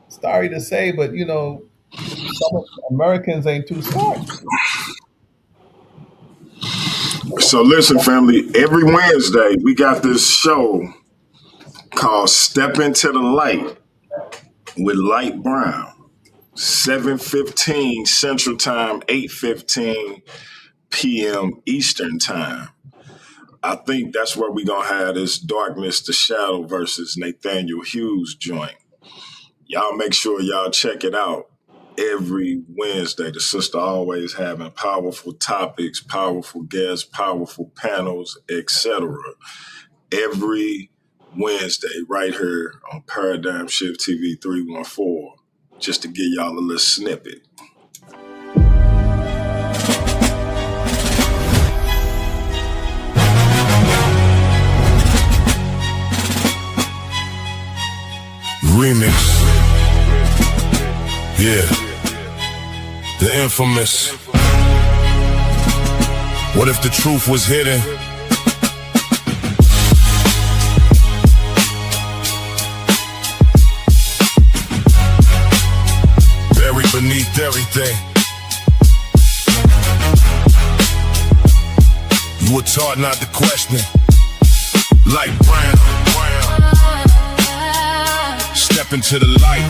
Sorry to say, but some Americans ain't too smart. So listen, family, every Wednesday we got this show called Step Into the Light with Light Brown. 7:15 Central Time, 8:15 p.m. Eastern Time. I think that's where we're going to have this Darkness to Shadow versus Nathaniel Hughes joint. Y'all make sure y'all check it out every Wednesday. The sister always having powerful topics, powerful guests, powerful panels, etc. Every Wednesday right here on Paradigm Shift TV 314, just to give y'all a little snippet. Remix. Yeah. The infamous. What if the truth was hidden? Buried beneath everything. You were taught not to question. Like Brown. Step into the light.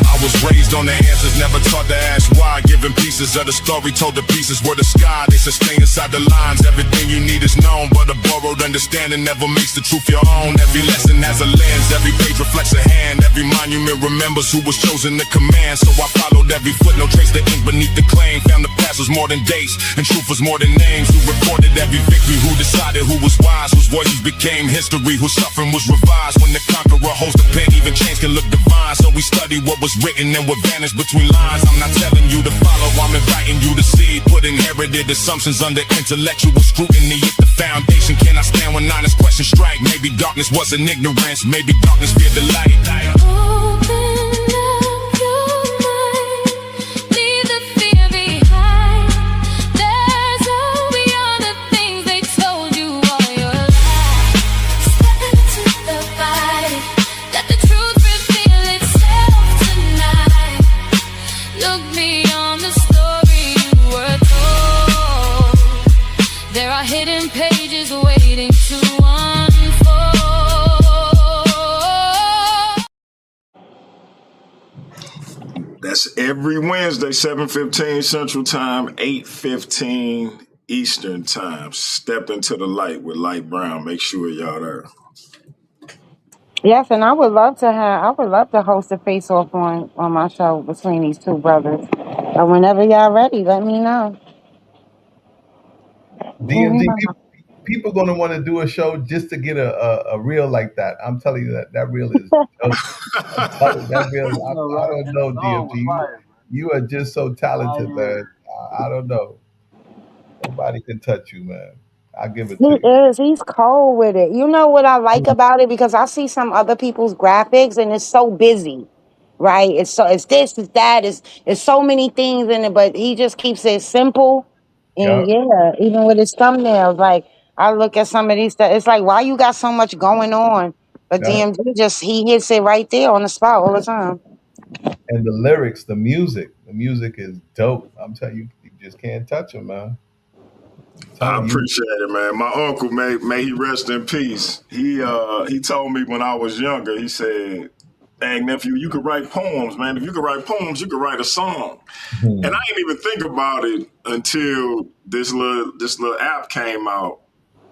I was raised on the answers, never taught to ask why. Given pieces of the story, told the pieces were the sky. They sustain inside the lines. Everything you need is known, but a borrowed understanding never makes the truth your own. Every lesson has a lens, every page reflects a hand. Every monument remembers who was chosen to command. So I followed every footnote, traced the ink beneath the claim. Found the past was more than dates, and truth was more than names. Who recorded every victory, who decided who was wise, whose voices became history, whose suffering was revised. When the conqueror holds the pen, even change can look divine. So we study what was written and what vanished between lines. I'm not telling you to follow, I'm inviting you to see. Put inherited assumptions under intellectual scrutiny. If the foundation cannot stand when honest questions strike, maybe darkness wasn't ignorance, maybe darkness feared the light. Hidden pages waiting to unfold. That's every Wednesday, 7:15 Central Time, 8:15 Eastern Time. Step into the light with Light Brown. Make sure y'all there. Yes, and I would love to host a face off on my show between these two brothers. So whenever y'all ready, let me know. DMD, people going to want to do a show just to get a reel like that. I'm telling you that reel is dope. That reel, I don't know, DMD. You are just so talented, man. I don't know. Nobody can touch you, man. I give it to you. He is. He's cold with it. You know what I like about it? Because I see some other people's graphics and it's so busy, right? It's this, it's that, it's so many things in it, but he just keeps it simple. And yeah, even with his thumbnails, like I look at some of these stuff, it's like, why you got so much going on? But DMD he hits it right there on the spot all the time. And the lyrics, the music is dope. I'm telling you, you just can't touch him, man. I appreciate it, man. My uncle, may he rest in peace. He told me when I was younger, he said, "Dang, nephew, you could write poems, man. If you could write poems, you could write a song." And I didn't even think about it until this little app came out,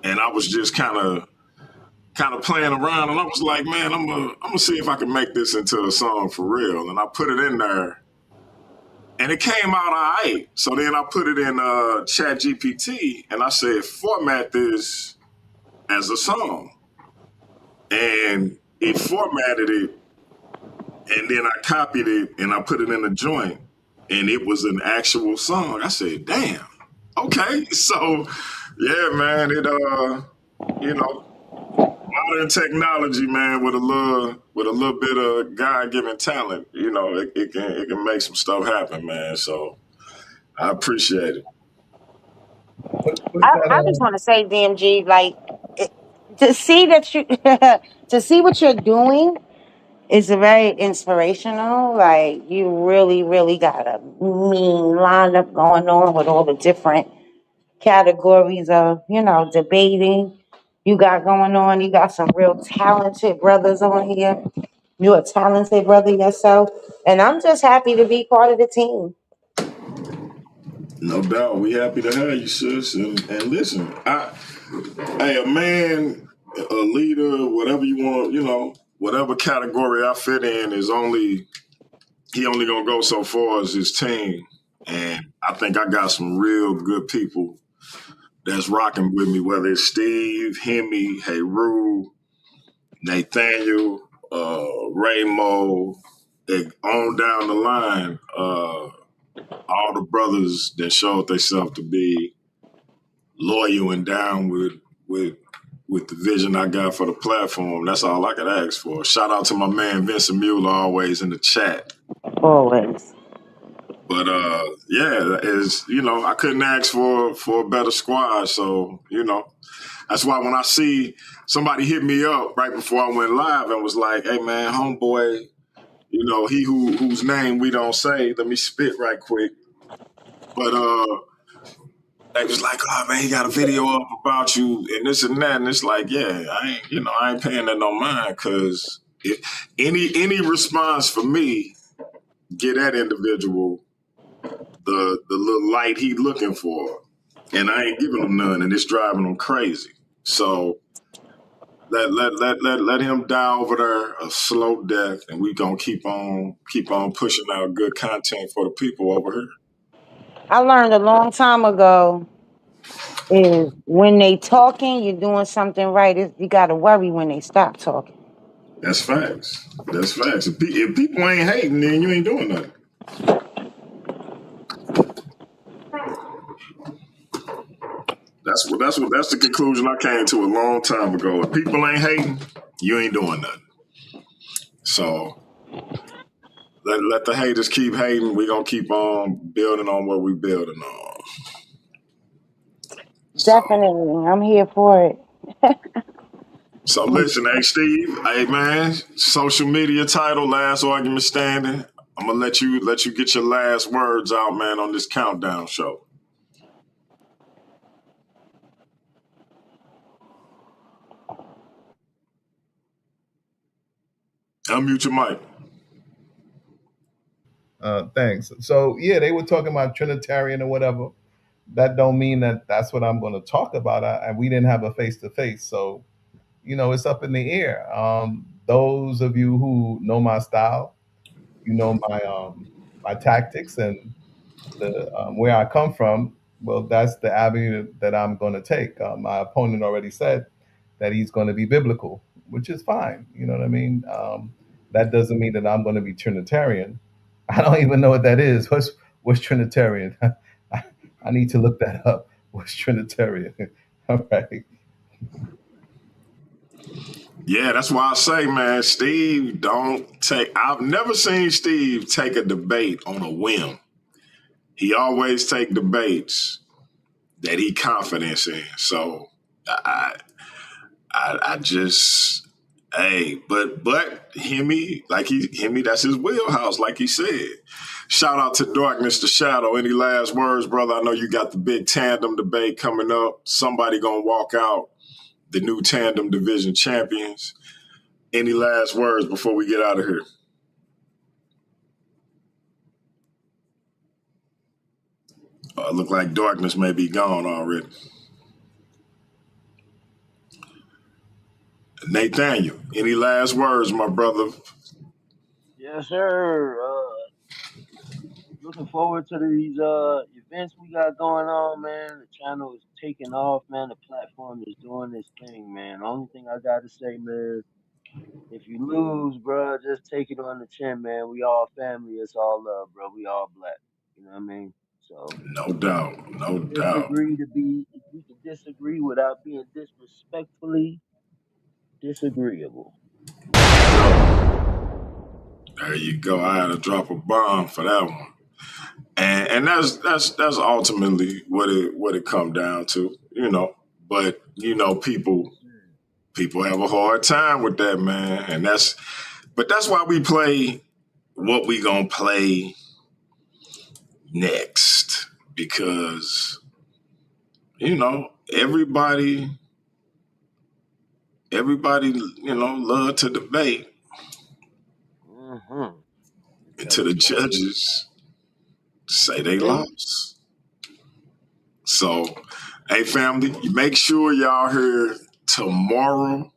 and I was just kind of playing around, and I was like, man, I'm gonna see if I can make this into a song for real. And I put it in there, and it came out all right. So then I put it in ChatGPT, and I said, format this as a song. And it formatted it, and then I copied it, and I put it in a joint. and it was an actual song. I said, "Damn, okay." So, yeah, man, you know, modern technology, man, with a little bit of God given talent, it can make some stuff happen, man. So I appreciate it. What's I just that? want to say, DMG, like it, to see that you to see what you're doing is very inspirational. Like you really, really got a mean lineup going on with all the different categories of, debating you got going on. You got some real talented brothers on here. You're a talented brother yourself. And I'm just happy to be part of the team. No doubt, we happy to have you, sis. And listen, hey, a man, a leader, whatever you want, whatever category I fit in he only gonna go so far as his team. And I think I got some real good people that's rocking with me, whether it's Steve, Hemi, Heru, Nathaniel, Raymo, on down the line, all the brothers that showed themselves to be loyal and down with the vision I got for the platform. That's all I could ask for. Shout out to my man Vincent Mueller, always in the chat. Always. But yeah, I couldn't ask for a better squad. So that's why when I see somebody hit me up right before I went live and was like, "Hey man, homeboy, he whose name we don't say, let me spit right quick." But they was like, "Oh man, he got a video up about you and this and that," and it's like, yeah, I ain't paying that no mind because if any response for me, get that individual the little light he looking for, and I ain't giving him none, and it's driving him crazy. So let him die over there a slow death, and we gonna keep on pushing out good content for the people over here. I learned a long time ago is when they talking, you're doing something right. You got to worry when they stop talking. That's facts. That's facts. If people ain't hating, then you ain't doing nothing. That's the conclusion I came to a long time ago. If people ain't hating, you ain't doing nothing. So let the haters keep hating. We gonna keep on building on what we building on. So Definitely. I'm here for it. so listen, hey Steve, hey man, social media title, last argument standing. I'm gonna let you get your last words out, man, on this countdown show. Unmute your mic. Thanks. So yeah, they were talking about Trinitarian or whatever. That don't mean that that's what I'm going to talk about. And we didn't have a face to face, so it's up in the air. Those of you who know my style, my tactics and the where I come from. Well, that's the avenue that I'm going to take. My opponent already said that he's going to be biblical, which is fine. You know what I mean? That doesn't mean that I'm going to be Trinitarian. I don't even know what that is. What's Trinitarian? I need to look that up. What's Trinitarian? All right. Yeah, that's why I say, man, Steve, I've never seen Steve take a debate on a whim. He always take debates that he confidence in. So I just, hey, but Hemi, that's his wheelhouse, like he said. Shout out to Darkness to Shadow. Any last words, brother? I know you got the big tandem debate coming up. Somebody gonna walk out the new tandem division champions. Any last words before we get out of here? Look like Darkness may be gone already. Nathaniel, any last words, my brother? Yes, sir. Looking forward to these events we got going on, man. The channel is taking off, man. The platform is doing this thing, man. The only thing I gotta say, man, if you lose, bro, just take it on the chin, man. We all family. It's all love, bro. We all black. You know what I mean? So No doubt, no we can doubt. disagree we can disagree without being disrespectfully disagreeable. There you go. I had to drop a bomb for that one. And that's ultimately what it come down to, you know. But you know, people have a hard time with that, man. And that's why we play what we gonna play next, because you know everybody you know love to debate, Mm-hmm. until the judges say they lost. So, hey, family, make sure y'all here tomorrow.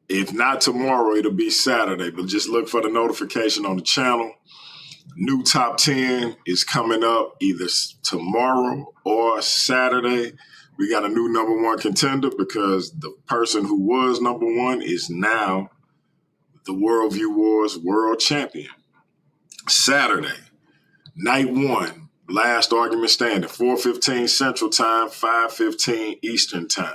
If not tomorrow, it'll be Saturday, but just look for the notification on the channel. New top 10 is coming up either tomorrow or Saturday. We got a new number one contender because the person who was number one is now the Worldview Wars world champion. Saturday, night one, last argument standing, 4:15 Central Time, 5:15 Eastern Time.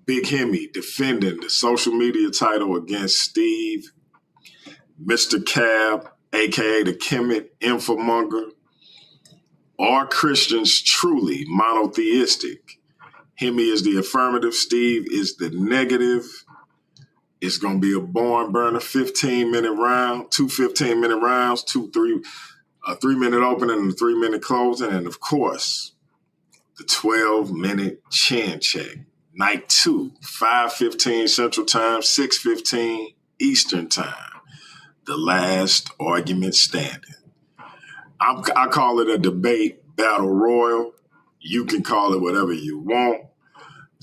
Big Hemi defending the social media title against Steve, Mr. Cab, a.k.a. the Kemet Infomonger. Are Christians truly monotheistic? Hemi is the affirmative, Steve is the negative. It's going to be a barn burner 15-minute round, two 15-minute rounds, a 3-minute opening and a 3-minute closing, and of course, the 12-minute chin check. Night 2, 5:15 Central Time, 6:15 Eastern Time. The last argument standing. I call it a debate battle royal. You can call it whatever you want.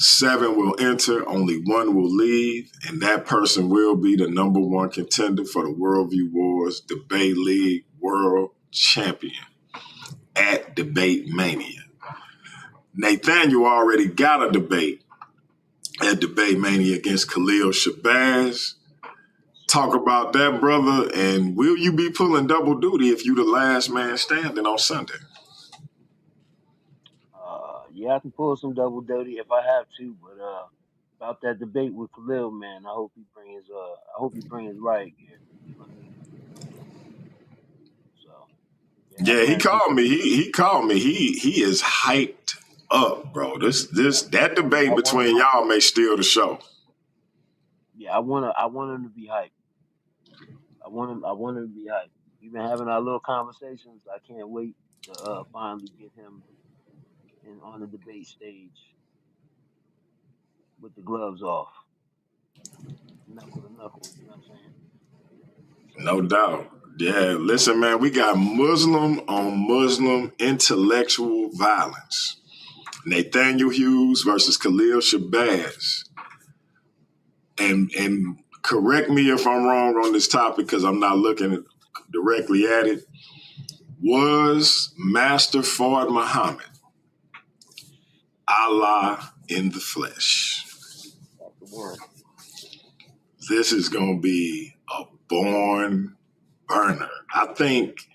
7 will enter, only 1 will leave, and that person will be the number one contender for the Worldview Wars Debate League World Champion at Debate Mania. Nathaniel already got a debate at Debate Mania against Khalil Shabazz. Talk about that, brother, and will you be pulling double duty if you the last man standing on Sunday? Yeah, I can pull some double duty if I have to, but about that debate with Khalil, man, I hope he bring his riot gear. You know what I mean? So Yeah, he called me. He called me. He is hyped up, bro. That debate between y'all may steal the show. Yeah, I want him to be hyped. I want him to be hyped. We've been having our little conversations. I can't wait to finally get him on the debate stage with the gloves off, knuckle to knuckle. You know what I'm saying? No doubt. Yeah, listen, man, we got Muslim on Muslim intellectual violence. Nathaniel Hughes versus Khalil Shabazz. And correct me if I'm wrong on this topic because I'm not looking directly at it. Was Master Fard Muhammad Allah in the flesh? This is going to be a barn burner. I think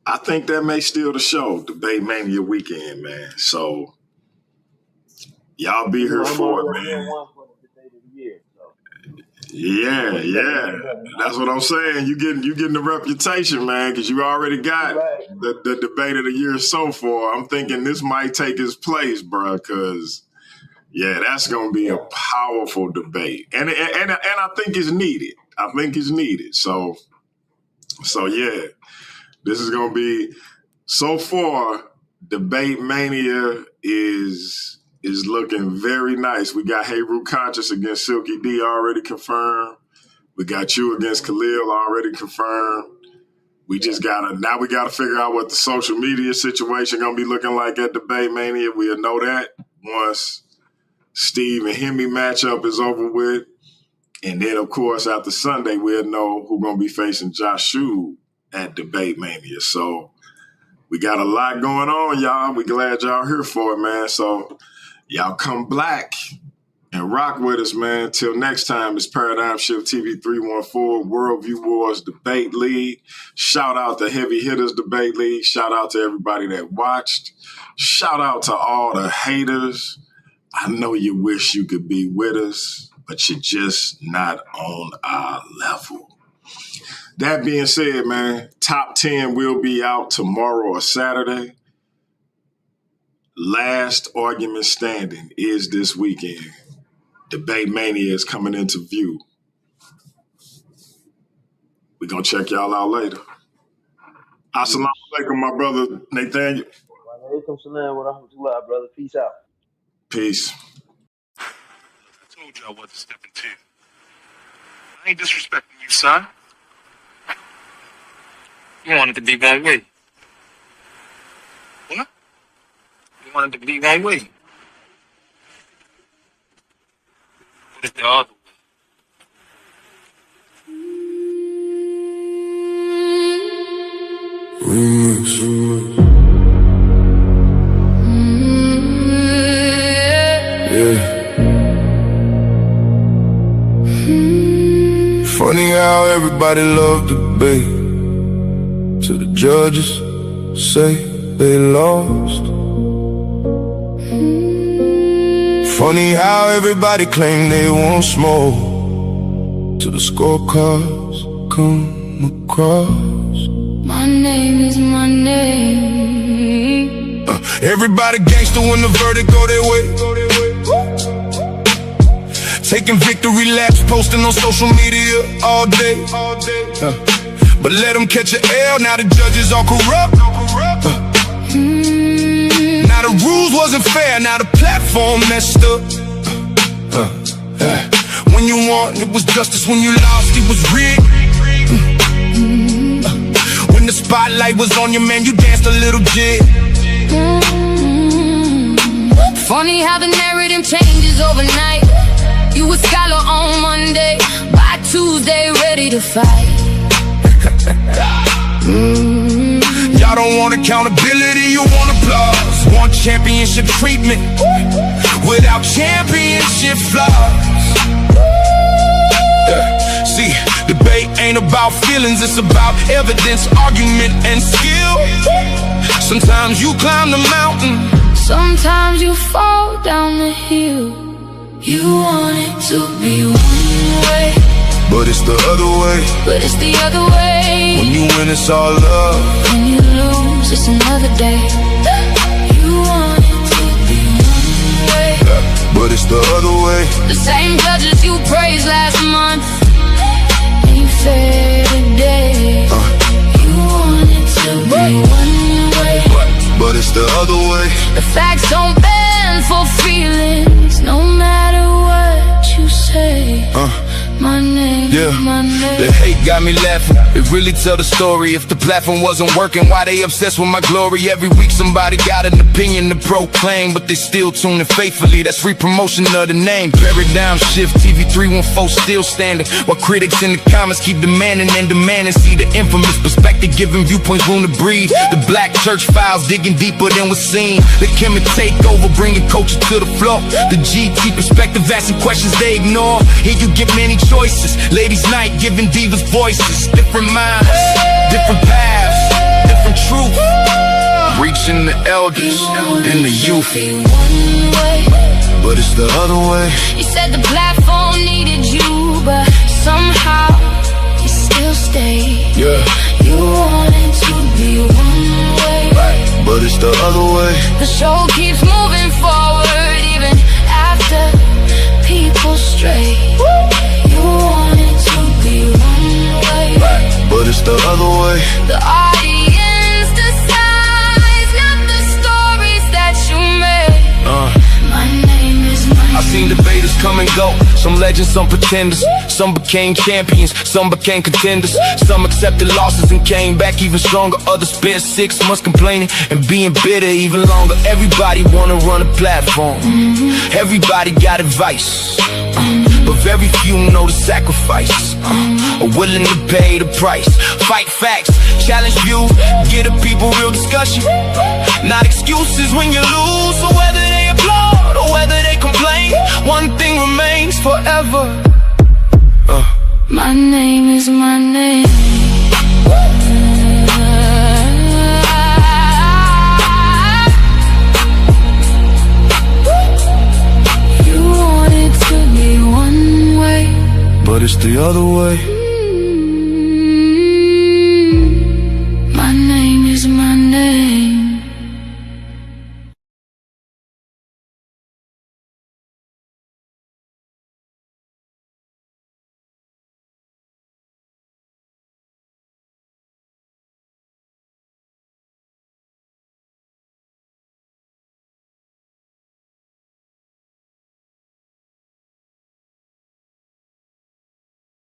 that may steal the show, Debate Mania weekend, man. So y'all be here for it, man. Yeah. That's what I'm saying. You getting the reputation, man, because you already got the debate of the year so far. I'm thinking this might take his place, bro, because yeah, that's gonna be a powerful debate, and I think it's needed. So yeah, this is gonna be so far. Debate Mania is looking very nice. We got Heru Conscious against Silky D already confirmed. We got you against Khalil already confirmed. We gotta figure out what the social media situation gonna be looking like at Debate Mania. We'll know that once Steve and Hemi matchup is over with. And then, of course, after Sunday, we'll know who's going to be facing Josh Shue at Debate Mania. So we got a lot going on, y'all. We glad y'all here for it, man. So y'all come black and rock with us, man. Till next time, it's Paradigm Shift TV 314 Worldview Wars Debate League. Shout out to Heavy Hitters Debate League. Shout out to everybody that watched. Shout out to all the haters. I know you wish you could be with us, but you're just not on our level. That being said, man, top 10 will be out tomorrow or Saturday. Last argument standing is this weekend. Debate Mania is coming into view. We're going to check y'all out later. Assalamu alaikum, my brother Nathaniel. Walaikum salam wa rahmatullah, brother. Peace out. Peace. I told you I wasn't stepping to. I ain't disrespecting you, son. You wanted to be that way. What? You wanted to be that way. What is the other way? Funny how everybody loved debate till the judges say they lost. Funny how everybody claim they want smoke till the scorecards come across. My name is my name. Everybody gangster when the verdict go their way. Taking victory laps, posting on social media all day. But let them catch an L, now the judges all corrupt. Now the rules wasn't fair, now the platform messed up. When you won, it was justice. When you lost, it was rigged. When the spotlight was on you, man, you danced a little jig. Funny how the narrative changes overnight. You a scholar on Monday, by Tuesday ready to fight. Y'all don't want accountability, you want applause. Want championship treatment without championship flaws. See, debate ain't about feelings, it's about evidence, argument, and skill. Sometimes you climb the mountain, sometimes you fall down the hill. You want it to be one way, but it's the other way. but it's the other way. When you win, it's all love. When you lose, it's another day. You want it to be one way, but it's the other way. the same judges you praised last month ain't fair today. You want it to be one way, but it's the other way. the facts don't bend for feelings, no matter what you say. My name, Yeah, my name. the hate got me laughing. It really tell the story. If the platform wasn't working, why they obsessed with my glory? Every week somebody got an opinion to proclaim, but they still tune in faithfully. That's free promotion of the name. Paradigm Shift TV 314 still standing, while critics in the comments keep demanding and demanding. See the infamous perspective, giving viewpoints room to breathe. The black church files digging deeper than was seen. The Kemet takeover, bringing culture to the floor. The GT perspective, asking questions they ignore. Here you get many choices. Ladies' night, giving divas voices. Different minds, different paths, different truth. Reaching the elders and the youth. But it's the other way. You said the platform needed you, but somehow you still stayed. Yeah, You wanted to be one way, but it's the other way. the show keeps moving forward even after people stray. You wanted to be one way, But it's the other way. the audience decides, not the stories that you made. My name is my I seen debaters come and go. Some legends, some pretenders. Some became champions, some became contenders. Some accepted losses and came back even stronger. Others spent 6 months complaining and being bitter even longer. Everybody wanna run a platform. Everybody got advice, but very few know the sacrifice. Are willing to pay the price. Fight facts, challenge views, give the people real discussion. Not excuses when you lose, or whether they applaud or whether they complain. One thing remains. the other way.